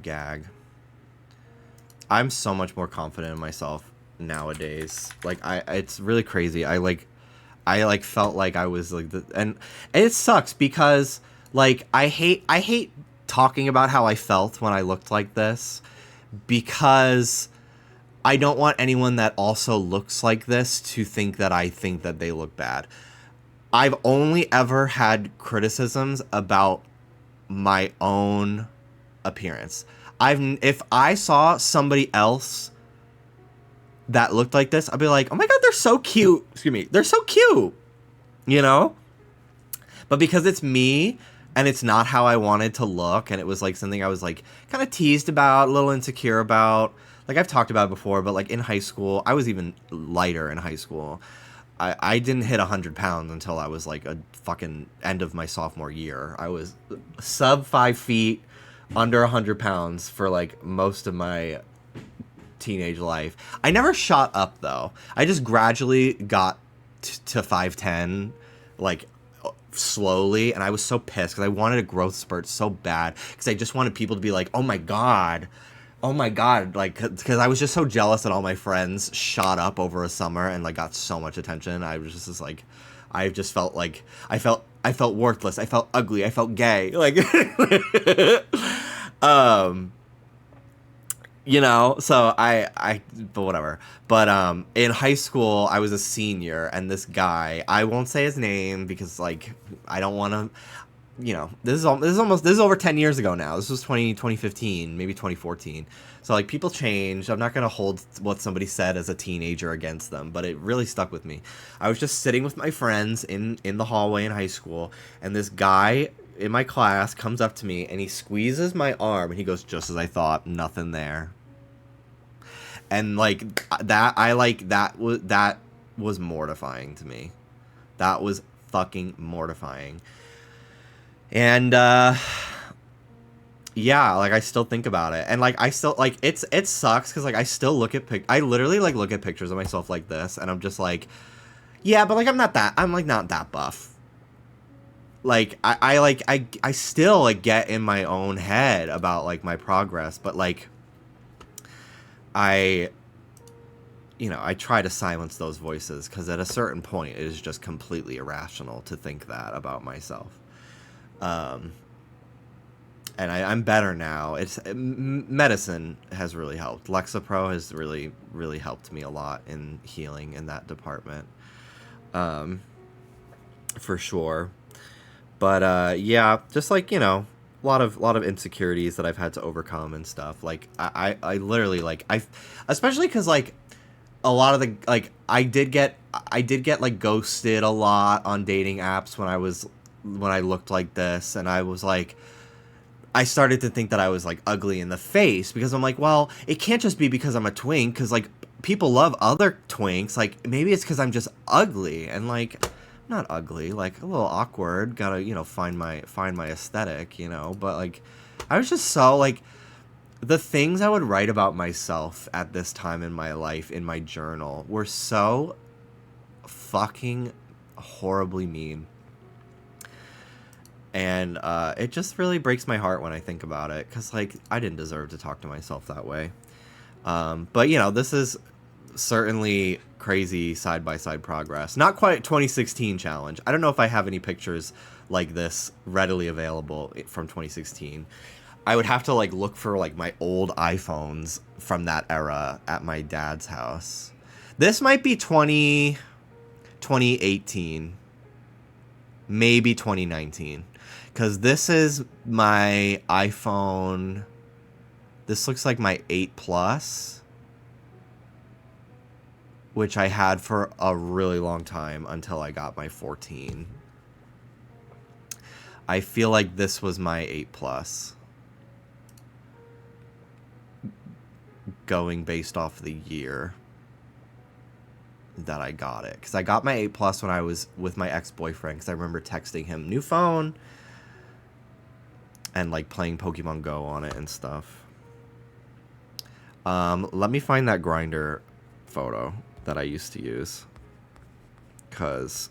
Gag. I'm so much more confident in myself nowadays. Like it's really crazy. I felt like I was like and it sucks because like I hate talking about how I felt when I looked like this because I don't want anyone that also looks like this to think that I think that they look bad. I've only ever had criticisms about my own appearance. If I saw somebody else that looked like this, I'd be like, oh my god, they're so cute. Excuse me, they're so cute. You know? But because it's me and it's not how I wanted to look, and it was like something I was like kind of teased about, a little insecure about. Like I've talked about it before, but like in high school, I was even lighter in high school. I didn't hit 100 pounds until I was like a fucking end of my sophomore year. I was sub 5 feet, under 100 pounds for like most of my teenage life. I never shot up though. I just gradually got to 5'10", like slowly, and I was so pissed because I wanted a growth spurt so bad because I just wanted people to be like, oh my god, like because I was just so jealous that all my friends shot up over a summer and like got so much attention. I was just like, I just felt like I felt worthless. I felt ugly. I felt gay. Like, you know, so but whatever. But in high school, I was a senior, and this guy, I won't say his name because like I don't want to, you know, this is over 10 years ago now. This was 2015, maybe 2014. So like people change. I'm not gonna hold what somebody said as a teenager against them, but it really stuck with me. I was just sitting with my friends in the hallway in high school, and this guy in my class comes up to me and he squeezes my arm and he goes, just as I thought, nothing there. And like that was mortifying to me. That was fucking mortifying. And yeah, like I still think about it, and like I still like it sucks because like I still look at I literally like look at pictures of myself like this, and I'm just like, yeah, but like I'm not that buff. Like I still like get in my own head about like my progress, but like I try to silence those voices because at a certain point it is just completely irrational to think that about myself. And I'm better now. Medicine has really helped. Lexapro has really, really helped me a lot in healing in that department, for sure. But yeah, just like, you know, a lot of insecurities that I've had to overcome and stuff. Like I literally like especially because like a lot of the like I did get like ghosted a lot on dating apps when I looked like this, and I was like, I started to think that I was like ugly in the face because I'm like, well, it can't just be because I'm a twink, because like people love other twinks. Like maybe it's because I'm just ugly, and like not ugly, like a little awkward. Gotta, you know, find my aesthetic, you know. But like I was just so like the things I would write about myself at this time in my life in my journal were so fucking horribly mean. And it just really breaks my heart when I think about it, because like I didn't deserve to talk to myself that way. But you know, this is certainly crazy side-by-side progress. Not quite 2016 challenge. I don't know if I have any pictures like this readily available from 2016. I would have to like look for like my old iPhones from that era at my dad's house. This might be 2018, maybe 2019. Because this is my iPhone. This looks like my 8 Plus, which I had for a really long time until I got my 14. I feel like this was my 8 Plus, going based off the year that I got it. Because I got my 8 Plus when I was with my ex-boyfriend, because I remember texting him, new phone, and like playing Pokemon Go on it and stuff. Let me find that Grindr photo that I used to use, because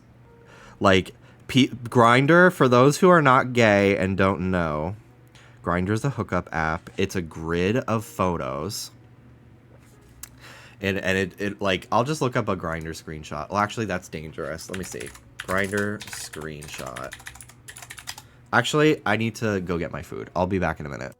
like Grindr, for those who are not gay and don't know, Grindr's a hookup app. It's a grid of photos, and it like, I'll just look up a Grindr screenshot. Well, actually that's dangerous. Let me see. Grindr screenshot. Actually, I need to go get my food. I'll be back in a minute.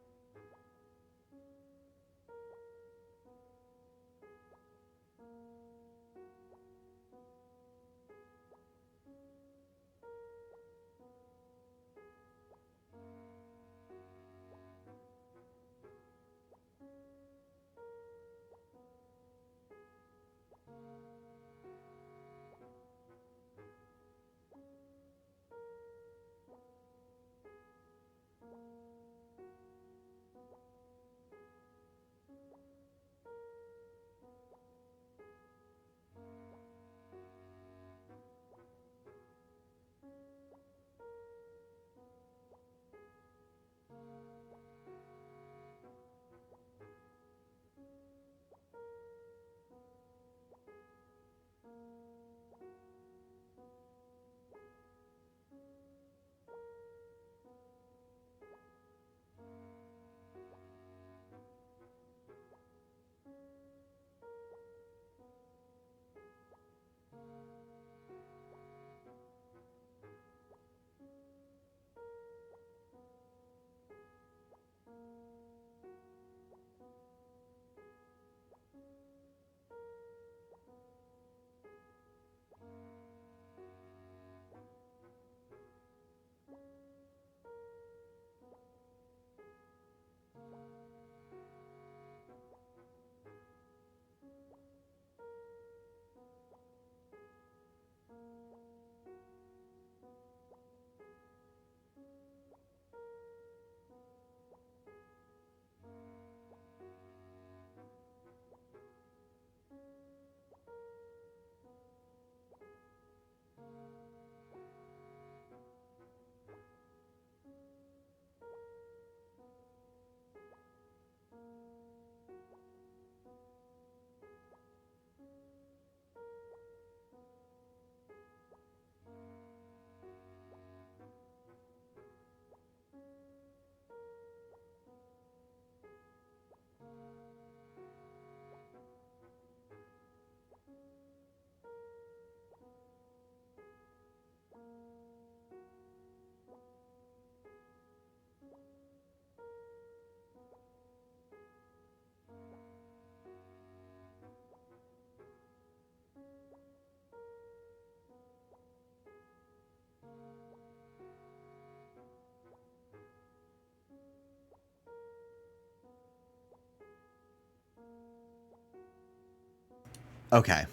Okay,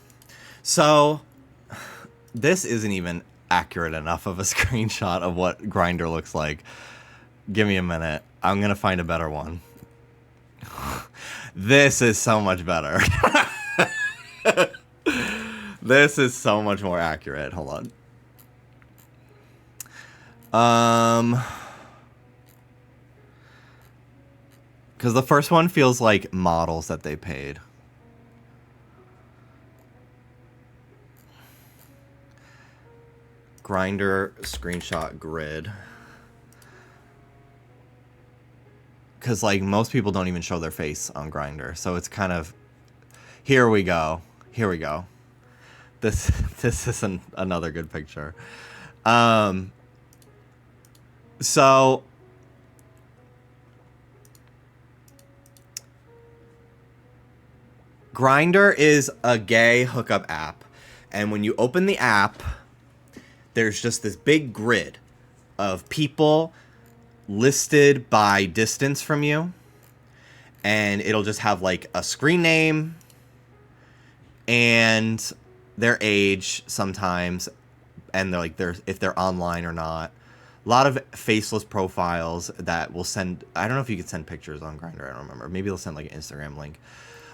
so this isn't even accurate enough of a screenshot of what Grindr looks like. Give me a minute. I'm gonna find a better one. This is so much better. This is so much more accurate. Hold on. Because the first one feels like models that they paid. Grindr screenshot grid. Because, like, most people don't even show their face on Grindr. So it's kind of... Here we go. Here we go. This isn't another good picture. So... Grindr is a gay hookup app. And when you open the app, there's just this big grid of people listed by distance from you. And it'll just have like a screen name and their age sometimes. And they're like, if they're online or not. A lot of faceless profiles that will send... I don't know if you could send pictures on Grindr. I don't remember. Maybe they'll send like an Instagram link.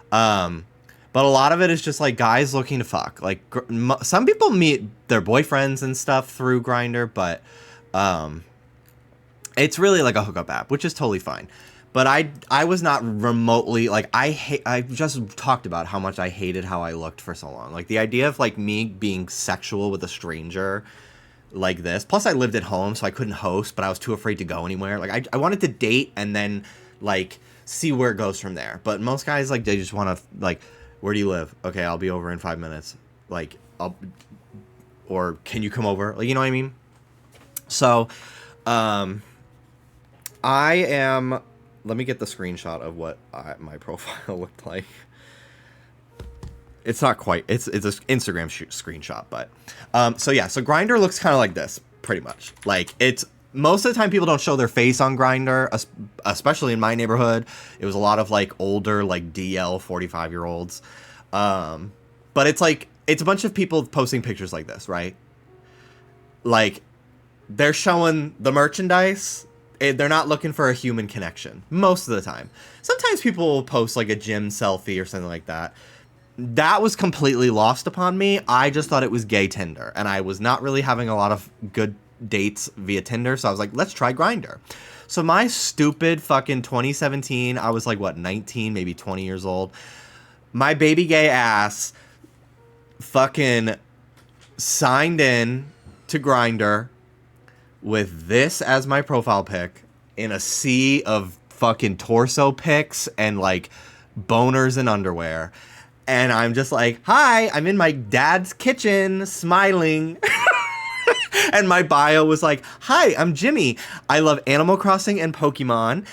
But a lot of it is just like guys looking to fuck. Like some people meet their boyfriends and stuff through Grindr, but it's really like a hookup app, which is totally fine. But I was not remotely like I just talked about how much I hated how I looked for so long. Like the idea of like me being sexual with a stranger like this. Plus I lived at home, so I couldn't host, but I was too afraid to go anywhere. Like I wanted to date and then like see where it goes from there. But most guys like they just want to like, where do you live? Okay, I'll be over in 5 minutes. Like or can you come over? Like, you know what I mean? So I am... Let me get the screenshot of what my profile looked like. It's not quite... It's an Instagram screenshot, but... So yeah, so Grindr looks kind of like this, pretty much. Like, it's... Most of the time, people don't show their face on Grindr, especially in my neighborhood. It was a lot of, like, older, like, DL 45-year-olds. But it's, like... It's a bunch of people posting pictures like this, right? Like, they're showing the merchandise... They're not looking for a human connection most of the time. Sometimes people will post like a gym selfie or something like that. That was completely lost upon me. I just thought it was gay Tinder, and I was not really having a lot of good dates via Tinder. So I was like, let's try Grindr. So my stupid fucking 2017, I was like, what, 19, maybe 20 years old. My baby gay ass fucking signed in to Grindr with this as my profile pic in a sea of fucking torso pics and like boners and underwear. And I'm just like, hi, I'm in my dad's kitchen smiling. And my bio was like, hi, I'm Jimmy. I love Animal Crossing and Pokemon.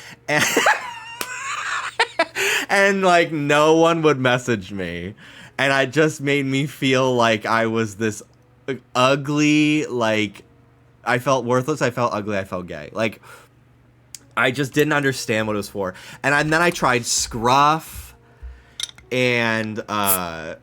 And like no one would message me. And it just made me feel like I was this ugly, like, I felt worthless, I felt ugly, I felt gay. Like, I just didn't understand what it was for. And then I tried Scruff and that,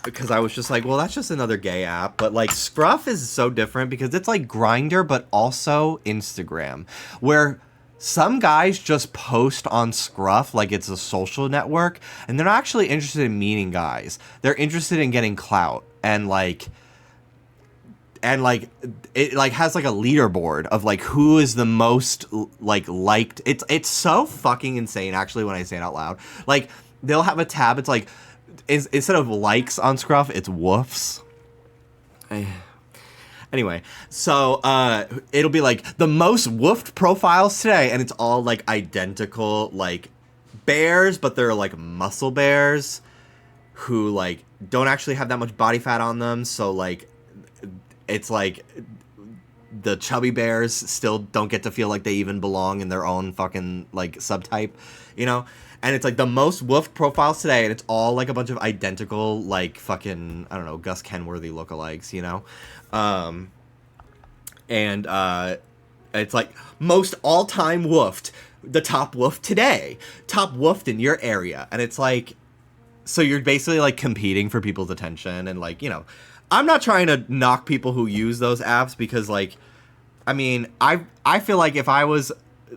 because I was just like, well, that's just another gay app. But, like, Scruff is so different because it's like Grindr, but also Instagram. Where some guys just post on Scruff like it's a social network, and they're not actually interested in meeting guys. They're interested in getting clout and, like... And, like, it, like, has, like, a leaderboard of, like, who is the most, like, liked. It's so fucking insane, actually, when I say it out loud. Like, they'll have a tab. It's, like, instead of likes on Scruff, it's woofs. Anyway, so, it'll be, like, the most woofed profiles today. And it's all, like, identical, like, bears, but they're, like, muscle bears who, like, don't actually have that much body fat on them. So, like... It's like the chubby bears still don't get to feel like they even belong in their own fucking like subtype, you know? And it's like the most woofed profiles today, and it's all like a bunch of identical like fucking, I don't know, Gus Kenworthy lookalikes, you know? It's like most all-time woofed, the top woof today, top woofed in your area. And it's like, so you're basically like competing for people's attention and like, you know, I'm not trying to knock people who use those apps because, like, I mean, I feel like if I was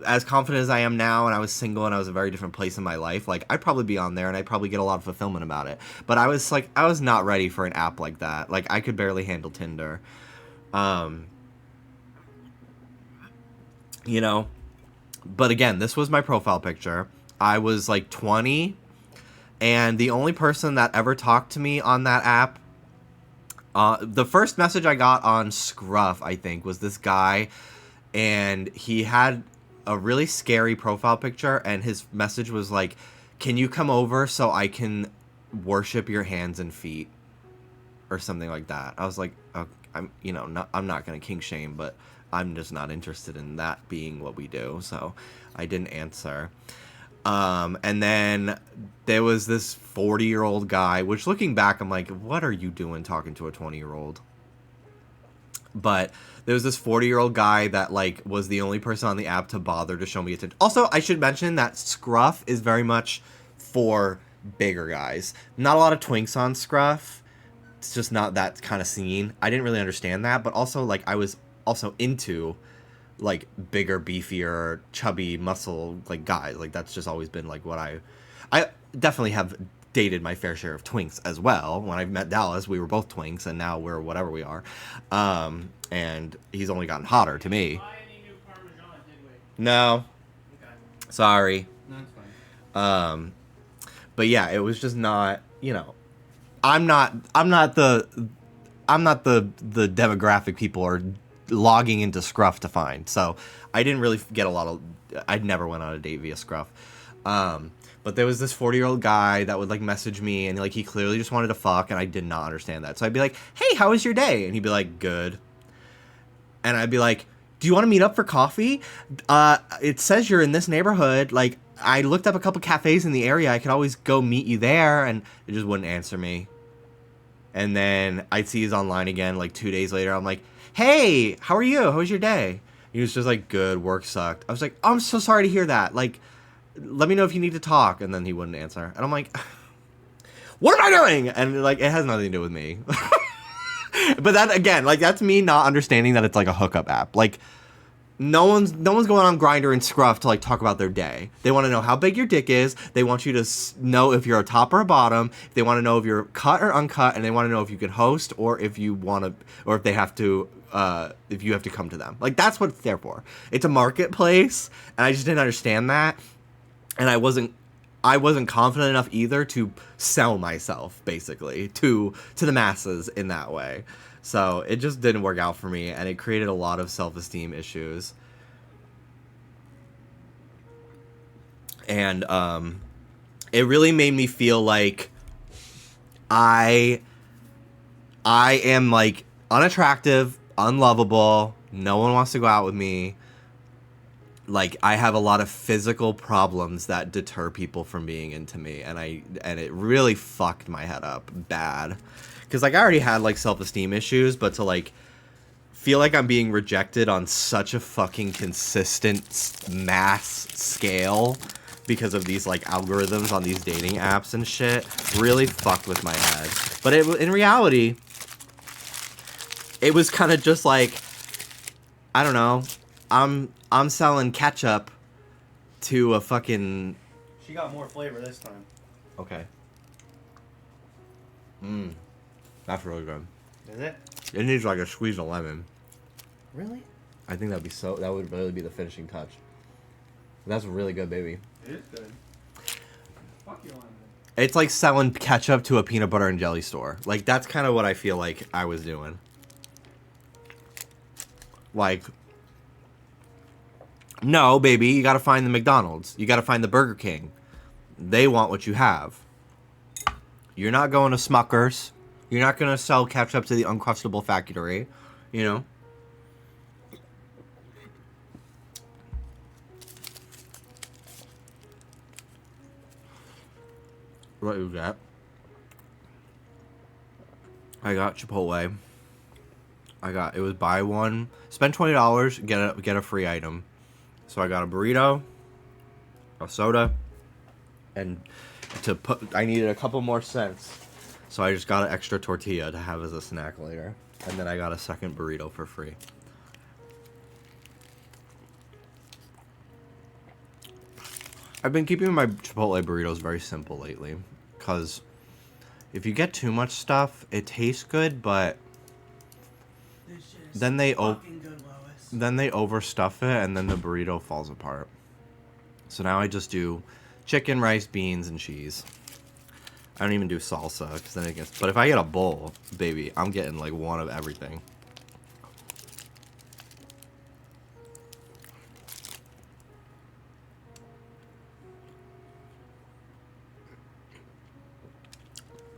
as confident as I am now and I was single and I was a very different place in my life, like, I'd probably be on there and I'd probably get a lot of fulfillment about it. But I was not ready for an app like that. Like, I could barely handle Tinder. You know, but again, this was my profile picture. I was like 20, and the only person that ever talked to me on that app, the first message I got on Scruff, I think, was this guy, and he had a really scary profile picture, and his message was like, "Can you come over so I can worship your hands and feet?" or something like that. I was like, oh, I'm not gonna kink shame, but I'm just not interested in that being what we do, so I didn't answer. And then there was this 40-year-old guy, which looking back, I'm like, what are you doing talking to a 20-year-old? But there was this 40-year-old guy that, like, was the only person on the app to bother to show me attention. Also, I should mention that Scruff is very much for bigger guys. Not a lot of twinks on Scruff. It's just not that kind of scene. I didn't really understand that, but also, like, I was also into, like, bigger, beefier, chubby, muscle, like, guys. Like, that's just always been, like, what I definitely have dated my fair share of twinks as well. When I met Dallas, we were both twinks, and now we're whatever we are. And he's only gotten hotter to me. Buy any new Parmesan, did we? No. Okay. Sorry. No, it's fine. But yeah, it was just not, you know, I'm not the demographic people are logging into Scruff to find. So I didn't really get I never went on a date via Scruff. But there was this 40-year-old guy that would, like, message me, and, like, he clearly just wanted to fuck, and I did not understand that. So I'd be like, hey, how was your day? And he'd be like, good. And I'd be like, do you want to meet up for coffee? It says you're in this neighborhood. Like, I looked up a couple cafes in the area. I could always go meet you there. And it just wouldn't answer me. And then I'd see he's online again, like, 2 days later. I'm like, hey, how are you? How was your day? He was just like, good, work sucked. I was like, oh, I'm so sorry to hear that. Like, let me know if you need to talk. And then he wouldn't answer. And I'm like, what am I doing? And, like, it has nothing to do with me. But that, again, like, that's me not understanding that it's, like, a hookup app. Like, no one's going on Grindr and Scruff to, like, talk about their day. They want to know how big your dick is. They want you to know if you're a top or a bottom. They want to know if you're cut or uncut, and they want to know if you can host or if you want to, or if they have to, if you have to come to them. Like, that's what it's there for. It's a marketplace, and I just didn't understand that, and I wasn't confident enough either to sell myself, basically, to the masses in that way. So it just didn't work out for me, and it created a lot of self-esteem issues. And it really made me feel like I am, like, unattractive, unlovable, no one wants to go out with me. Like, I have a lot of physical problems that deter people from being into me, and it really fucked my head up bad. Because, like, I already had, like, self-esteem issues, but to, like, feel like I'm being rejected on such a fucking consistent mass scale because of these, like, algorithms on these dating apps and shit really fucked with my head. But in reality, it was kind of just like, I don't know, I'm selling ketchup to a fucking... She got more flavor this time. Okay. That's really good. Is it? It needs, like, a squeeze of lemon. Really? I think that would really be the finishing touch. That's really good, baby. It is good. Fuck you on it. It's like selling ketchup to a peanut butter and jelly store. Like, that's kind of what I feel like I was doing. Like, no, baby, you gotta find the McDonald's. You gotta find the Burger King. They want what you have. You're not going to Smucker's. You're not gonna sell ketchup to the Uncrustable factory, you know? What you got? I got Chipotle. It was buy one, spend $20, get a free item. So I got a burrito, a soda, and I needed a couple more cents. So I just got an extra tortilla to have as a snack later. And then I got a second burrito for free. I've been keeping my Chipotle burritos very simple lately, because if you get too much stuff, it tastes good, but then they overstuff it, and then the burrito falls apart. So now I just do chicken, rice, beans, and cheese. I don't even do salsa, because then it gets... But if I get a bowl, baby, I'm getting like one of everything.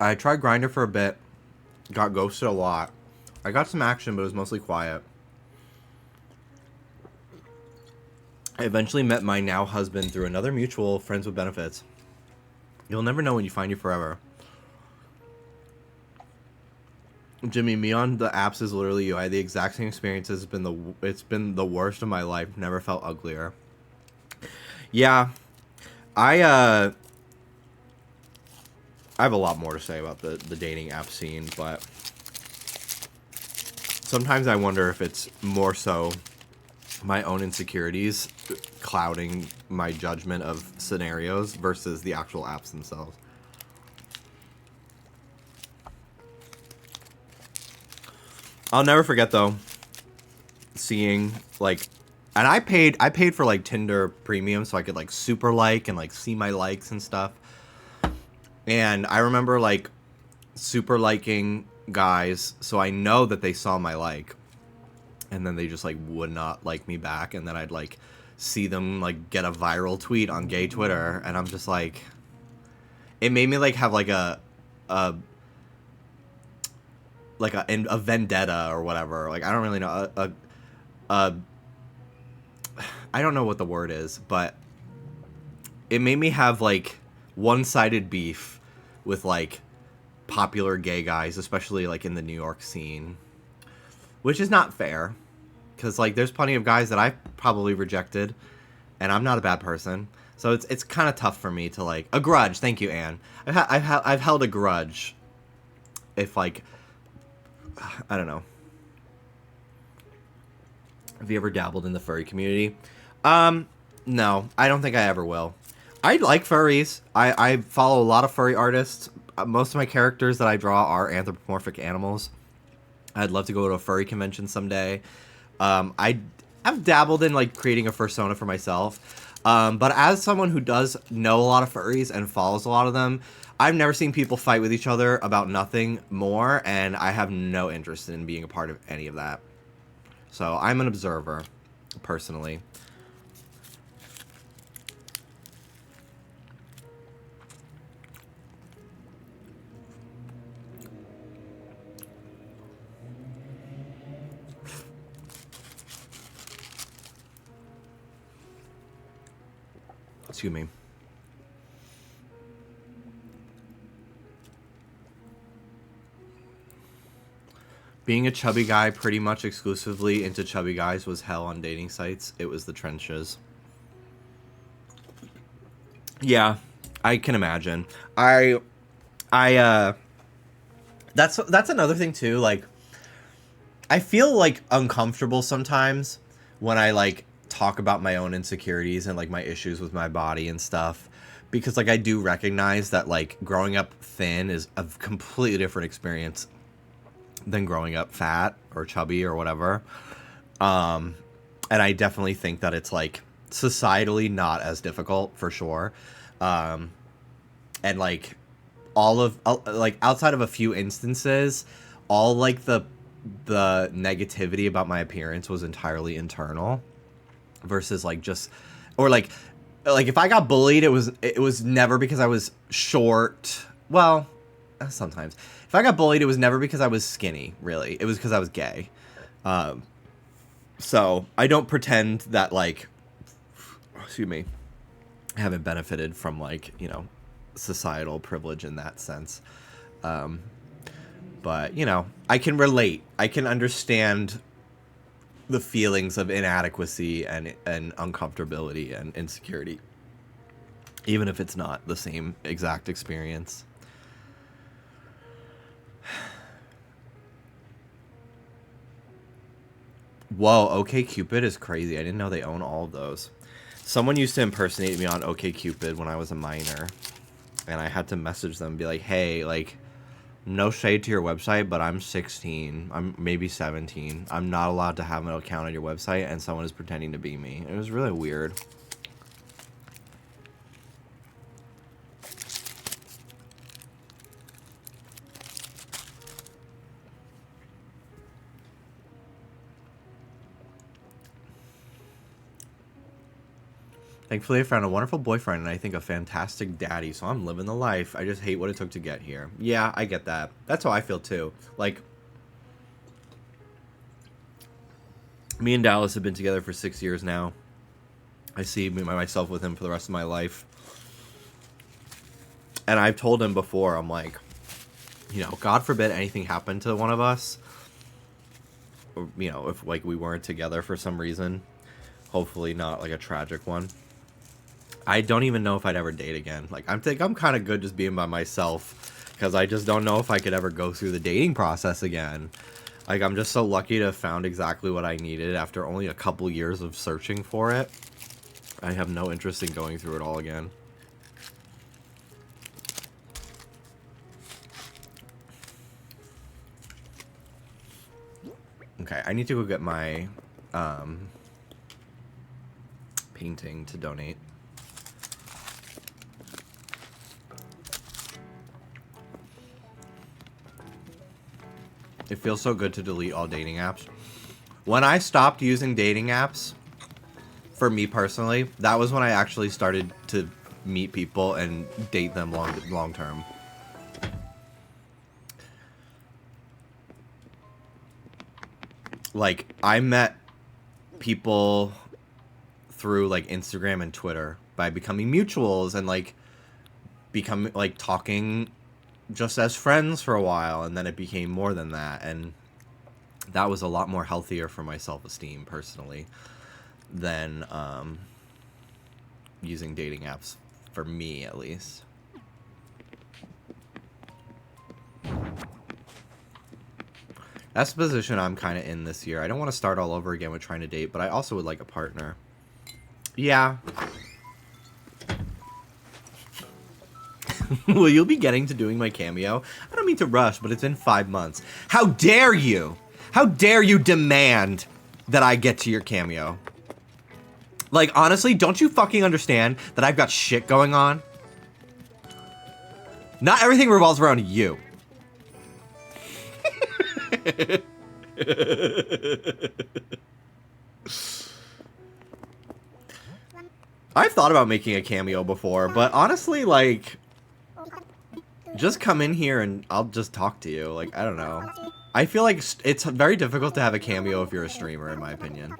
I tried Grindr for a bit, got ghosted a lot. I got some action, but it was mostly quiet. I eventually met my now husband through another mutual, friends with benefits. You'll never know when you find you forever. Jimmy, me on the apps is literally you. I had the exact same experience. It's been the worst of my life. Never felt uglier. Yeah, I have a lot more to say about the dating app scene, but sometimes I wonder if it's more so my own insecurities clouding my judgment of scenarios versus the actual apps themselves. I'll never forget though, seeing like, and I paid for like Tinder Premium so I could like super like and like see my likes and stuff. And I remember like super liking guys, so I know that they saw my like, and then they just like would not like me back, and then I'd like see them like get a viral tweet on gay Twitter, and I'm just like, it made me like have like a vendetta or whatever. Like I don't really know I don't know what the word is, but it made me have like one-sided beef with like popular gay guys, especially like in the New York scene, which is not fair, because like there's plenty of guys that I've probably rejected, and I'm not a bad person, so it's kind of tough for me to like a grudge. Thank you, Anne. I've held a grudge if like, I don't know. Have you ever dabbled in the furry community? No, I don't think I ever will. I like furries. I follow a lot of furry artists. Most of my characters that I draw are anthropomorphic animals. I'd love to go to a furry convention someday. I've dabbled in like creating a fursona for myself. But as someone who does know a lot of furries and follows a lot of them, I've never seen people fight with each other about nothing more, and I have no interest in being a part of any of that. So I'm an observer, personally. Excuse me. Being a chubby guy pretty much exclusively into chubby guys was hell on dating sites. It was the trenches. Yeah, I can imagine. That's another thing too, like I feel like uncomfortable sometimes when I like talk about my own insecurities and like my issues with my body and stuff, because like I do recognize that like growing up thin is a completely different experience than growing up fat or chubby or whatever. And I definitely think that it's like societally not as difficult for sure. And like all of like outside of a few instances, all like the negativity about my appearance was entirely internal versus like just, or like if I got bullied, it was never because I was short. Well, sometimes if I got bullied, it was never because I was skinny, really. It was because I was gay. So I don't pretend that like, excuse me, I haven't benefited from like, you know, societal privilege in that sense. But, you know, I can relate. I can understand the feelings of inadequacy and uncomfortability and insecurity, even if it's not the same exact experience. Whoa, OkCupid is crazy. I didn't know they own all of those. Someone used to impersonate me on OkCupid when I was a minor, and I had to message them and be like, hey, like, no shade to your website, but I'm 16, I'm maybe 17. I'm not allowed to have an account on your website, and someone is pretending to be me. It was really weird. Thankfully, I found a wonderful boyfriend and I think a fantastic daddy, so I'm living the life. I just hate what it took to get here. Yeah, I get that. That's how I feel too. Like, me and Dallas have been together for 6 years now. I see myself with him for the rest of my life. And I've told him before, I'm like, you know, God forbid anything happened to one of us. Or, you know, if like we weren't together for some reason. Hopefully not like a tragic one. I don't even know if I'd ever date again. Like, I think I'm kind of good just being by myself, because I just don't know if I could ever go through the dating process again. Like, I'm just so lucky to have found exactly what I needed after only a couple years of searching for it. I have no interest in going through it all again. Okay, I need to go get my painting to donate. It feels so good to delete all dating apps. When I stopped using dating apps, for me personally, that was when I actually started to meet people and date them long term. Like, I met people through like Instagram and Twitter by becoming mutuals and like becoming like talking just as friends for a while, and then it became more than that, and that was a lot more healthier for my self-esteem personally than using dating apps, for me at least. That's the position I'm kind of in this year. I don't want to start all over again with trying to date, but I also would like a partner. Yeah. Will you be getting to doing my cameo? I don't mean to rush, but it's in 5 months. How dare you? How dare you demand that I get to your cameo? Like, honestly, don't you fucking understand that I've got shit going on? Not everything revolves around you. I've thought about making a cameo before, but honestly, like, just come in here and I'll just talk to you. Like, I don't know. I feel like it's very difficult to have a cameo if you're a streamer, in my opinion.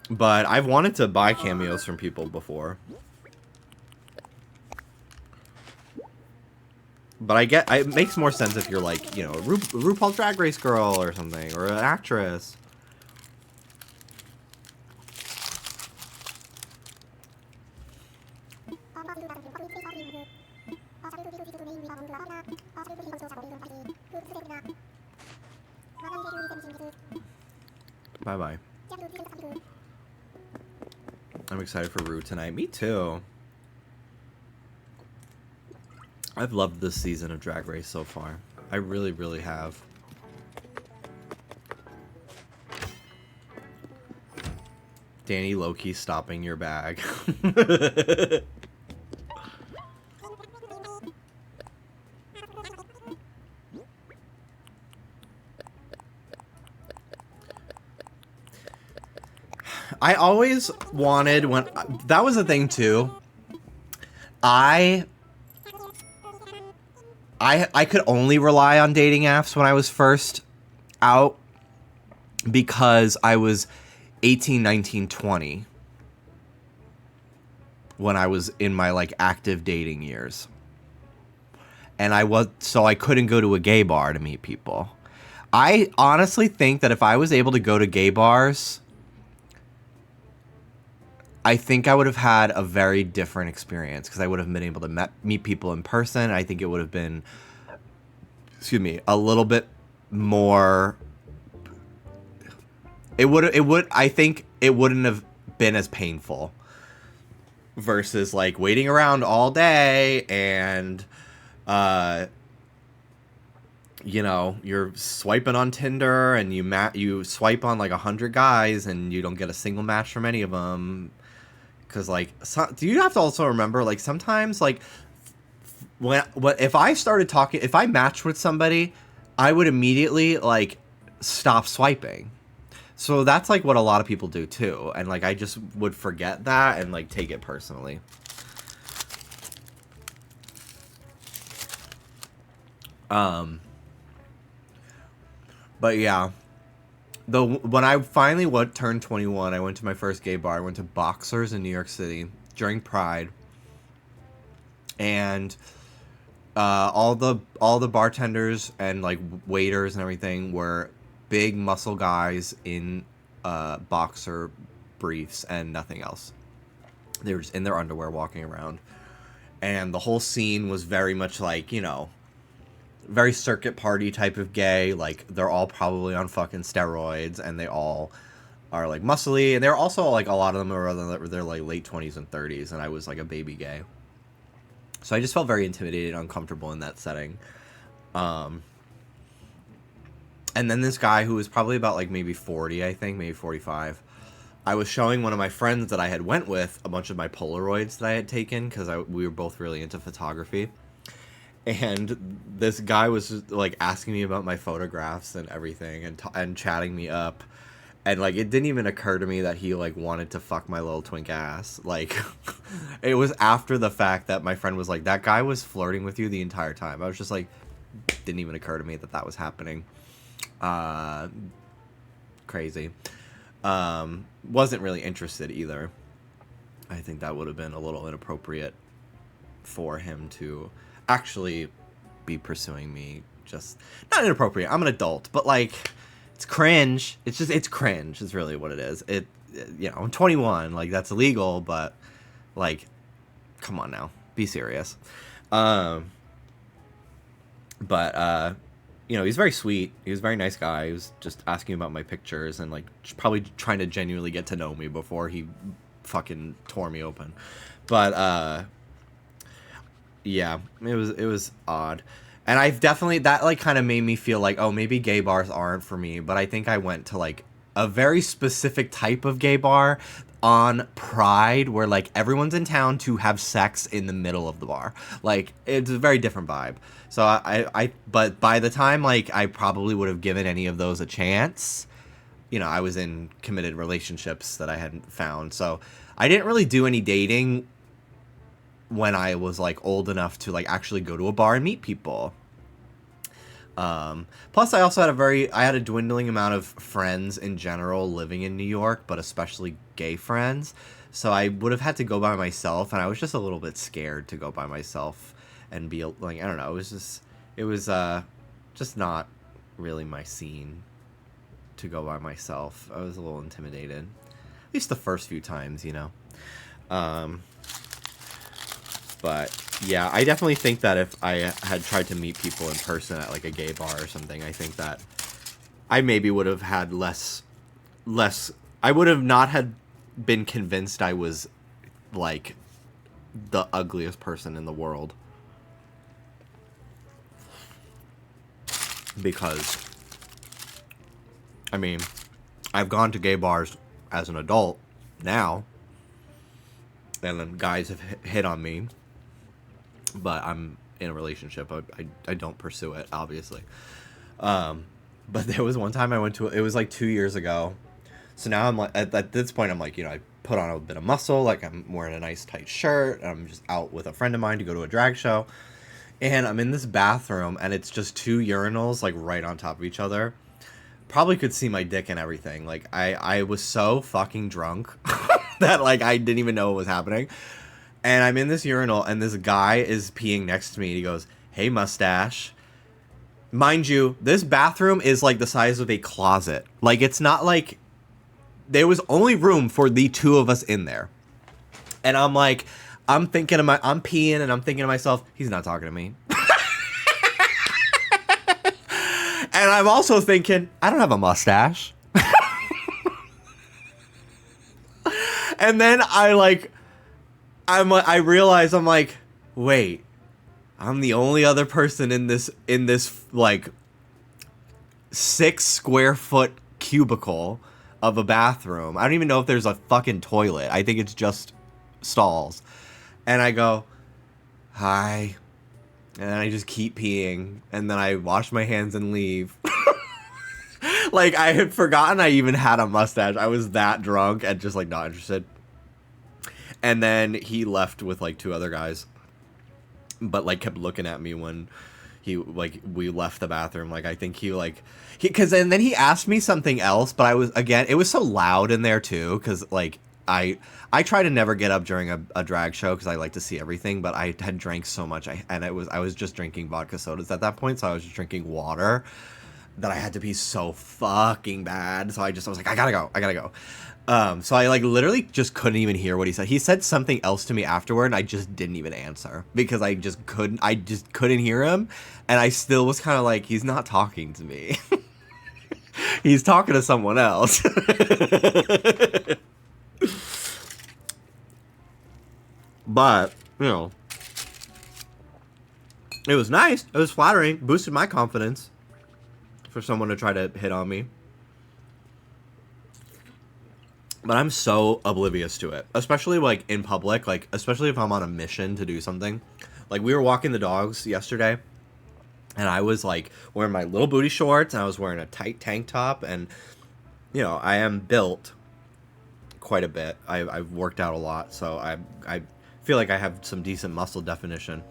But I've wanted to buy cameos from people before. But it makes more sense if you're like, you know, a RuPaul Drag Race girl or something, or an actress. Bye-bye. I'm excited for Rue tonight. Me too. I've loved this season of Drag Race so far. I really, really have. Danny Loki stopping your bag. I always wanted that was the thing too. I could only rely on dating apps when I was first out because I was 18, 19, 20 when I was in my like active dating years. And so I couldn't go to a gay bar to meet people. I honestly think that if I was able to go to gay bars, I think I would have had a very different experience because I would have been able to meet people in person. I think it would have been, a little bit more. I think it wouldn't have been as painful versus like waiting around all day and you know, you're swiping on Tinder and you swipe on like 100 guys and you don't get a single match from any of them. Because like, do you have to also remember, like, sometimes like if I matched with somebody, I would immediately like stop swiping. So that's like what a lot of people do too, and like I just would forget that and like take it personally. But yeah, when I finally turned 21, I went to my first gay bar. I went to Boxers in New York City during Pride, and all the bartenders and like waiters and everything were big muscle guys in boxer briefs and nothing else. They were just in their underwear walking around, and the whole scene was very much like, you know, very circuit party type of gay. Like, they're all probably on fucking steroids, and they all are like muscly, and they're also like, a lot of them are they're like late 20s and 30s, and I was like a baby gay. So I just felt very intimidated, uncomfortable in that setting. And then this guy who was probably about like maybe 40, I think, maybe 45. I was showing one of my friends that I had went with a bunch of my Polaroids that I had taken because we were both really into photography. And this guy was just, like, asking me about my photographs and everything and chatting me up. And, like, it didn't even occur to me that he, like, wanted to fuck my little twink ass. Like, it was after the fact that my friend was like, that guy was flirting with you the entire time. I was just like, didn't even occur to me that that was happening. Crazy. Wasn't really interested either. I think that would have been a little inappropriate for him to actually be pursuing me. Just not inappropriate. I'm an adult, but like, it's cringe. It's cringe is really what it is. You know, I'm 21, like that's illegal, but like, come on now, be serious. But you know, he's very sweet. He was a very nice guy. He was just asking about my pictures and like probably trying to genuinely get to know me before he fucking tore me open. But yeah, it was odd. And I've definitely, that like kind of made me feel like, oh, maybe gay bars aren't for me. But I think I went to like a very specific type of gay bar on Pride where like everyone's in town to have sex in the middle of the bar. Like, it's a very different vibe. So but by the time like I probably would have given any of those a chance, you know, I was in committed relationships that I hadn't found. So I didn't really do any dating when I was like old enough to like actually go to a bar and meet people. Plus I also had a dwindling amount of friends in general living in New York, but especially gay friends. So I would have had to go by myself, and I was just a little bit scared to go by myself and be like, I don't know, it was just not really my scene to go by myself. I was a little intimidated, at least the first few times, you know. But yeah, I definitely think that if I had tried to meet people in person at like a gay bar or something, I think that I maybe would have had less, I would have not had been convinced I was like the ugliest person in the world. Because, I mean, I've gone to gay bars as an adult now, and then guys have hit on me. But I'm in a relationship. I don't pursue it, obviously. But there was one time I went to, it was like 2 years ago. So now I'm like, at this point, I'm like, you know, I put on a bit of muscle. Like, I'm wearing a nice tight shirt. I'm just out with a friend of mine to go to a drag show. And I'm in this bathroom, and it's just two urinals, like, right on top of each other. Probably could see my dick and everything. Like, I was so fucking drunk that, like, I didn't even know what was happening. And I'm in this urinal, and this guy is peeing next to me, and he goes, "Hey, mustache." Mind you, this bathroom is, like, the size of a closet. Like, it's not like... There was only room for the two of us in there. And I'm like... I'm peeing, and I'm thinking to myself, he's not talking to me. And I'm also thinking, I don't have a mustache. And then I realize I'm like, wait, I'm the only other person in this like 6 square foot cubicle of a bathroom. I don't even know if there's a fucking toilet. I think it's just stalls. And I go, hi. And I just keep peeing. And then I wash my hands and leave. Like, I had forgotten I even had a mustache. I was that drunk and just, like, not interested. And then he left with, like, 2 other guys. But, like, kept looking at me when he, like, we left the bathroom. Like, I think he, like... Because and then he asked me something else, but I was, again, it was so loud in there, too. Because, like, I try to never get up during a drag show because I like to see everything. But I had drank so much. I was just drinking vodka sodas at that point. So I was just drinking water. That I had to pee so fucking bad. So I was like, I gotta go. So I like literally just couldn't even hear what he said. He said something else to me afterward and I just didn't even answer because I just couldn't hear him. And I still was kind of like, he's not talking to me. He's talking to someone else. But, you know, it was nice. It was flattering. Boosted my confidence. For someone to try to hit on me. But I'm so oblivious to it. Especially, like, in public. Like, especially if I'm on a mission to do something. Like, we were walking the dogs yesterday. And I was, like, wearing my little booty shorts. And I was wearing a tight tank top. And, you know, I am built quite a bit. I've worked out a lot. So I feel like I have some decent muscle definition.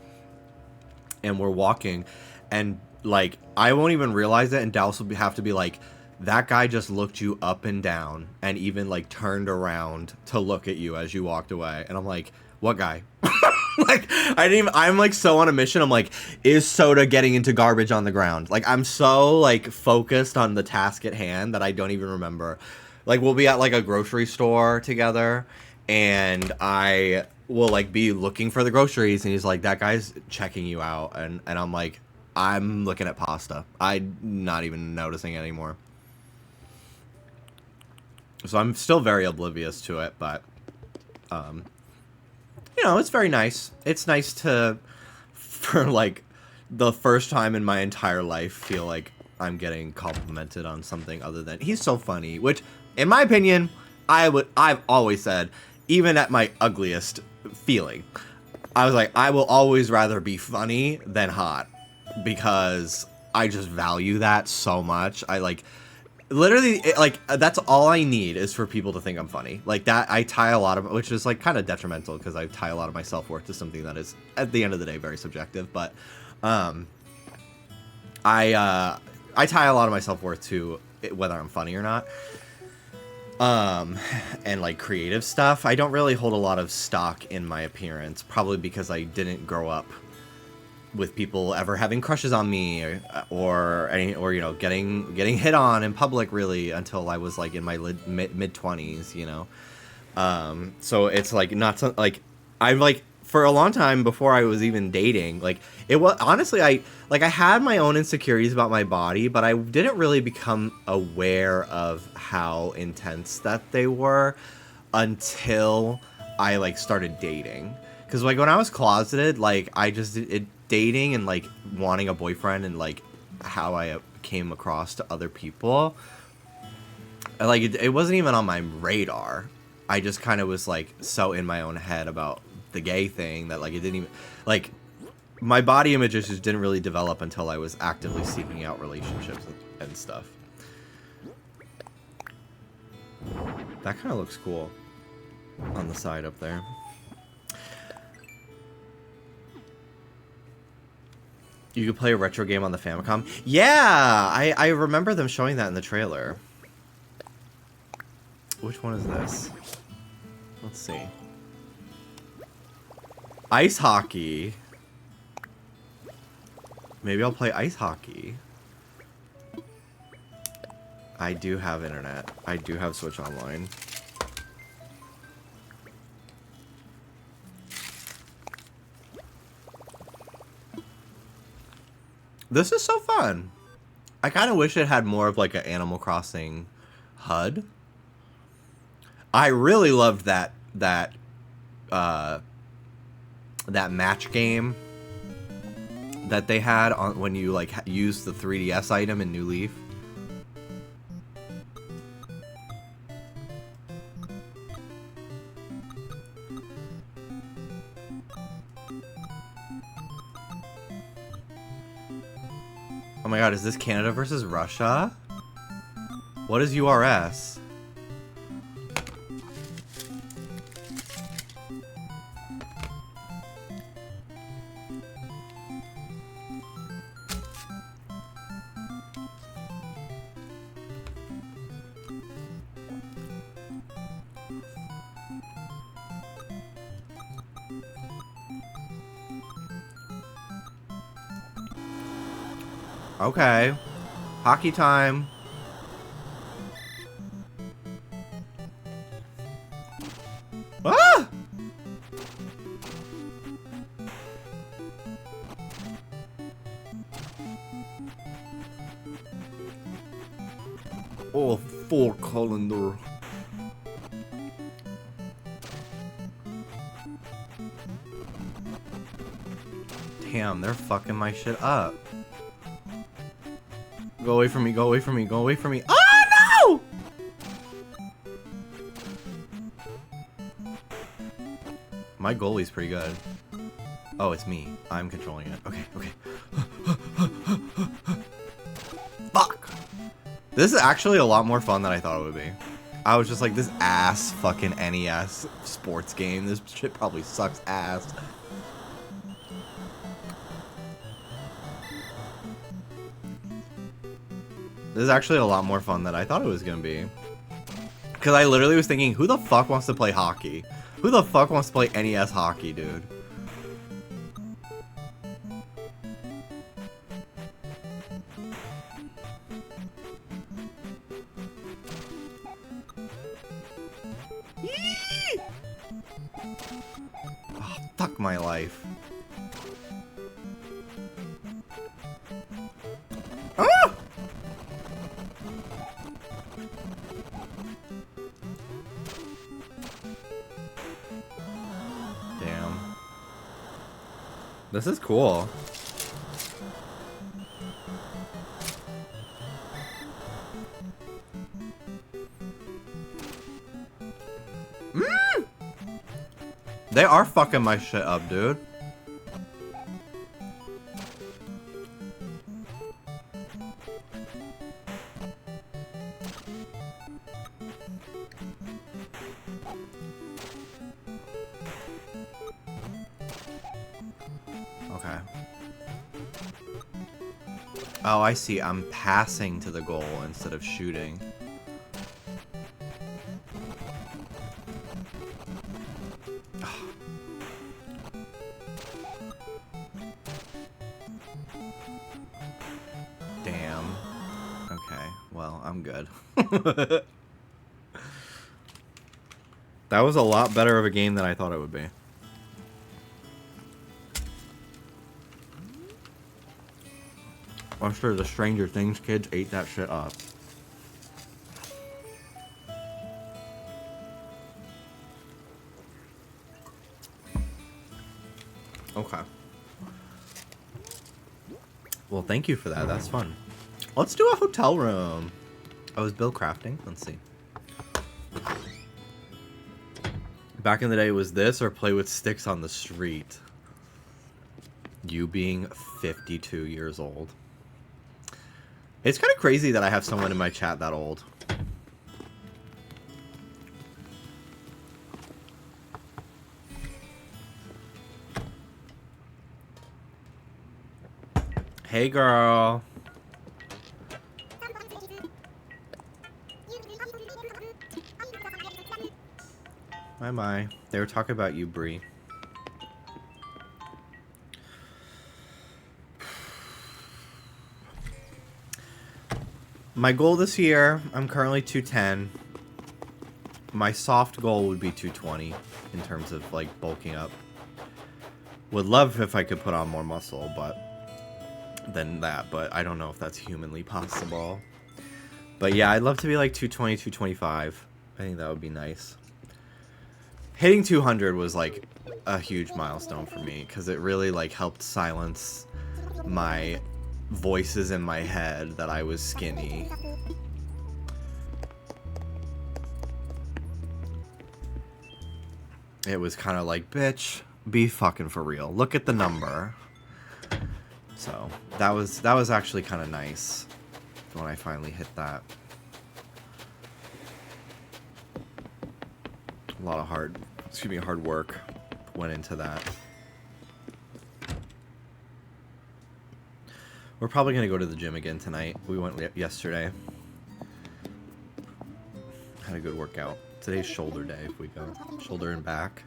And we're walking. And... like, I won't even realize it, and Dallas will have to be like, that guy just looked you up and down, and even, like, turned around to look at you as you walked away. And I'm like, what guy? Like, I'm, like, so on a mission. I'm like, is soda getting into garbage on the ground? Like, I'm so, like, focused on the task at hand that I don't even remember. Like, we'll be at, like, a grocery store together, and I will, like, be looking for the groceries, and he's like, that guy's checking you out. And I'm like... I'm looking at pasta. I'm not even noticing it anymore. So I'm still very oblivious to it, but, you know, it's very nice. It's nice to, for, like, the first time in my entire life, feel like I'm getting complimented on something other than, he's so funny, which, in my opinion, I've always said, even at my ugliest feeling, I was like, I will always rather be funny than hot. Because I just value that so much. I like literally like that's all I need is for people to think I'm funny. Like that I tie a lot of, which is like kind of detrimental because I tie a lot of my self-worth to something that is at the end of the day very subjective, but I tie a lot of my self-worth to whether I'm funny or not. And like creative stuff. I don't really hold a lot of stock in my appearance, probably because I didn't grow up with people ever having crushes on me or you know getting hit on in public really until I was like in my mid 20s, you know. So it's like not so, like I'm like for a long time before I was even dating, like it was honestly I had my own insecurities about my body, but I didn't really become aware of how intense that they were until I like started dating. Because like when I was closeted, like I just dating and like wanting a boyfriend and like how I came across to other people, like it wasn't even on my radar. I just kind of was like so in my own head about the gay thing that like it didn't even like my body images just didn't really develop until I was actively seeking out relationships and stuff. That kind of looks cool on the side up there. You could play a retro game on the Famicom. Yeah, I remember them showing that in the trailer. Which one is this? Let's see. Ice hockey. Maybe I'll play ice hockey. I do have internet. I do have Switch Online. This is so fun. I kind of wish it had more of like an Animal Crossing HUD. I really loved that that that match game that they had on when you like used the 3DS item in New Leaf? Oh my god, is this Canada versus Russia? What is URS? Okay. Hockey time. Ah! Oh, full calendar. Damn, they're fucking my shit up. Go away from me, go away from me, go away from me. Oh, no! My goalie's pretty good. Oh, it's me. I'm controlling it. Okay, okay. Fuck! This is actually a lot more fun than I thought it would be. I was just like, this ass fucking NES sports game. This shit probably sucks ass. This is actually a lot more fun than I thought it was gonna be. Because I literally was thinking, who the fuck wants to play hockey? Who the fuck wants to play NES hockey, dude? Yee! Oh, fuck my life. Ah! Damn. This is cool. They are fucking my shit up, dude. Okay. Oh, I see. I'm passing to the goal instead of shooting. Damn. Okay. Well, I'm good. That was a lot better of a game than I thought it would be. I'm sure the Stranger Things kids ate that shit up. Okay. Well, thank you for that. That's fun. Let's do a hotel room. Oh, is Bill crafting? Let's see. Back in the day, it was this or play with sticks on the street. You being 52 years old. It's kind of crazy that I have someone in my chat that old. Hey, girl. Bye-bye. They were talking about you, Bree. My goal this year, I'm currently 210. My soft goal would be 220 in terms of, like, bulking up. Would love if I could put on more muscle, than that, but I don't know if that's humanly possible. But yeah, I'd love to be like 220, 225. I think that would be nice. Hitting 200 was like a huge milestone for me because it really like helped silence my voices in my head that I was skinny. It was kind of like, bitch, be fucking for real. Look at the number. So that was actually kind of nice when I finally hit that. A lot of hard work went into that. We're probably gonna go to the gym again tonight. We went yesterday. Had a good workout. Today's shoulder day if we go. Shoulder and back.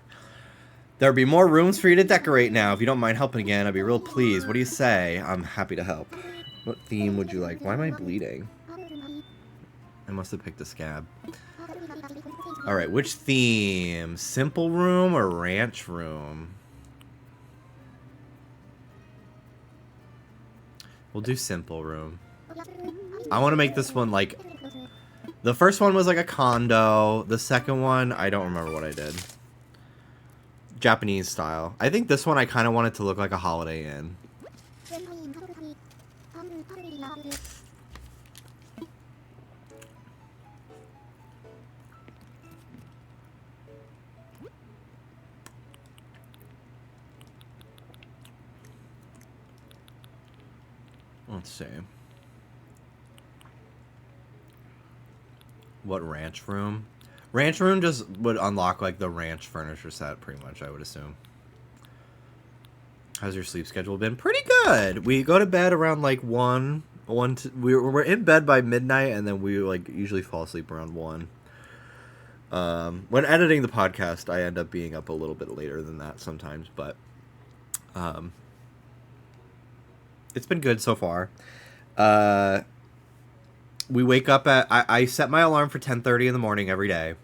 There'll be more rooms for you to decorate now. If you don't mind helping again, I'd be real pleased. What do you say? I'm happy to help. What theme would you like? Why am I bleeding? I must have picked a scab. Alright, which theme? Simple room or ranch room? We'll do simple room. I want to make this one like... The first one was like a condo. The second one, I don't remember what I did. Japanese style. I think this one I kind of want it to look like a Holiday Inn. Let's see. What ranch room? Ranch room just would unlock like the ranch furniture set pretty much, I would assume. How's your sleep schedule been? Pretty good. We go to bed around like 1. We're in bed by midnight and then we like usually fall asleep around 1. When editing the podcast, I end up being up a little bit later than that sometimes, but it's been good so far. We wake up at... I set my alarm for 10:30 in the morning every day.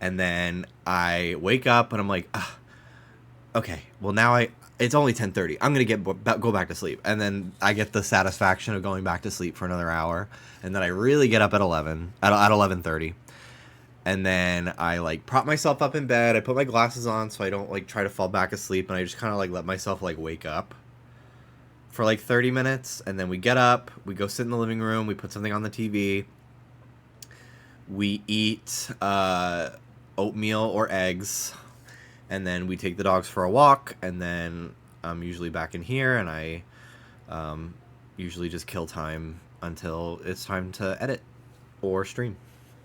And then I wake up and I'm like, okay, well now it's only 10:30. I'm going to go back to sleep. And then I get the satisfaction of going back to sleep for another hour. And then I really get up at 11:30. And then I like prop myself up in bed. I put my glasses on so I don't like try to fall back asleep. And I just kind of like let myself like wake up for like 30 minutes, and then we get up, we go sit in the living room, we put something on the TV, we eat oatmeal or eggs, and then we take the dogs for a walk, and then I'm usually back in here, and I usually just kill time until it's time to edit or stream.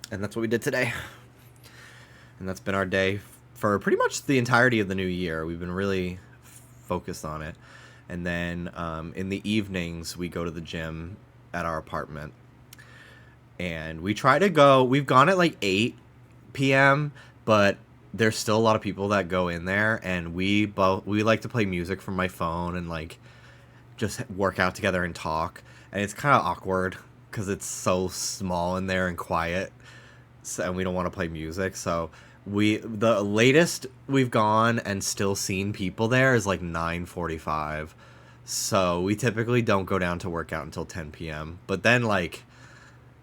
And that's what we did today. And that's been our day for pretty much the entirety of the new year. We've been really focused on it. And then in the evenings, we go to the gym at our apartment. And we try to go... We've gone at like 8 p.m., but there's still a lot of people that go in there. And we like to play music from my phone and like just work out together and talk. And it's kind of awkward because it's so small in there and quiet. And we don't want to play music. So the latest we've gone and still seen people there is like 9:45. So we typically don't go down to work out until 10 p.m. But then like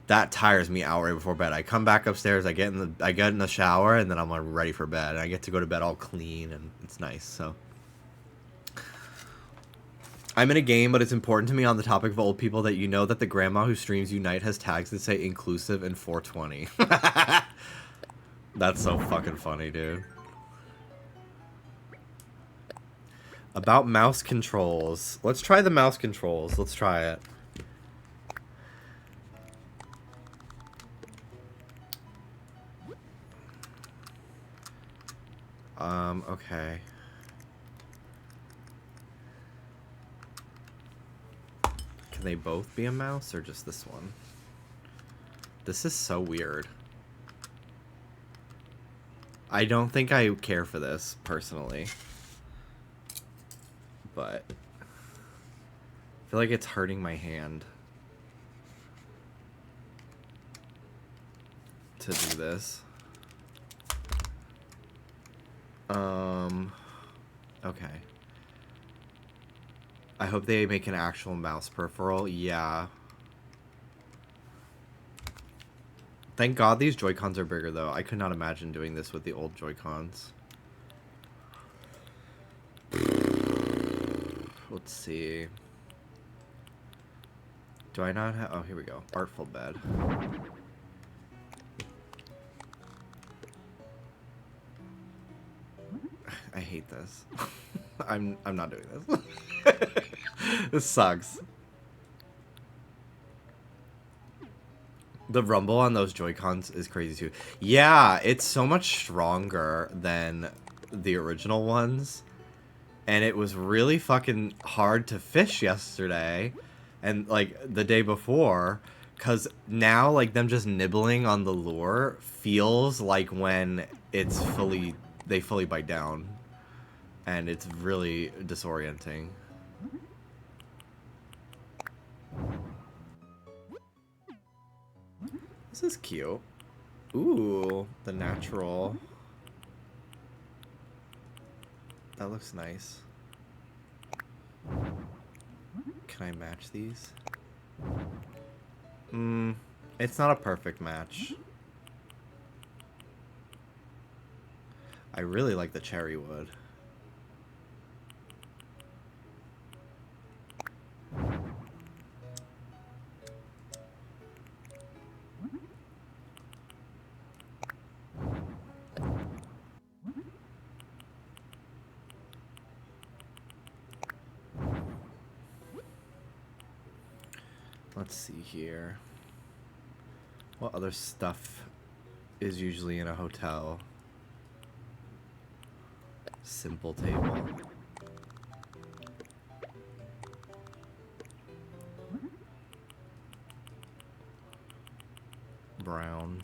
that tires me out right before bed. I come back upstairs, I get in the shower, and then I'm like ready for bed. And I get to go to bed all clean and it's nice. So I'm in a game, but it's important to me on the topic of old people that you know that the grandma who streams Unite has tags that say inclusive and 420. That's so fucking funny, dude. About mouse controls. Let's try the mouse controls. Let's try it. Okay. Can they both be a mouse or just this one? This is so weird. I don't think I care for this, personally. But I feel like it's hurting my hand to do this. Okay. I hope they make an actual mouse peripheral. Yeah. Thank God these Joy-Cons are bigger, though. I could not imagine doing this with the old Joy-Cons. Let's see. Do I not have... Oh, here we go. Artful bed. I hate this. I'm not doing this. This sucks. The rumble on those Joy-Cons is crazy too. Yeah, it's so much stronger than the original ones. And it was really fucking hard to fish yesterday. And, like, the day before. Because now, like, them just nibbling on the lure feels like when it's fully... They fully bite down. And it's really disorienting. This is cute. Ooh, the natural. That looks nice. Can I match these? It's not a perfect match. I really like the cherry wood. Let's see here. What other stuff is usually in a hotel? Simple table. Brown.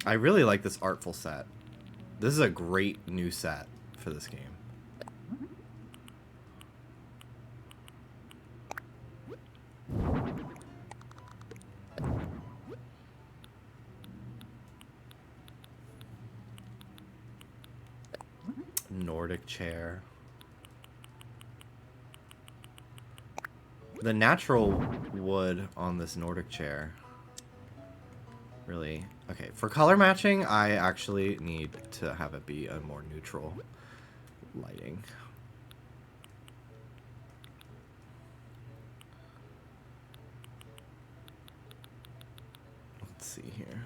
I really like this artful set. This is a great new set for this game. Nordic chair. The natural wood on this Nordic chair. Really? Okay, for color matching, I actually need to have it be a more neutral lighting. Let's see here.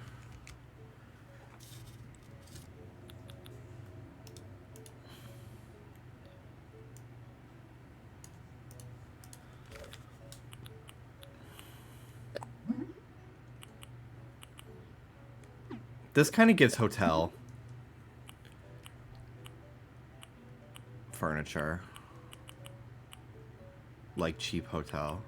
This kind of gives hotel furniture, like cheap hotel.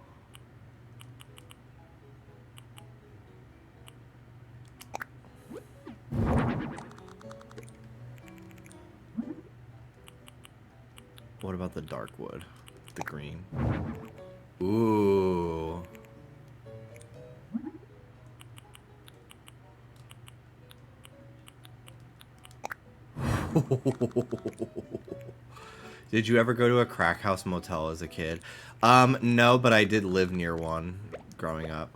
What about the dark wood? The green. Ooh. Did you ever go to a crack house motel as a kid? No, but I did live near one growing up.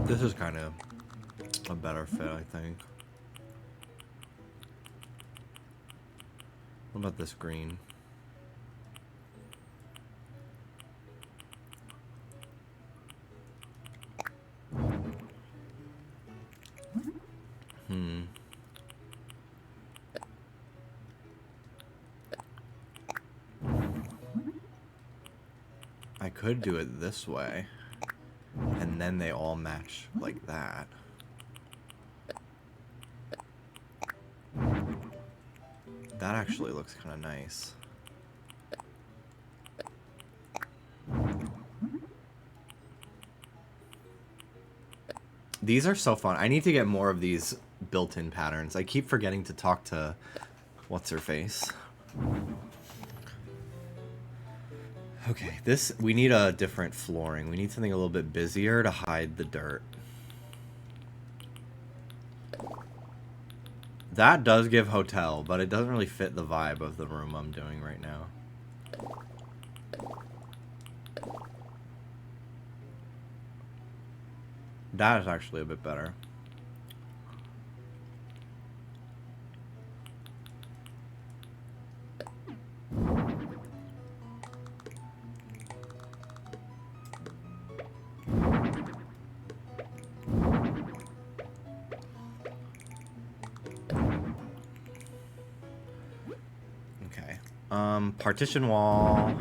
This is kind of a better fit, I think. What about this green? I could do it this way, and then they all match like that. That actually looks kind of nice. These are so fun. I need to get more of these built-in patterns. I keep forgetting to talk to what's-her-face. Okay, we need a different flooring. We need something a little bit busier to hide the dirt. That does give hotel, but it doesn't really fit the vibe of the room I'm doing right now. That is actually a bit better. Okay. Partition wall.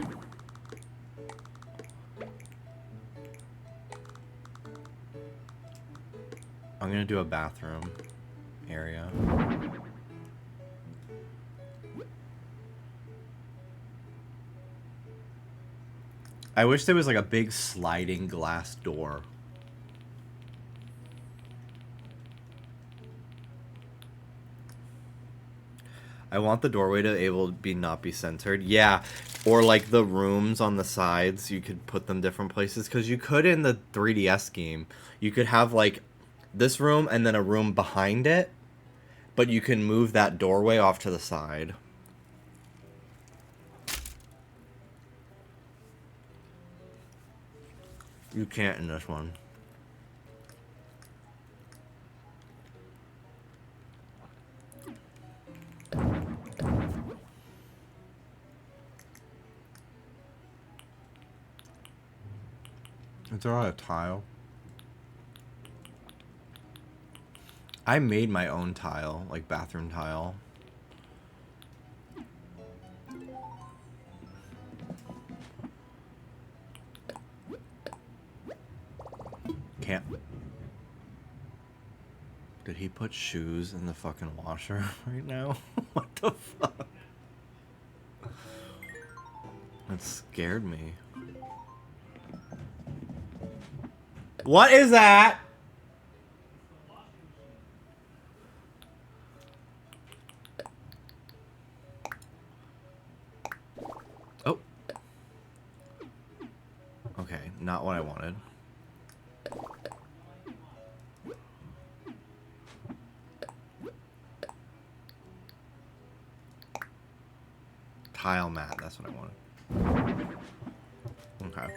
I'm gonna do a bathroom area. I wish there was like a big sliding glass door. I want the doorway to not be centered. Yeah, or like the rooms on the sides, you could put them different places, because you could in the 3DS game. You could have like this room and then a room behind it, but you can move that doorway off to the side. You can't in this one. Is there a tile? I made my own tile, like bathroom tile. Can't. Did he put shoes in the fucking washer right now? What the fuck? That scared me. What is that? Oh. Okay, not what I wanted. Tile mat, that's what I wanted. Okay.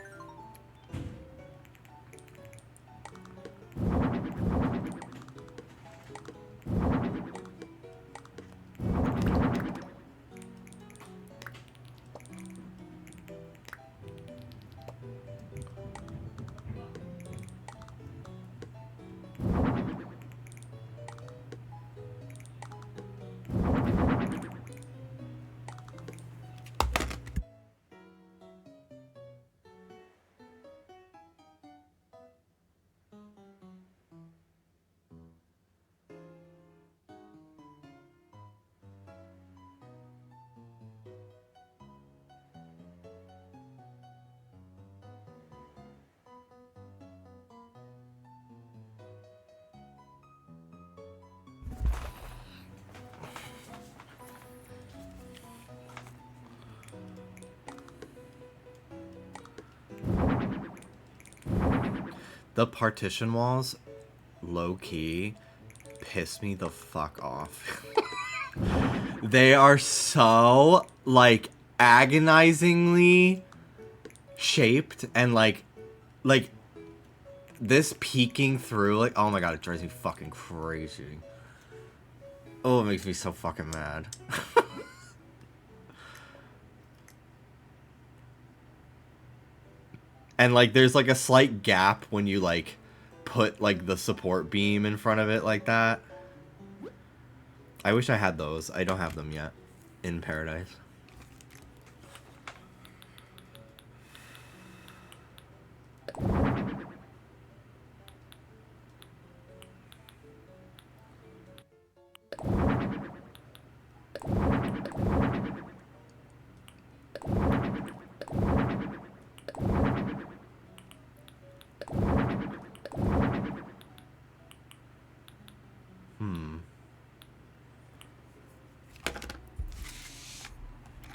The partition walls, low-key, piss me the fuck off. They are so, like, agonizingly shaped, and, like, this peeking through, like, oh my god, it drives me fucking crazy. Oh, it makes me so fucking mad. And, like, there's, like, a slight gap when you, like, put, like, the support beam in front of it like that. I wish I had those. I don't have them yet in Paradise.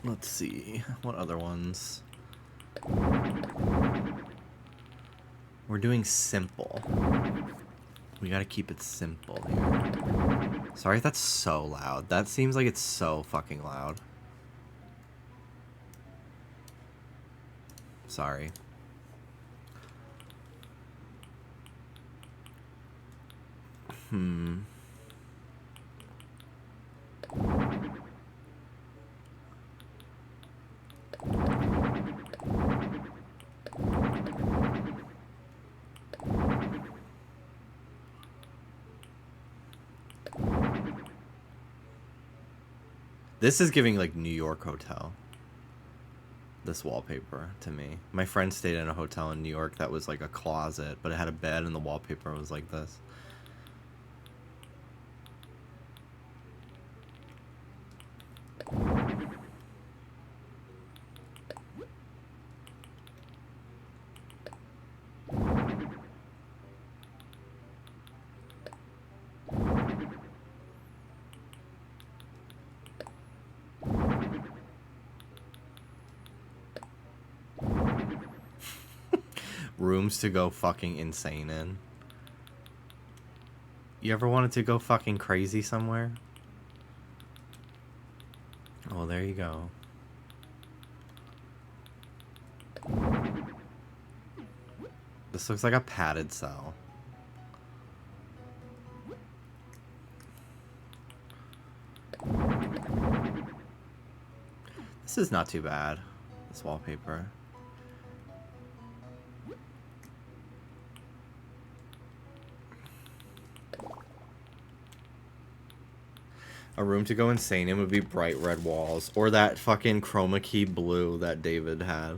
Let's see. What other ones? We're doing simple. We gotta keep it simple here. Sorry if that's so loud. That seems like it's so fucking loud. Sorry. This is giving like New York hotel. This wallpaper to me. My friend stayed in a hotel in New York that was like a closet, but it had a bed and the wallpaper was like this. Rooms to go fucking insane in. You ever wanted to go fucking crazy somewhere? Oh, there you go. This looks like a padded cell. This is not too bad, this wallpaper. A room to go insane in would be bright red walls. Or that fucking chroma key blue that David had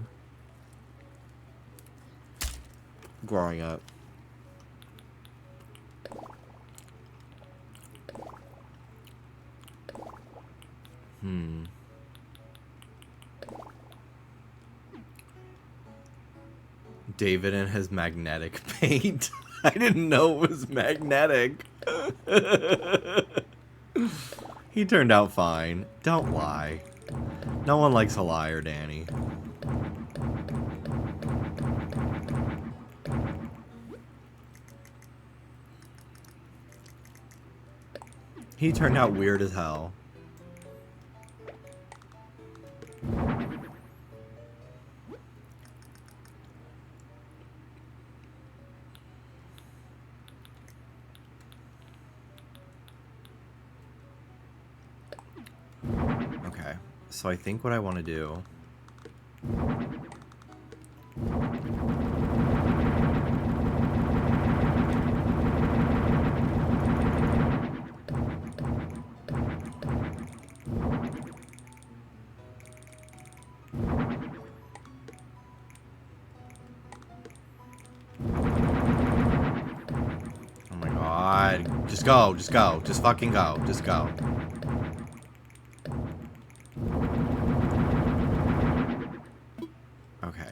growing up. David and his magnetic paint. I didn't know it was magnetic. He turned out fine. Don't lie. No one likes a liar, Danny. He turned out weird as hell. Okay, so I think what I want to do... Oh my god. Just go, just go. Just fucking go. Just go. Okay.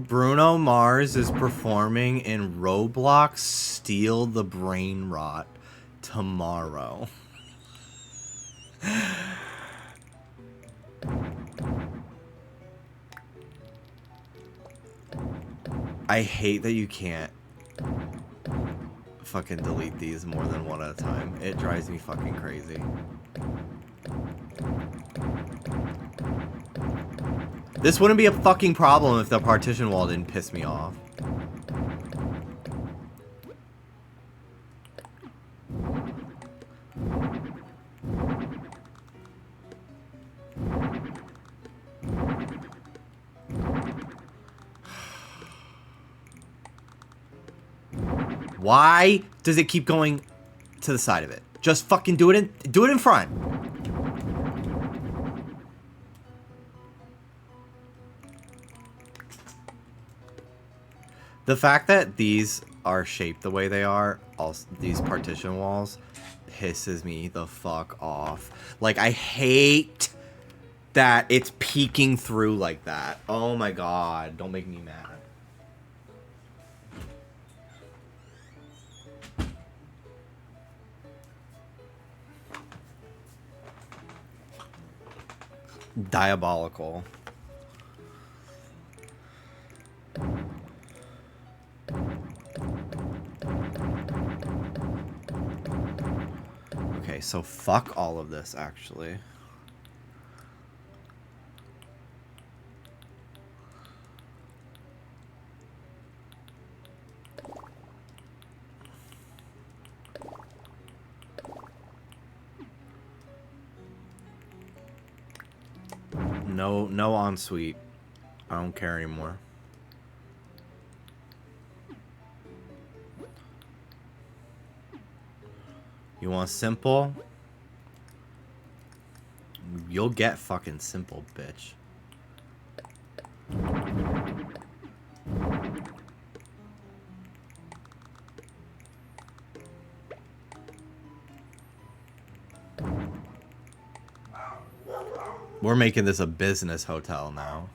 Bruno Mars is performing in Roblox Steal the Brain Rot tomorrow. I hate that you can't fucking delete these more than one at a time. It drives me fucking crazy. This wouldn't be a fucking problem if the partition wall didn't piss me off. Why does it keep going to the side of it? Just fucking do it in front. The fact that these are shaped the way they are, also these partition walls, pisses me the fuck off. Like, I hate that it's peeking through like that. Oh my god, don't make me mad. Diabolical. Okay, so fuck all of this, actually. No ensuite. I don't care anymore. You want simple? You'll get fucking simple, bitch. We're making this a business hotel now.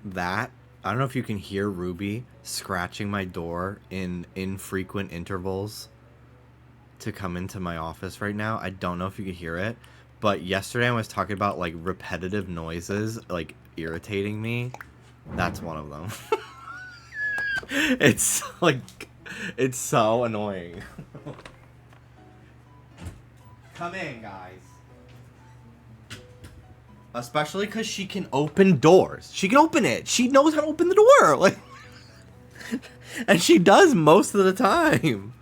That, I don't know if you can hear Ruby scratching my door in infrequent intervals to come into my office right now. I don't know if you could hear it, but yesterday I was talking about like repetitive noises like irritating me. That's one of them. It's like, it's so annoying. Come in, guys. Especially because she can open doors. She can open it. She knows how to open the door. Like, and she does most of the time.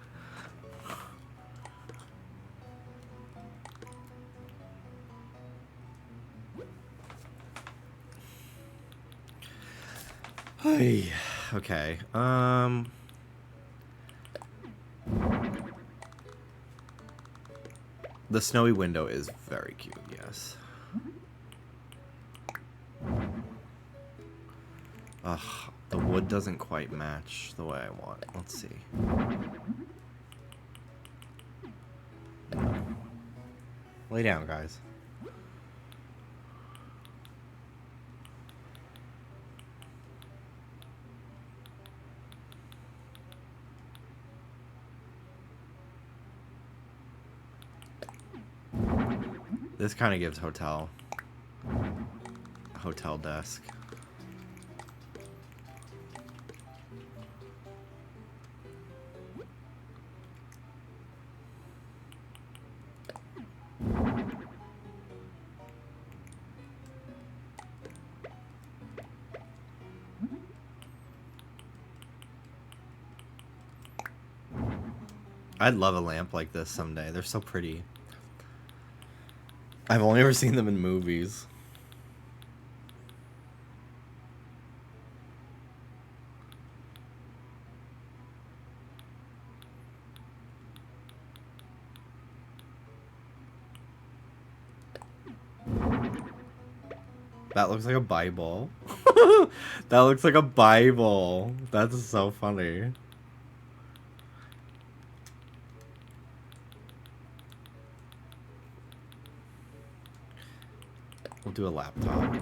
Hey, okay. The snowy window is very cute, yes. Ugh, the wood doesn't quite match the way I want. Let's see. No. Lay down, guys. This kind of gives hotel desk. I'd love a lamp like this someday. They're so pretty. I've only ever seen them in movies. That looks like a Bible. That looks like a Bible. That's so funny. We'll do a laptop.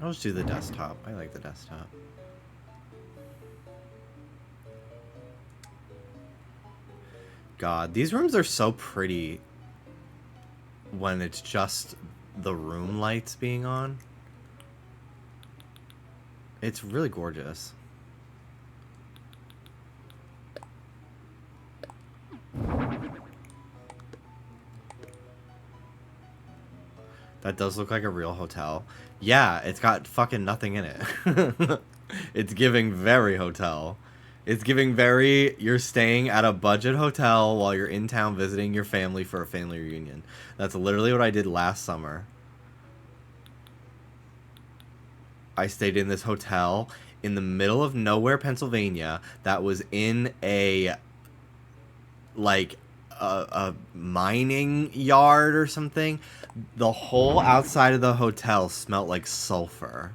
I'll just do the desktop. I like the desktop. God, these rooms are so pretty when it's just the room lights being on. It's really gorgeous. That does look like a real hotel. Yeah, it's got fucking nothing in it. It's giving very hotel. It's giving very, you're staying at a budget hotel while you're in town visiting your family for a family reunion. That's literally what I did last summer. I stayed in this hotel in the middle of nowhere, Pennsylvania, that was in a, like, a mining yard or something. The whole outside of the hotel smelled like sulfur.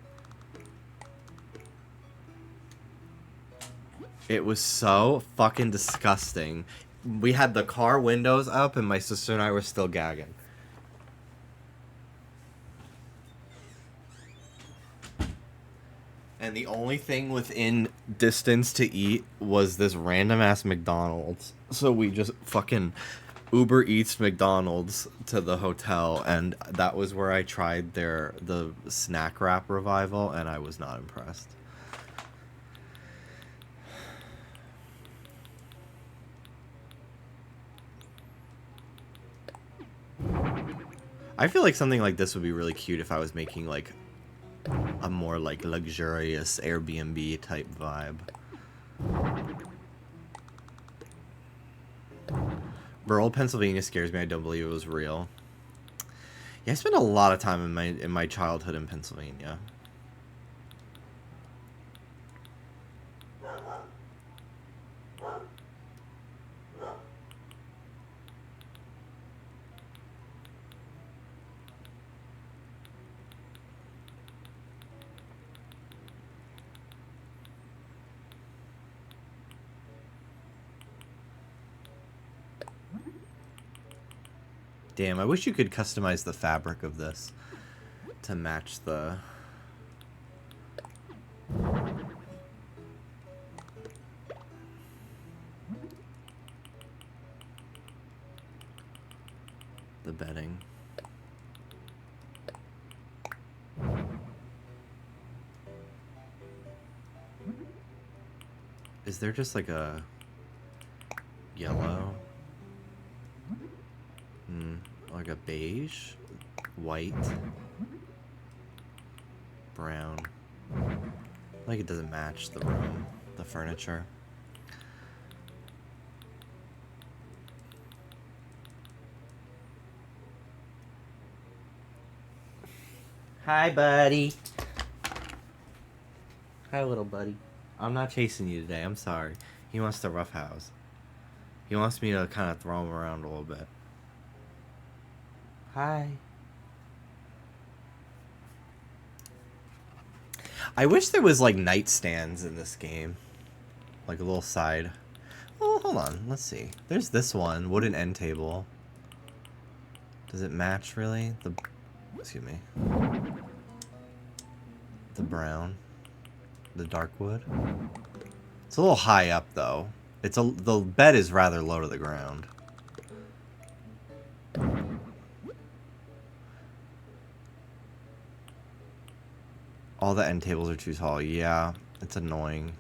It was so fucking disgusting. We had the car windows up and my sister and I were still gagging. And the only thing within distance to eat was this random ass McDonald's. So we just fucking Uber Eats McDonald's to the hotel, and that was where I tried the snack wrap revival, and I was not impressed. I feel like something like this would be really cute if I was making like a more like luxurious Airbnb type vibe. Rural Pennsylvania scares me. I don't believe it was real. Yeah, I spent a lot of time in my childhood in Pennsylvania. Damn, I wish you could customize the fabric of this to match the... the bedding. Is there just like a yellow? Like a beige, white, brown. Like it doesn't match the room, the furniture. Hi, buddy. Hi, little buddy. I'm not chasing you today. I'm sorry. He wants to roughhouse. He wants me to kind of throw him around a little bit. Hi. I wish there was like nightstands in this game. Like a little side. Oh, hold on. Let's see. There's this one. Wooden end table. Does it match really? Excuse me. The brown. The dark wood. It's a little high up though. The bed is rather low to the ground. All the end tables are too tall. Yeah, it's annoying.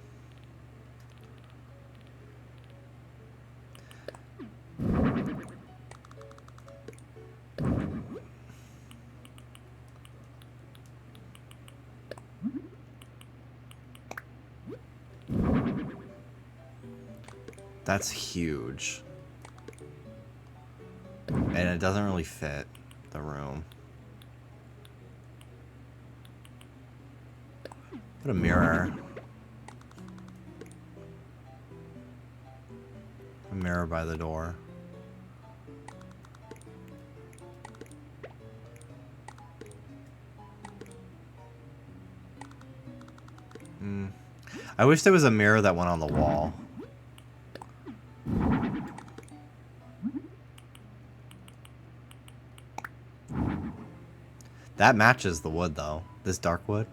That's huge. And it doesn't really fit the room. Put a mirror. A mirror by the door. I wish there was a mirror that went on the wall. That matches the wood though. This dark wood.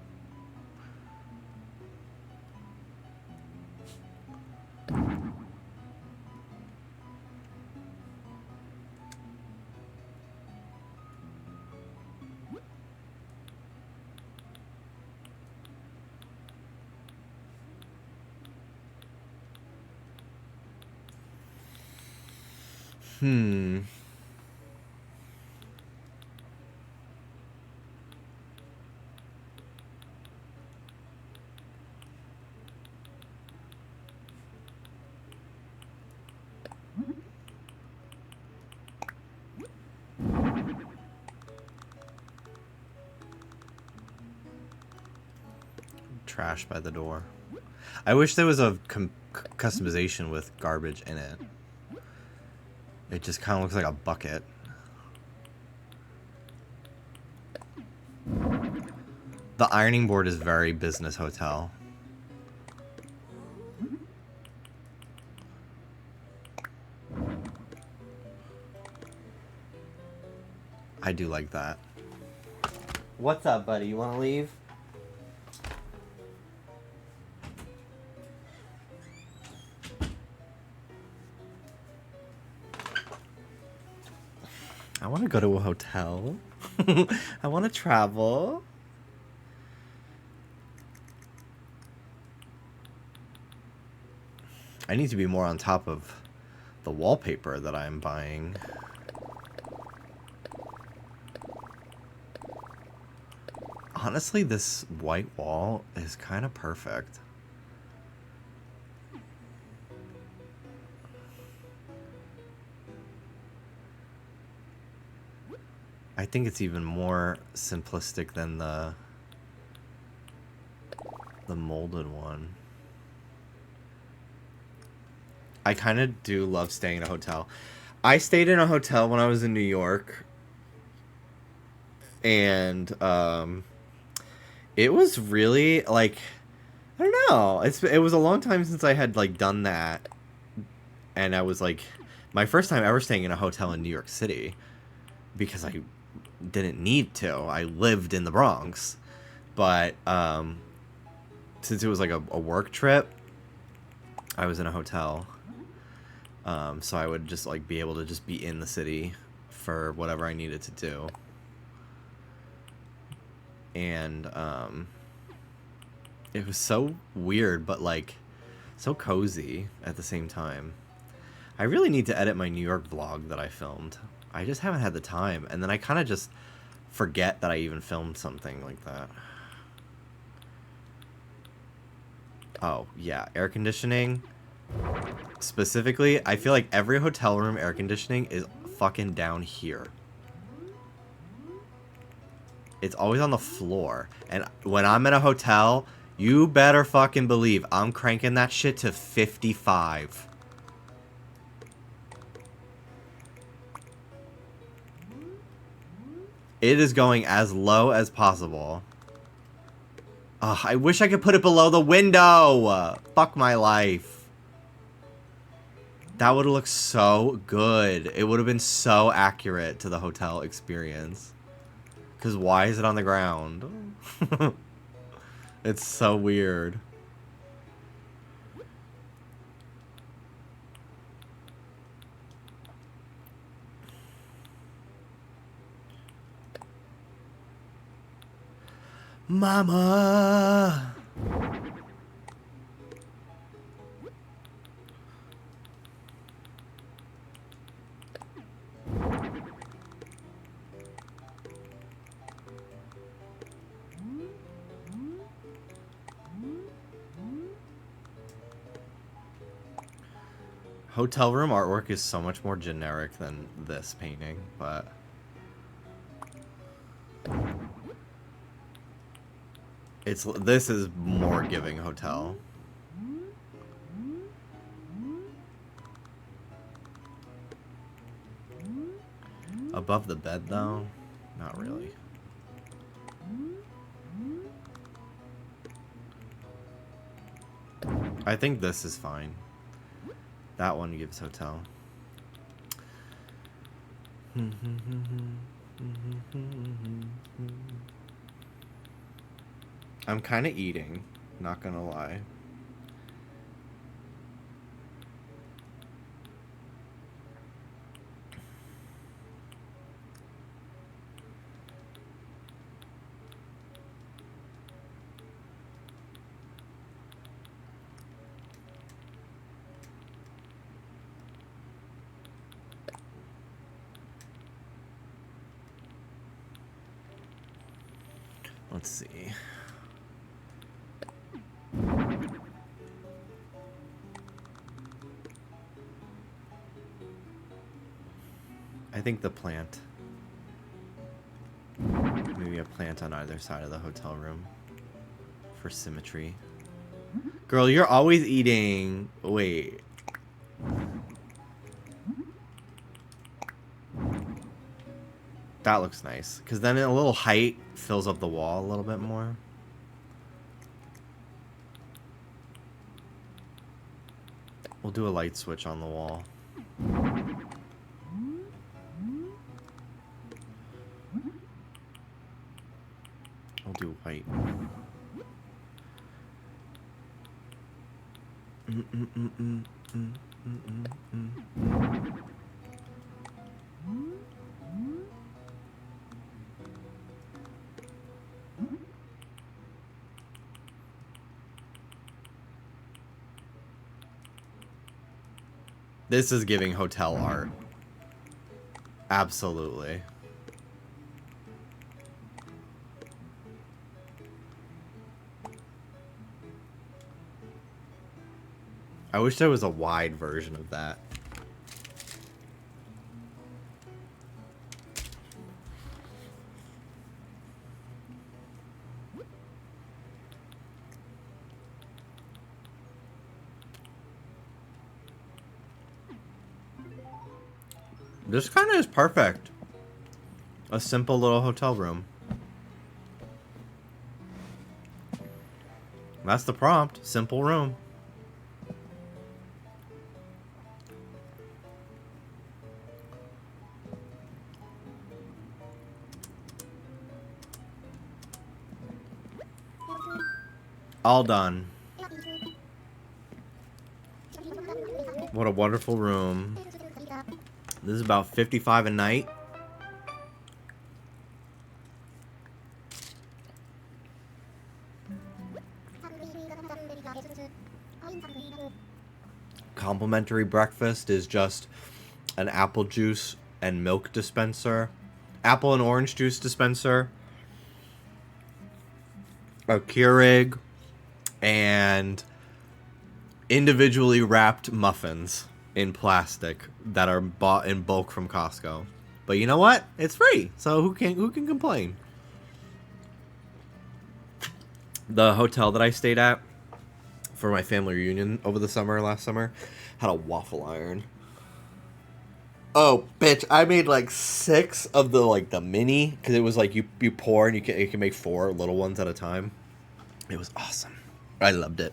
Trash by the door. I wish there was a customization with garbage in it. It just kind of looks like a bucket. The ironing board is very business hotel. I do like that. What's up, buddy? You want to leave? I want to go to a hotel. I want to travel. I need to be more on top of the wallpaper that I'm buying. Honestly, this white wall is kind of perfect. I think it's even more simplistic than the molded one. I kind of do love staying in a hotel. I stayed in a hotel when I was in New York, and it was really like, I don't know. It was a long time since I had like done that, and I was like, my first time ever staying in a hotel in New York City, because I didn't need to. I lived in the Bronx, but since it was like a work trip, I was in a hotel. So I would just like be able to just be in the city for whatever I needed to do. And it was so weird, but like so cozy at the same time. I really need to edit my New York vlog that I filmed. I just haven't had the time, and then I kind of just forget that I even filmed something like that. Oh, yeah, air conditioning. Specifically, I feel like every hotel room air conditioning is fucking down here. It's always on the floor. And when I'm in a hotel, you better fucking believe I'm cranking that shit to 55. It is going as low as possible. Ugh, I wish I could put it below the window. Fuck my life. That would have looked so good. It would have been so accurate to the hotel experience. Because why is it on the ground? It's so weird. Mama! Hotel room artwork is so much more generic than this painting, but this is more giving hotel. Above the bed though, not really. I think this is fine. That one gives hotel. I'm kind of eating, not gonna lie. Let's see. I think the plant. Maybe a plant on either side of the hotel room for symmetry. Girl, you're always eating. Wait. That looks nice. Because then a little height fills up the wall a little bit more. We'll do a light switch on the wall. I'll do white. This is giving hotel art. Absolutely. I wish there was a wide version of that. This kind of is perfect. A simple little hotel room. That's the prompt. Simple room. All done. What a wonderful room. This is about 55 a night. Complimentary breakfast is just an apple juice and milk dispenser, apple and orange juice dispenser, a Keurig, and individually wrapped muffins in plastic that are bought in bulk from Costco. But you know what? It's free, so who can complain? The hotel that I stayed at for my family reunion over the summer, last summer, had a waffle iron. Oh, bitch, I made like 6 of the mini, because it was like you pour and you can make 4 little ones at a time. It was awesome. I loved it.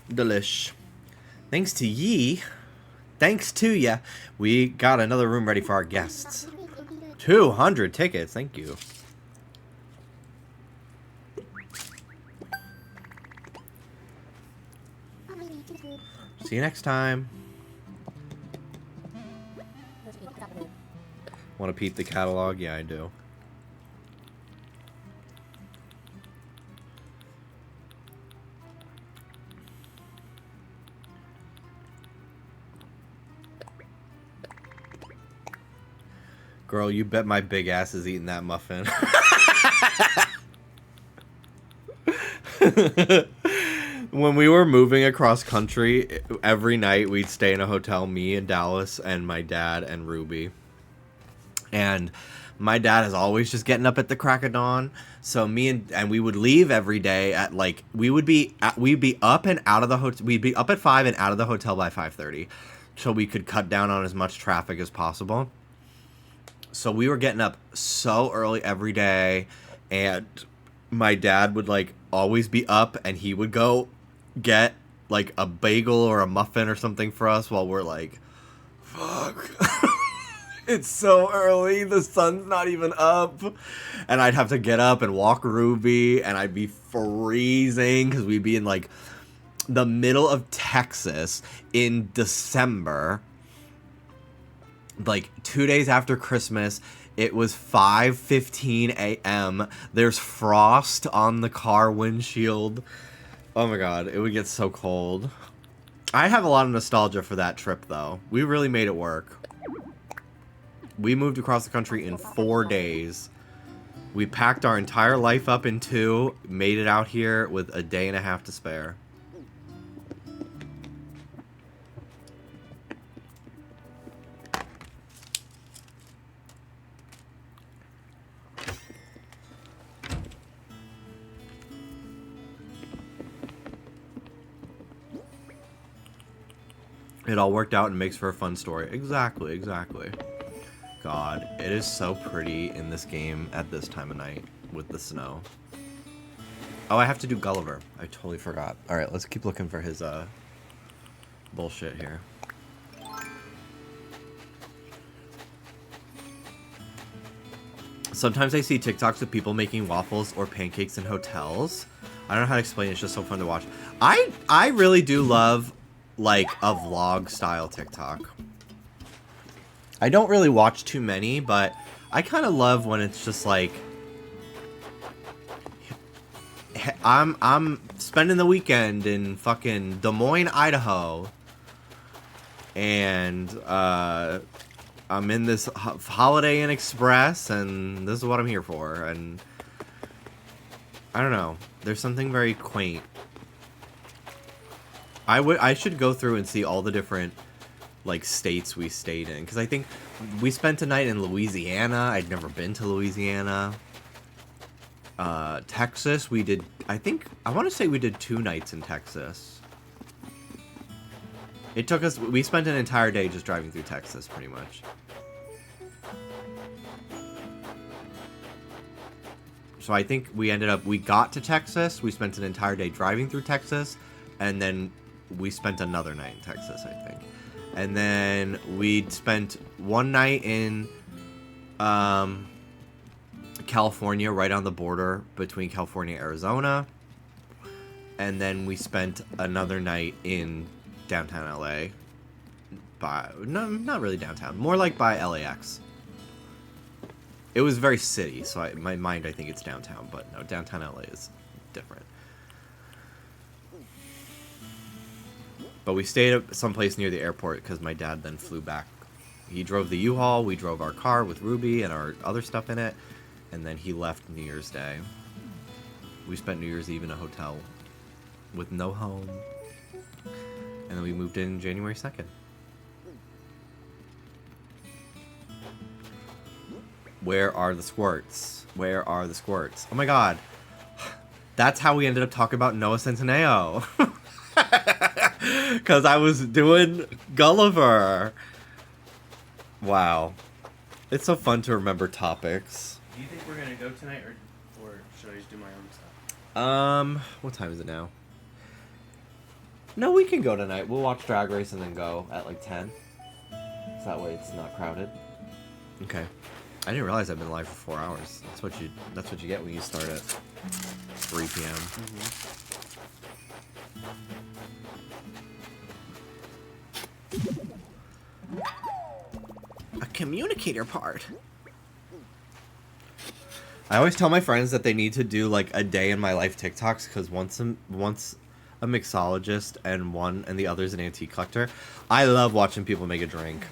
Delish. Thanks to ye. Thanks to ya. We got another room ready for our guests. 200 tickets. Thank you. See you next time. Want to peep the catalog? Yeah, I do. Girl, you bet my big ass is eating that muffin. When we were moving across country, every night we'd stay in a hotel, me and Dallas and my dad and Ruby. And my dad is always just getting up at the crack of dawn. So me and we would leave every day at we'd be up and out of the hotel. We'd be up at 5 and out of the hotel by 5:30, so we could cut down on as much traffic as possible. So we were getting up so early every day, and my dad would always be up, and he would go get a bagel or a muffin or something for us while we're fuck. It's so early, the sun's not even up. And I'd have to get up and walk Ruby, and I'd be freezing because we'd be in like the middle of Texas in December, like 2 days after Christmas. It was 5:15 a.m. There's frost on the car windshield. Oh my god, it would get so cold. I have a lot of nostalgia for that trip, though. We really made it work. We moved across the country in 4 days. We packed our entire life up in 2, made it out here with a day and a half to spare. It all worked out and makes for a fun story. Exactly, exactly. God, it is so pretty in this game at this time of night with the snow. Oh, I have to do Gulliver. I totally forgot. Alright, let's keep looking for his bullshit here. Sometimes I see TikToks of people making waffles or pancakes in hotels. I don't know how to explain it. It's just so fun to watch. I really do love like a vlog style TikTok. I don't really watch too many, but I kind of love when it's just like I'm spending the weekend in fucking Des Moines, Idaho, and I'm in this Holiday Inn Express, and this is what I'm here for. And I don't know, there's something very quaint. I should go through and see all the different like states we stayed in, because I think we spent a night in Louisiana. I'd never been to Louisiana. Texas, we did, I want to say we did 2 nights in Texas. It took us, we spent an entire day just driving through Texas, pretty much. So I think we got to Texas, we spent an entire day driving through Texas, and then we spent another night in Texas, I think. And then we spent one night in California, right on the border between California and Arizona. And then we spent another night in downtown LA. No, not really downtown. More like by LAX. It was very city, so in my mind I think it's downtown. But no, downtown LA is different. But we stayed at someplace near the airport because my dad then flew back. He drove the U-Haul, we drove our car with Ruby and our other stuff in it, and then he left New Year's Day. We spent New Year's Eve in a hotel with no home. And then we moved in January 2nd. Where are the squirts? Where are the squirts? Oh my god. That's how we ended up talking about Noah Centineo. Because I was doing Gulliver. Wow. It's so fun to remember topics. Do you think we're going to go tonight, or should I just do my own stuff? What time is it now? No, we can go tonight. We'll watch Drag Race and then go at like 10. So that way it's not crowded. Okay. I didn't realize I've been live for 4 hours. That's what you get when you start at 3 p.m. Mm-hmm. A communicator part. I always tell my friends that they need to do like a day in my life TikToks, because once a mixologist and the other's an antique collector. I love watching people make a drink.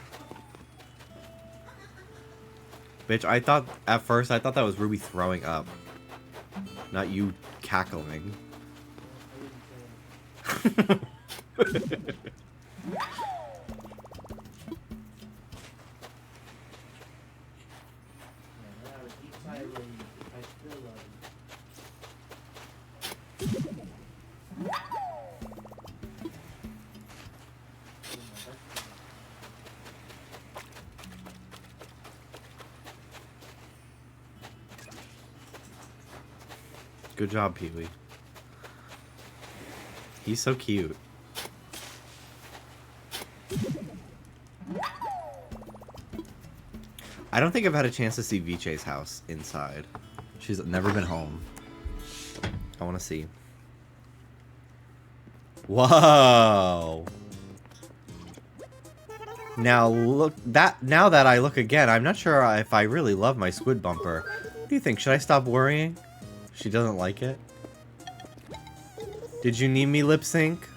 Bitch, at first I thought that was Ruby throwing up, not you cackling. Good job, Pee-wee. He's so cute. I don't think I've had a chance to see Viche's house inside. She's never been home. I want to see. Whoa. Now now that I look again, I'm not sure if I really love my squid bumper. What do you think? Should I stop worrying? She doesn't like it. Did you need me lip sync?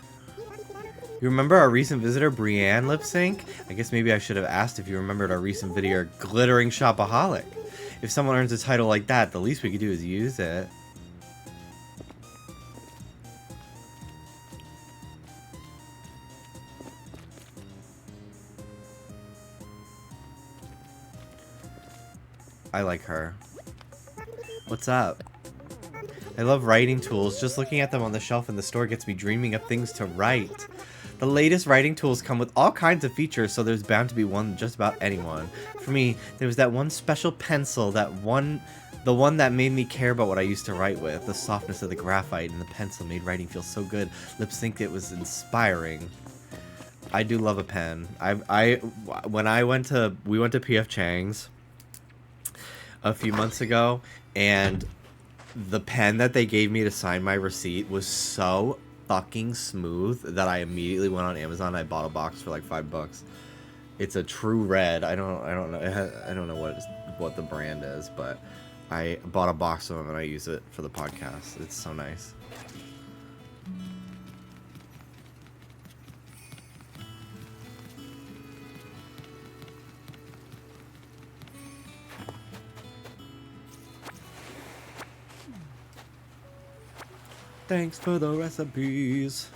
You remember our recent visitor, Brienne, lip sync? I guess maybe I should have asked if you remembered our recent video, Glittering Shopaholic. If someone earns a title like that, the least we could do is use it. I like her. What's up? I love writing tools. Just looking at them on the shelf in the store gets me dreaming of things to write. The latest writing tools come with all kinds of features, so there's bound to be one just about anyone. For me, there was that one special pencil, the one that made me care about what I used to write with. The softness of the graphite and the pencil made writing feel so good. Lip sync, it was inspiring. I do love a pen. When we went to PF Chang's a few months ago, and the pen that they gave me to sign my receipt was so fucking smooth that I immediately went on Amazon. I bought a box for like $5. It's a true red. I don't know what the brand is, but I bought a box of them and I use it for the podcast. It's so nice. Thanks for the recipes.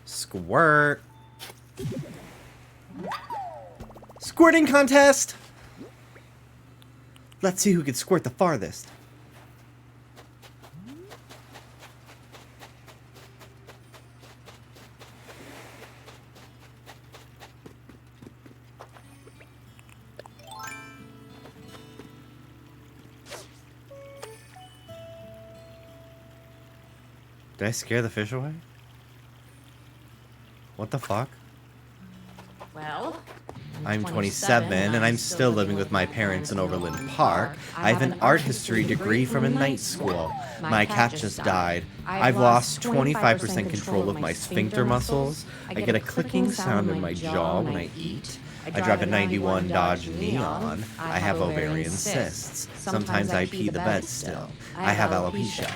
Squirt. Squirting contest! Let's see who can squirt the farthest. Did I scare the fish away? What the fuck? Well, I'm 27 and I'm still living with my parents in Overland Park. I have an art history degree from a night school. My cat just died. I've lost 25% control of my sphincter muscles. I get a clicking sound in my jaw when I eat. I drive a 91 Dodge Neon. I have ovarian cysts. Sometimes I pee the bed still. I have alopecia.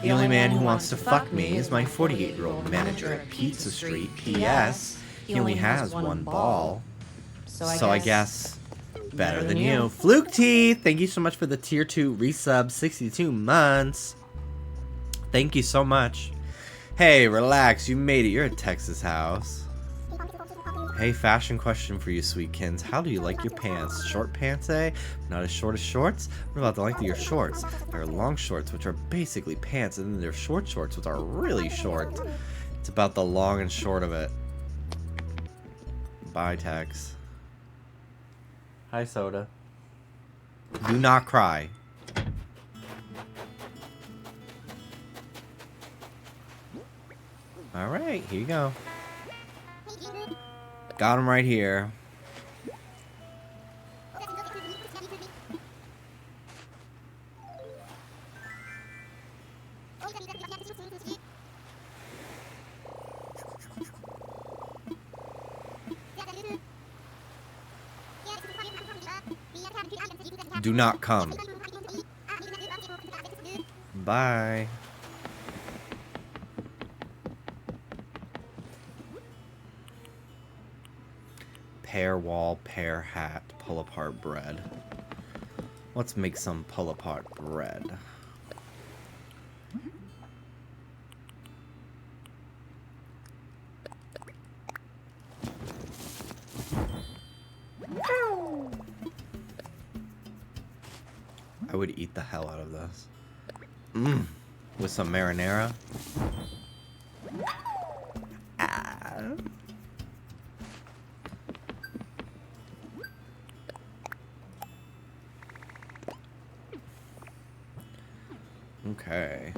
The only man who wants to fuck me is my 48-year-old manager at Pizza Street. P.S. He only has one ball. So I guess better than you. Fluke Teeth, thank you so much for the tier 2 resub, 62 months. Thank you so much. Hey, relax, you made it. You're at Texas House. Hey, fashion question for you, sweetkins. How do you like your pants? Short pants, eh? Not as short as shorts? What about the length of your shorts? There are long shorts, which are basically pants, and then there are short shorts, which are really short. It's about the long and short of it. Bye, Tex. Hi, Soda. Do not cry. Alright, here you go. Got him right here. Do not come. Bye. Pear wall, pear hat, pull apart bread. Let's make some pull apart bread. I would eat the hell out of this. With some marinara. Ah. Okay.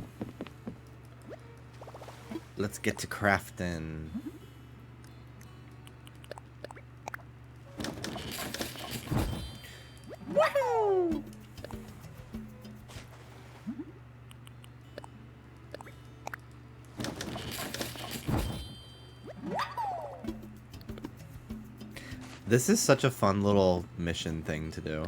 Let's get to crafting. This is such a fun little mission thing to do.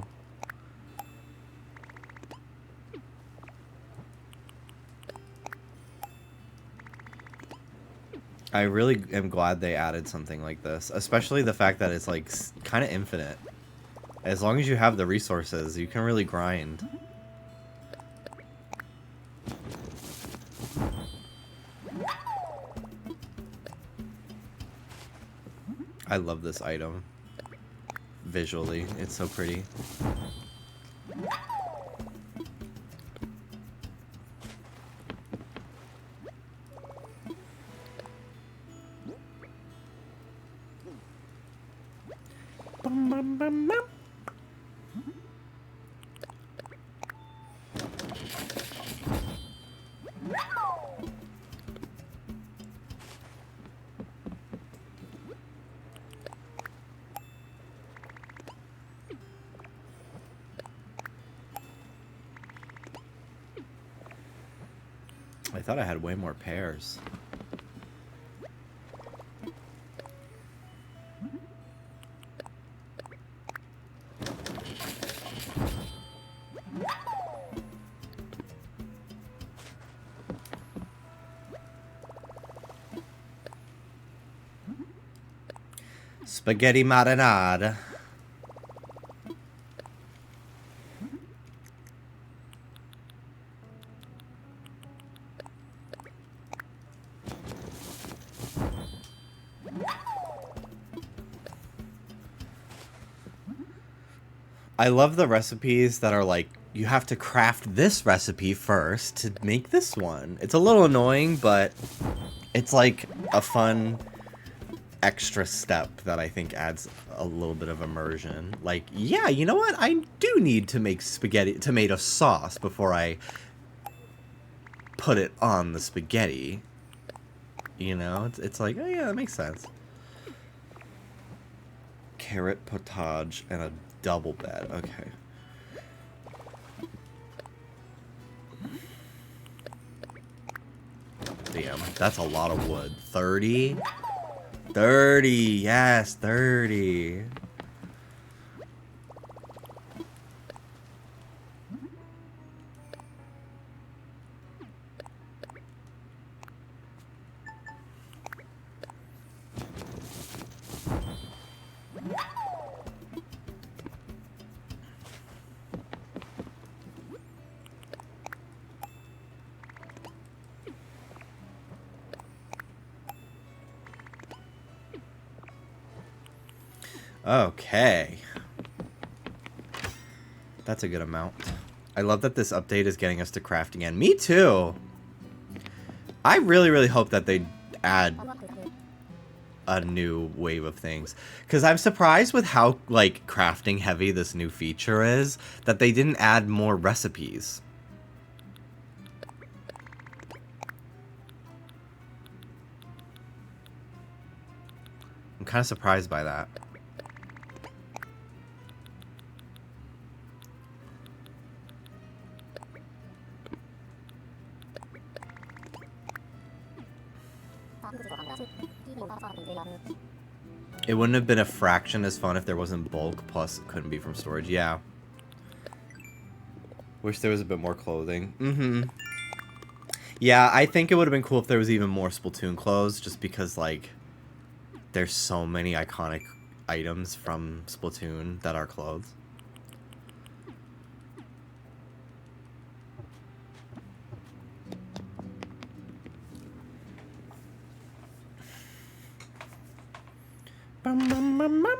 I really am glad they added something like this, especially the fact that it's like kind of infinite. As long as you have the resources, you can really grind. I love this item. Visually, it's so pretty. I thought I had way more pears. Spaghetti marinara. I love the recipes that are like, you have to craft this recipe first to make this one. It's a little annoying, but it's like a fun extra step that I think adds a little bit of immersion. Like, yeah, you know what? I do need to make tomato sauce before I put it on the spaghetti. You know, it's like, oh yeah, that makes sense. Carrot potage and a double bed. Okay. Damn, that's a lot of wood. 30? 30, yes, 30. Okay. That's a good amount. I love that this update is getting us to craft again. Me too. I really, really hope that they add a new wave of things. Because I'm surprised with how, like, crafting heavy this new feature is, that they didn't add more recipes. I'm kind of surprised by that. It wouldn't have been a fraction as fun if there wasn't bulk, plus it couldn't be from storage. Yeah. Wish there was a bit more clothing. Mm-hmm. Yeah, I think it would have been cool if there was even more Splatoon clothes, just because, like, there's so many iconic items from Splatoon that are clothes. Bum, bum, bum, bum.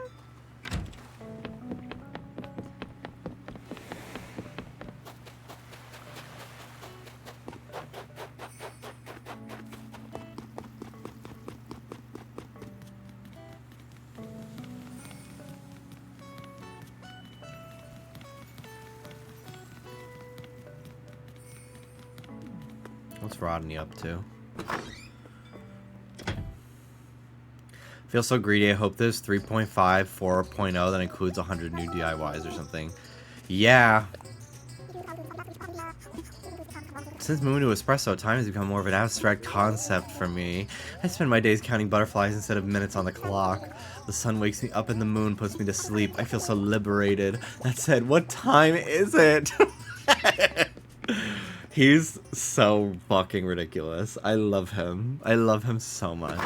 What's Rodney up to? Feel so greedy. I hope there's 3.5, 4.0 that includes 100 new DIYs or something. Yeah. Since moving to Espresso, time has become more of an abstract concept for me. I spend my days counting butterflies instead of minutes on the clock. The sun wakes me up and the moon puts me to sleep. I feel so liberated. That said, what time is it? He's so fucking ridiculous. I love him. I love him so much.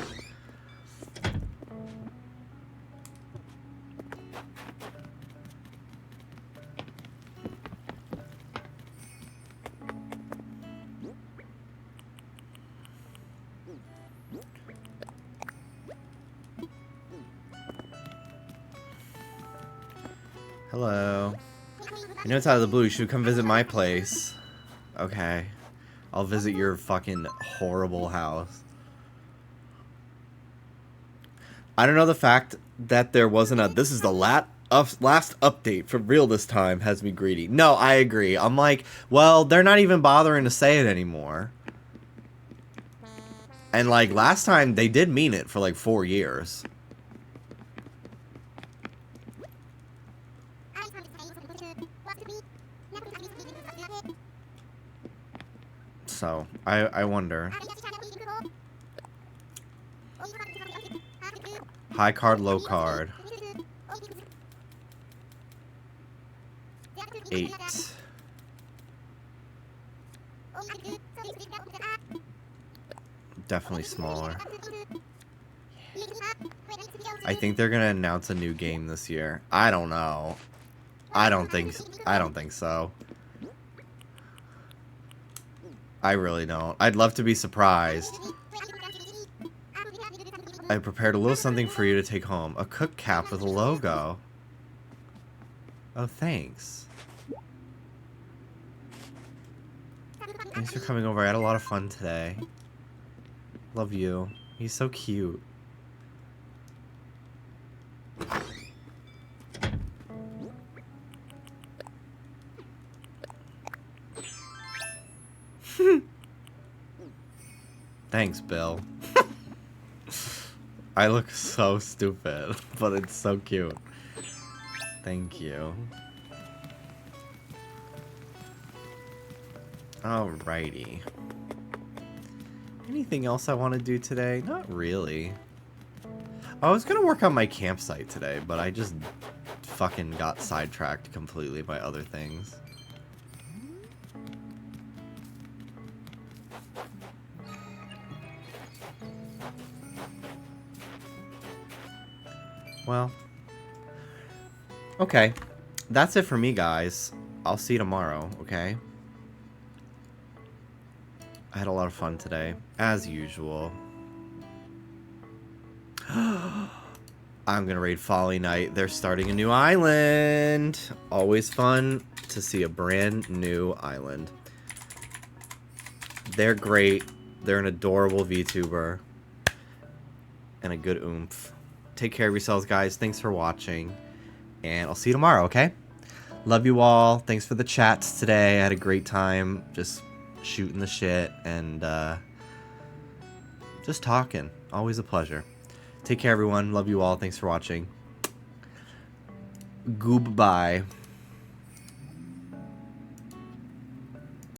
Hello. I know it's out of the blue. You should come visit my place. Okay. I'll visit your fucking horrible house. I don't know, the fact that there wasn't a this is the last update for real this time has me greedy. No, I agree. I'm like, well, they're not even bothering to say it anymore. And like last time they did mean it for like 4 years. So, I wonder. High card, low card. 8. Definitely smaller. I think they're gonna announce a new game this year. I don't know. I don't think so. I really don't. I'd love to be surprised. I prepared a little something for you to take home. A cook cap with a logo. Oh, thanks. Thanks for coming over. I had a lot of fun today. Love you. He's so cute. Thanks, Bill. I look so stupid, but it's so cute. Thank you. Alrighty. Anything else I want to do today? Not really. I was gonna work on my campsite today, but I just fucking got sidetracked completely by other things. Well, okay. That's it for me, guys. I'll see you tomorrow, okay? I had a lot of fun today, as usual. I'm gonna raid Folly Night. They're starting a new island. Always fun to see a brand new island. They're great. They're an adorable VTuber. And a good oomph. Take care of yourselves, guys. Thanks for watching. And I'll see you tomorrow, okay? Love you all. Thanks for the chats today. I had a great time just shooting the shit and just talking. Always a pleasure. Take care, everyone. Love you all. Thanks for watching. Goodbye.